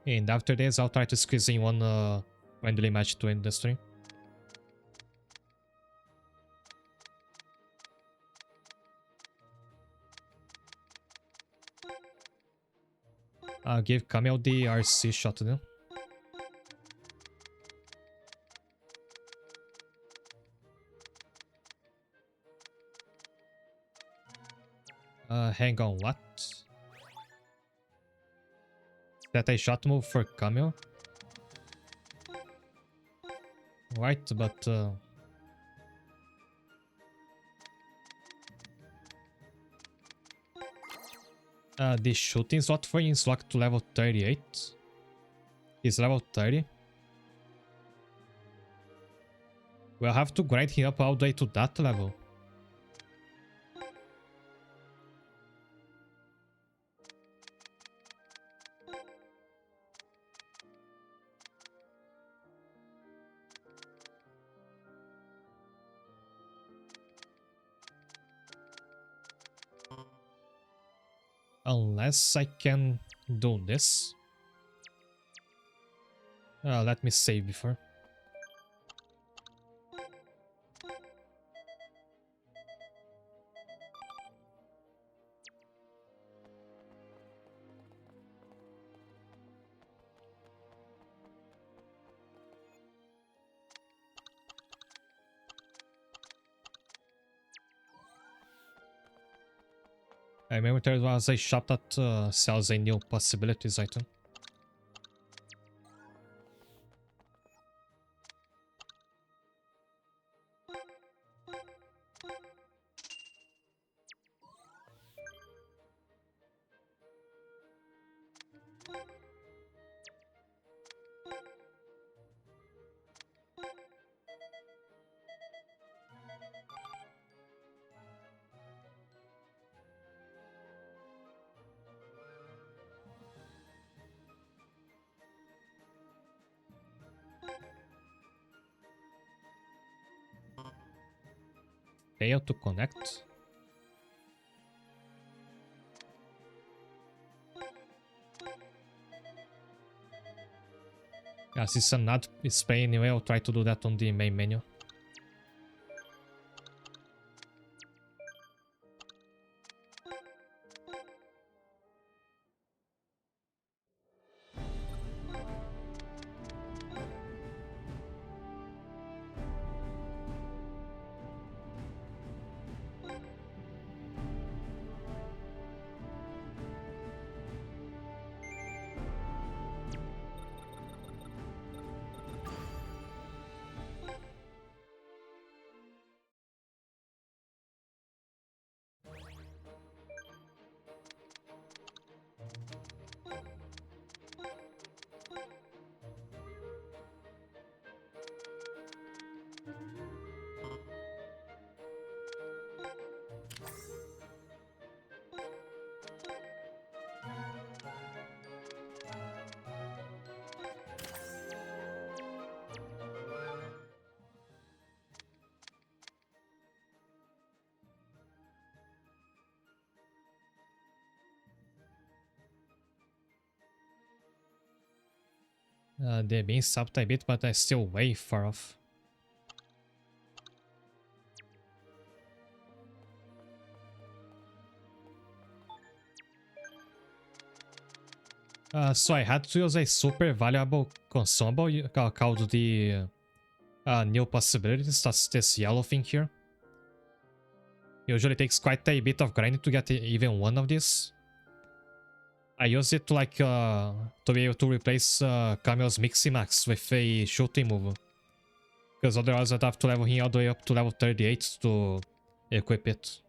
And after this, I'll try to squeeze in one friendly match to end the stream. I'll give Camille the RC shot then. Hang on, what? That a shot move for Camille? Right, but the shooting slot for him is locked to level 38. He's level 30. We'll have to grind him up all the way to that level. Unless I can do this. Let me save before. I remember there was a shop that sells a new possibilities item. Fail to connect. Since I'm not playing anyway, I'll try to do that on the main menu. They're being stopped a bit, but they're still way far off. So I had to use a super valuable consumable called the new possibilities. That's this yellow thing here. Usually takes quite a bit of grinding to get even one of these. I use it to like to be able to replace Camille's Miximax with a shooting move. Because otherwise I'd have to level him all the way up to level 38 to equip it.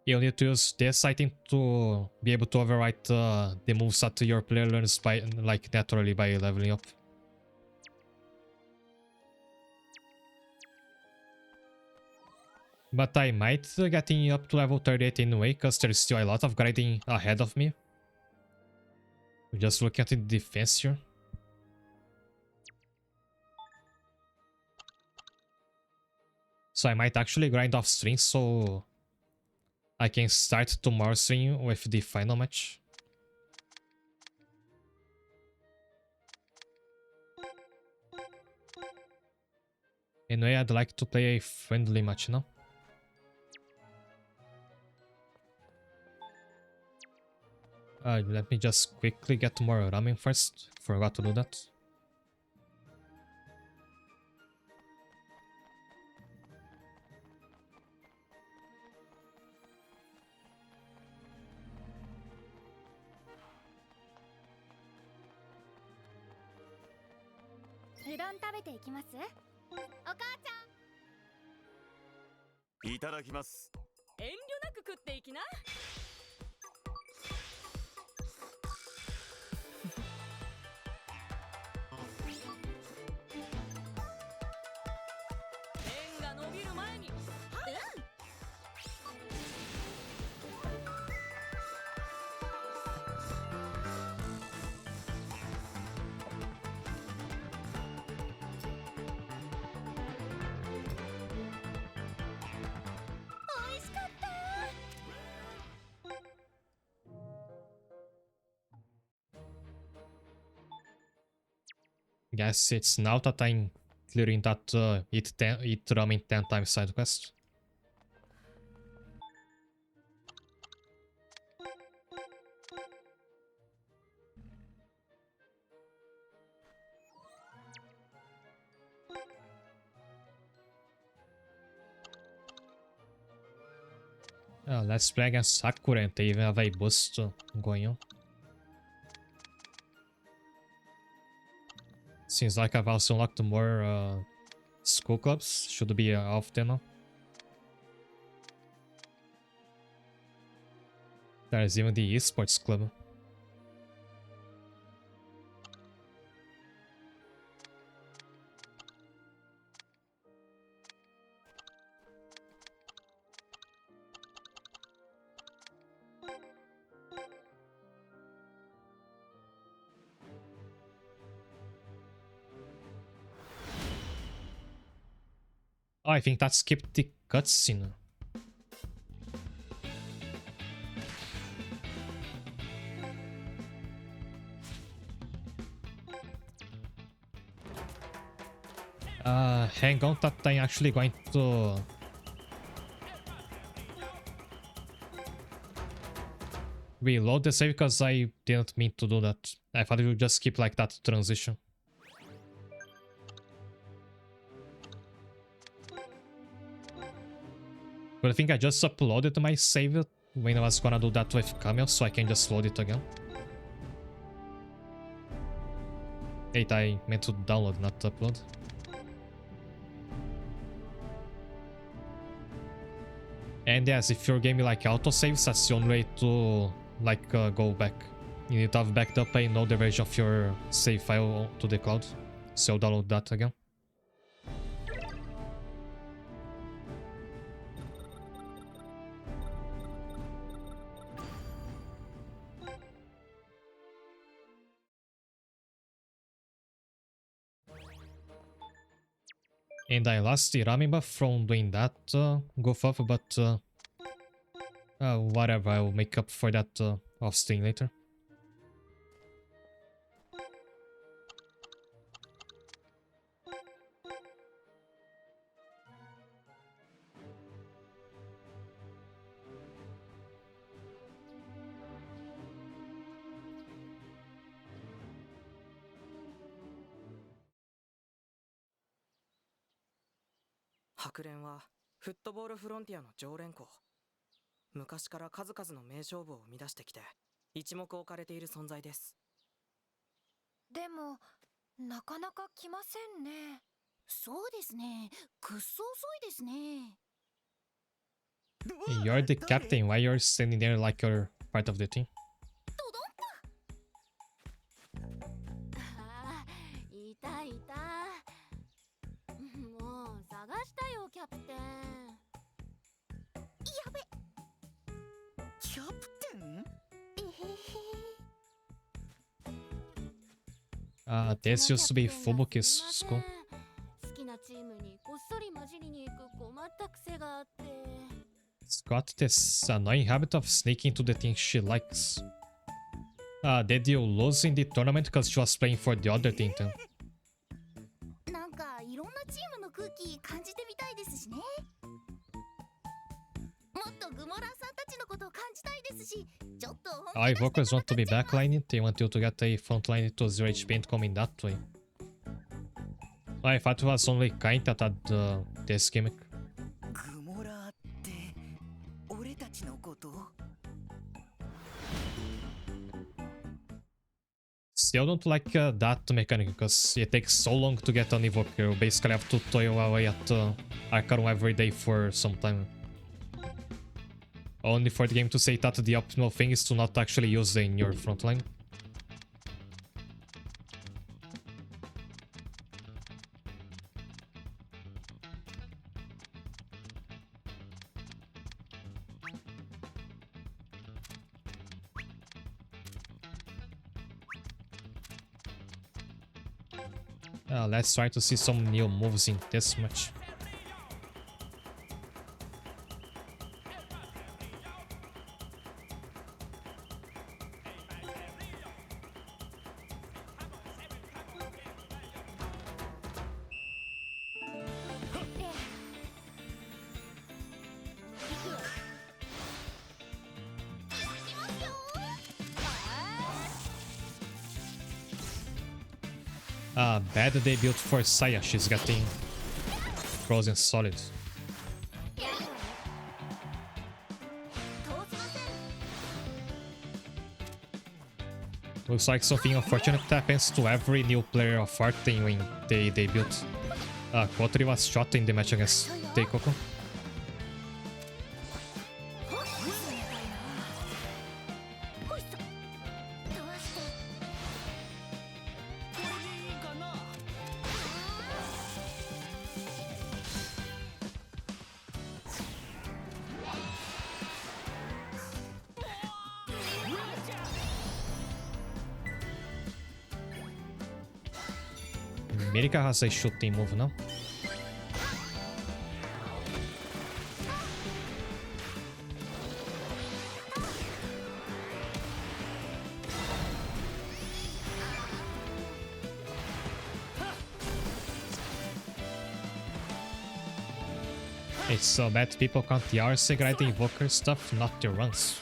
You need to use this, I think, to be able to overwrite the moveset your player learns by like naturally by leveling up. But I might getting up to level 38 anyway, because there's still a lot of grinding ahead of me. Just looking at the defense here. So I might actually grind off stream so I can start tomorrow's stream with the final match. Anyway, I'd like to play a friendly match now. Let me just quickly get more ramen first. Forgot to do that.いただきます。遠慮なく食っていきな。麺が伸びる前に。Guess it's now that I'm clearing that eat ramen 10 times side quest. Let's play against Sakura and they even have a boost going on. Seems like I've also unlocked more school clubs. Should be often now. There's even the esports club. Oh, I think that skipped the cutscene. Hang on, that I'm actually going to reload the save because I didn't mean to do that. I thought it would just skip like that transition. But I think I just uploaded my save when I was gonna do that with Camille, so I can just load it again. Wait, I meant to download, not upload. And yes, if your game like autosaves, that's the only way to like go back. You need to have backed up an older version of your save file to the cloud. So download that again. And I lost the ramen buff from doing that goof up, but whatever, I will make up for that off stream later. 白蓮はフットボールフロンティアの常連校。昔から数々の名勝負を生み出してきて一目置かれている存在です。でもなかなか来ませんね。そうですね。くっそ遅いですね。You're the captain. Why you're standing there like you're part of the team? あー、いたいた。もう探したよ、キャプテン。やべ。キャプテン？This used to be Fubuki's school. 好きなチームにこっそり混じりに行く困った癖があって。It's got this annoying habit of sneaking into the things she likes. Did you lose in the tournament because she was playing for the other team too? なんかいろんなチームの空気感じてみたいですしね。もっとグモラーさんたちのことを感じたいですし、ちょっと本気 Evokers want to be backlining. They want you to get a frontline to 0 HP and come in that way. I thought it was only kind that had this gimmick. グモラーって俺たちのこと？ Still don't like that mechanic because it takes so long to get an evoker. You basically have to toil away at Arcarum every day for some time. Only for the game to say that the optimal thing is to not actually use them in your frontline. Let's try to see some new moves in this match. Bad debut for Saya. She's getting frozen solid. Looks like something unfortunate happens to every new player of our team when they debut. Kotri was shot in the match against Teikoko. Mirika has a shooting move now. It's so bad people count the RC grade the invoker stuff, not the runs.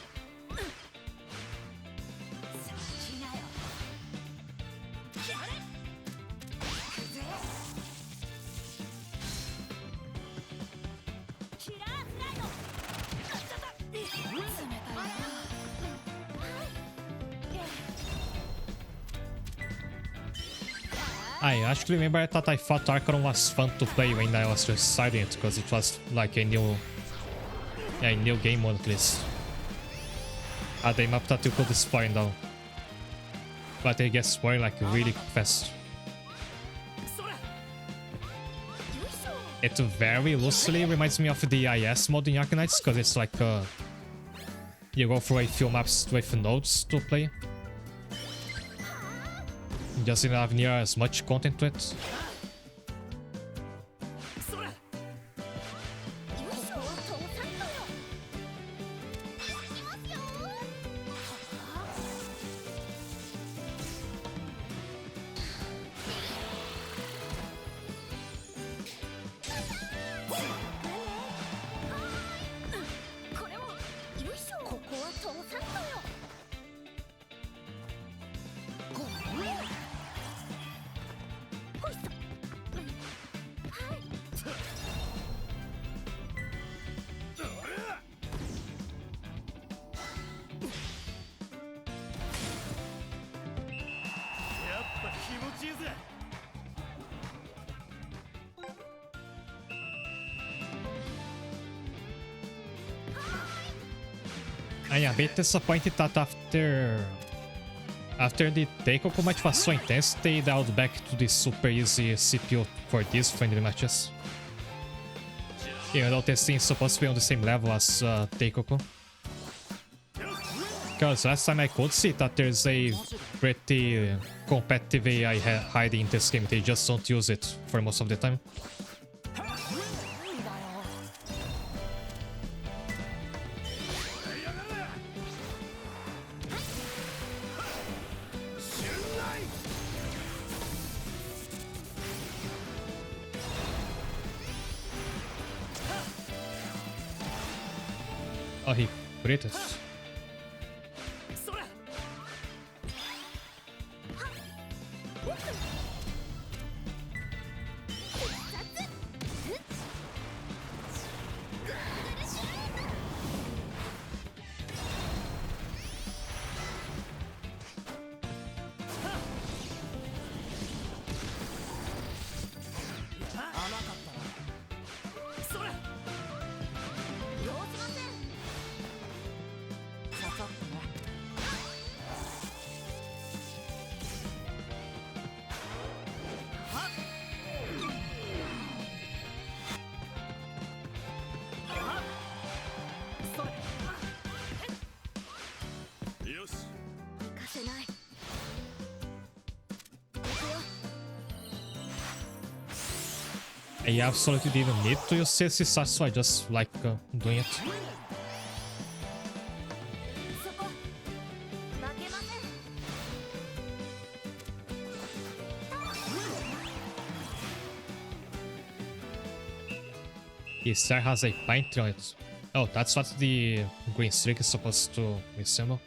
I actually remember that I thought Arcarum was fun to play when I was just starting it, because it was like a new game mode at least. Had a map that you could explore now. But it gets boring like really fast. It very loosely reminds me of the IS mode in Arknights, because it's like you go through a few maps with nodes to play. Just didn't have near as much content to it. I am a bit disappointed that after the Teikoku match was so intense, they dialed back to the super easy CPU for these friendly matches. Even though this thing is supposed to be on the same level as Teikoku. Because last time I could see that there's a pretty competitive AI hiding in this game, they just don't use it for most of the time. Oh, he crit it. I absolutely didn't need to use CC such, so I just like doing it. His star has a pine tree on it. Oh, that's what the green streak is supposed to resemble.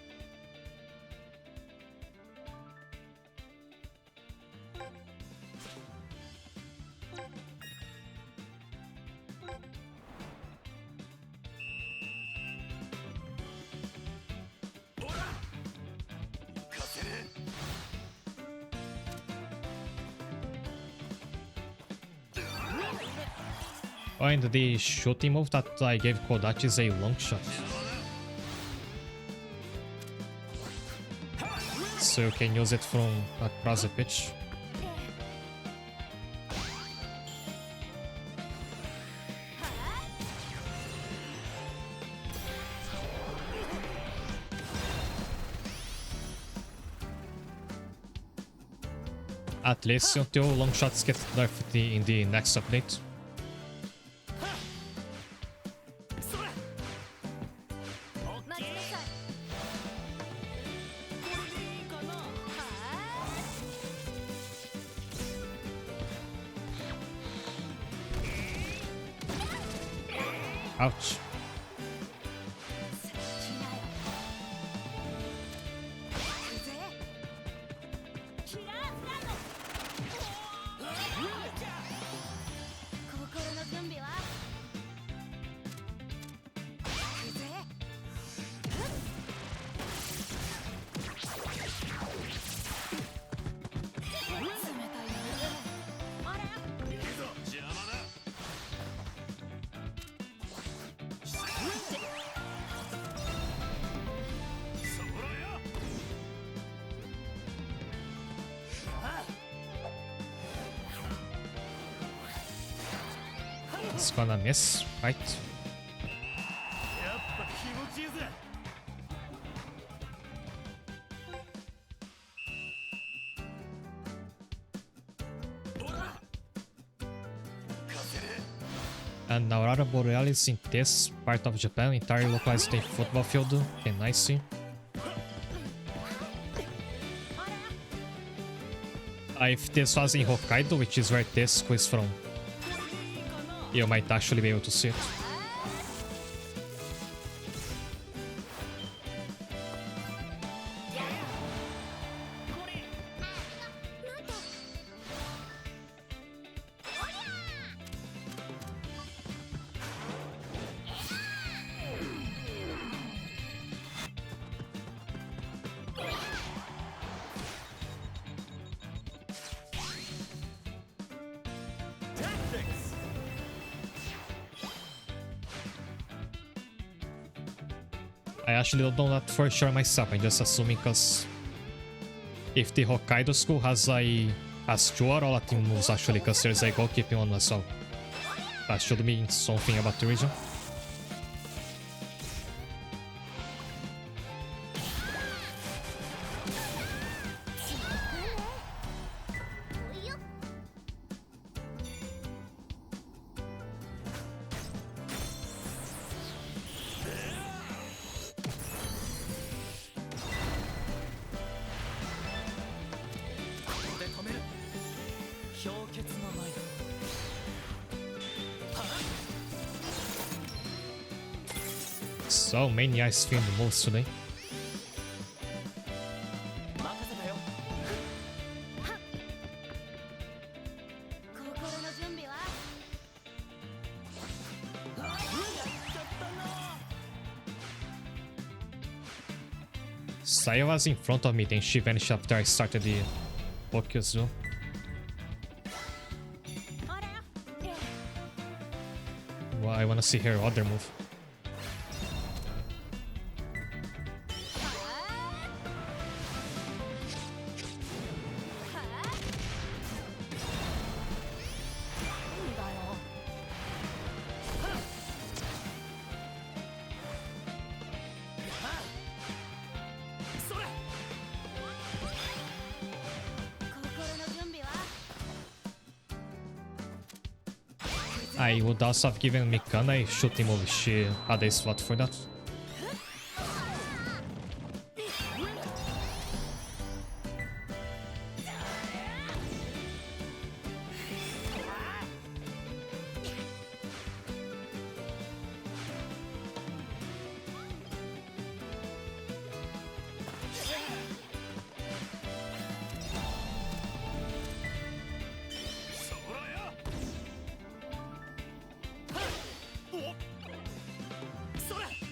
Oh, and the shooting move that I gave Kodachi is a long shot. So you can use it from across the pitch. At least until long shots get nerfed in the next update. Ouch. It's gonna miss, right? And Aurora Borealis in this part of Japan, entirely localized in football field. Can I see? If this was in Hokkaido, which is where this is from, you might actually be able to see it. I actually don't know that for sure myself. I'm just assuming because if the Hokkaido school has two or all team moves actually, because there's a goalkeeping one as well. That should mean something about the region. So many ice themed moves today. Saya was in front of me, then she vanished after I started the Pokyozu. Well, I wanna see her other move. I would also have given Mikana a shooting move if she had a slot for that.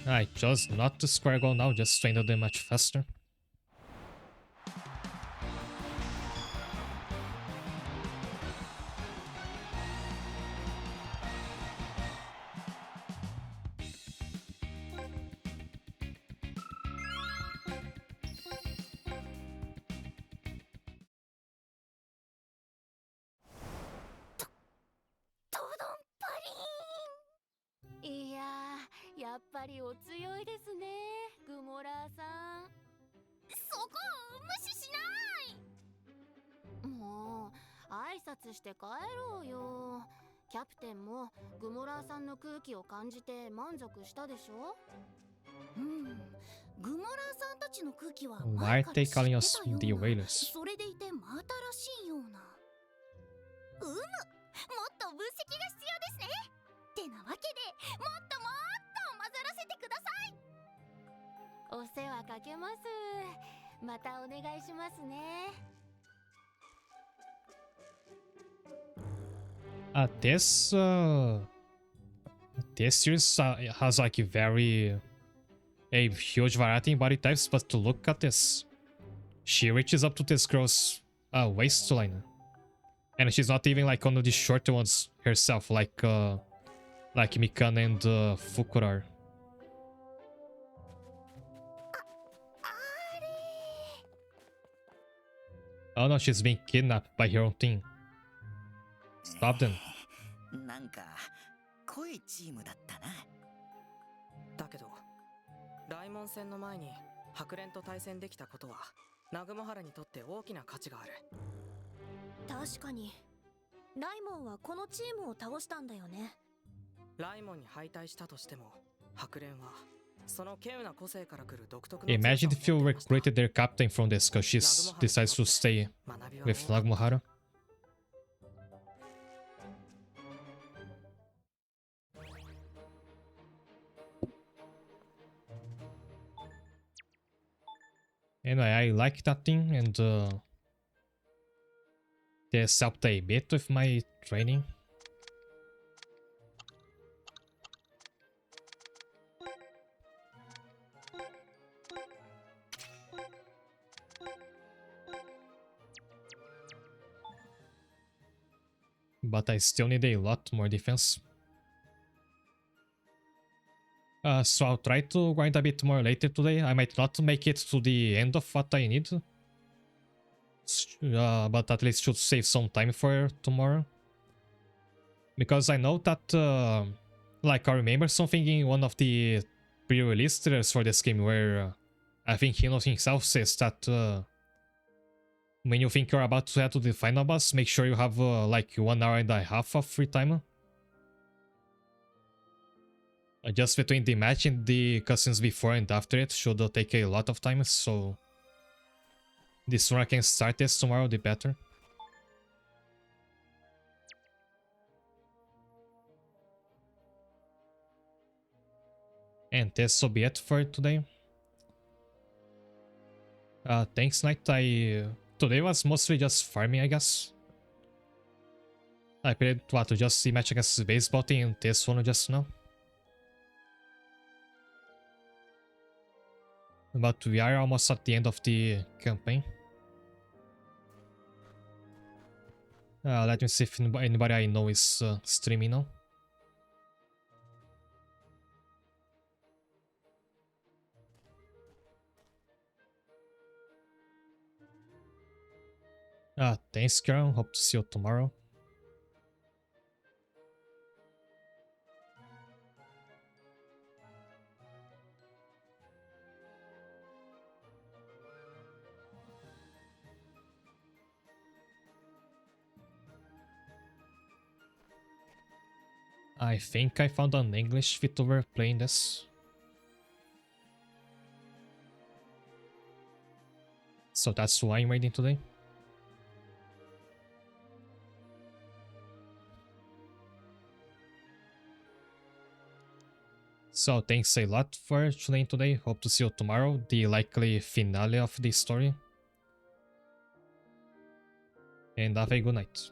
I chose not to square goal now, just to handle them much faster.いやー、やっぱりお強いですね、グモラーさん。そこ無視しない。もう挨拶して帰ろうよ。キャプテンもグモラーさんの空気を感じて満足したでしょ。グモラーさんたちの空気は Why are they calling us the whalers? それでいて真新しいような。もっと分析が必要ですね。ってなわけでもっともっと混ざらせてください。お世話かけます。またお願いしますね。This series has like a huge variety in body types, but to look at this, she reaches up to this girl's waistline, and she's not even like one of the shorter ones herself, like Mikana and Fukura are. Oh no, she's being kidnapped by her own team. Stop them. なんか濃いチームだったな。だけど大門戦の前に白蓮と対戦できたことは南雲原にとって大きな価値がある。確かにライモンはこのチームを倒したんだよね。ライモンに敗退したとしても白蓮はその稀有な個性から来る独特の Imagine if you recruited their captain from this, because she decides to stay with Nagumohara. Anyway, I like that thing, and this helped a bit with my training. But I still need a lot more defense. So I'll try to grind a bit more later today. I might not make it to the end of what I need. But at least should save some time for tomorrow. Because I know that, like, I remember something in one of the pre-release trailers for this game where I think Hino himself says that when you think you're about to head to the final boss, make sure you have like 1 hour and a half of free time. Just between the match and the cutscenes before and after it should take a lot of time, so the sooner I can start this tomorrow, the better. And this will be it for today. Thanks, Knight. Today was mostly just farming, I guess. I played just the match against the baseball team and this one just now. But we are almost at the end of the campaign. Let me see if anybody I know is streaming now. Thanks, Karen. Hope to see you tomorrow. I think I found an English VTuber playing this. So that's why I'm raiding today. So thanks a lot for tuning in today. Hope to see you tomorrow, the likely finale of this story. And have a good night.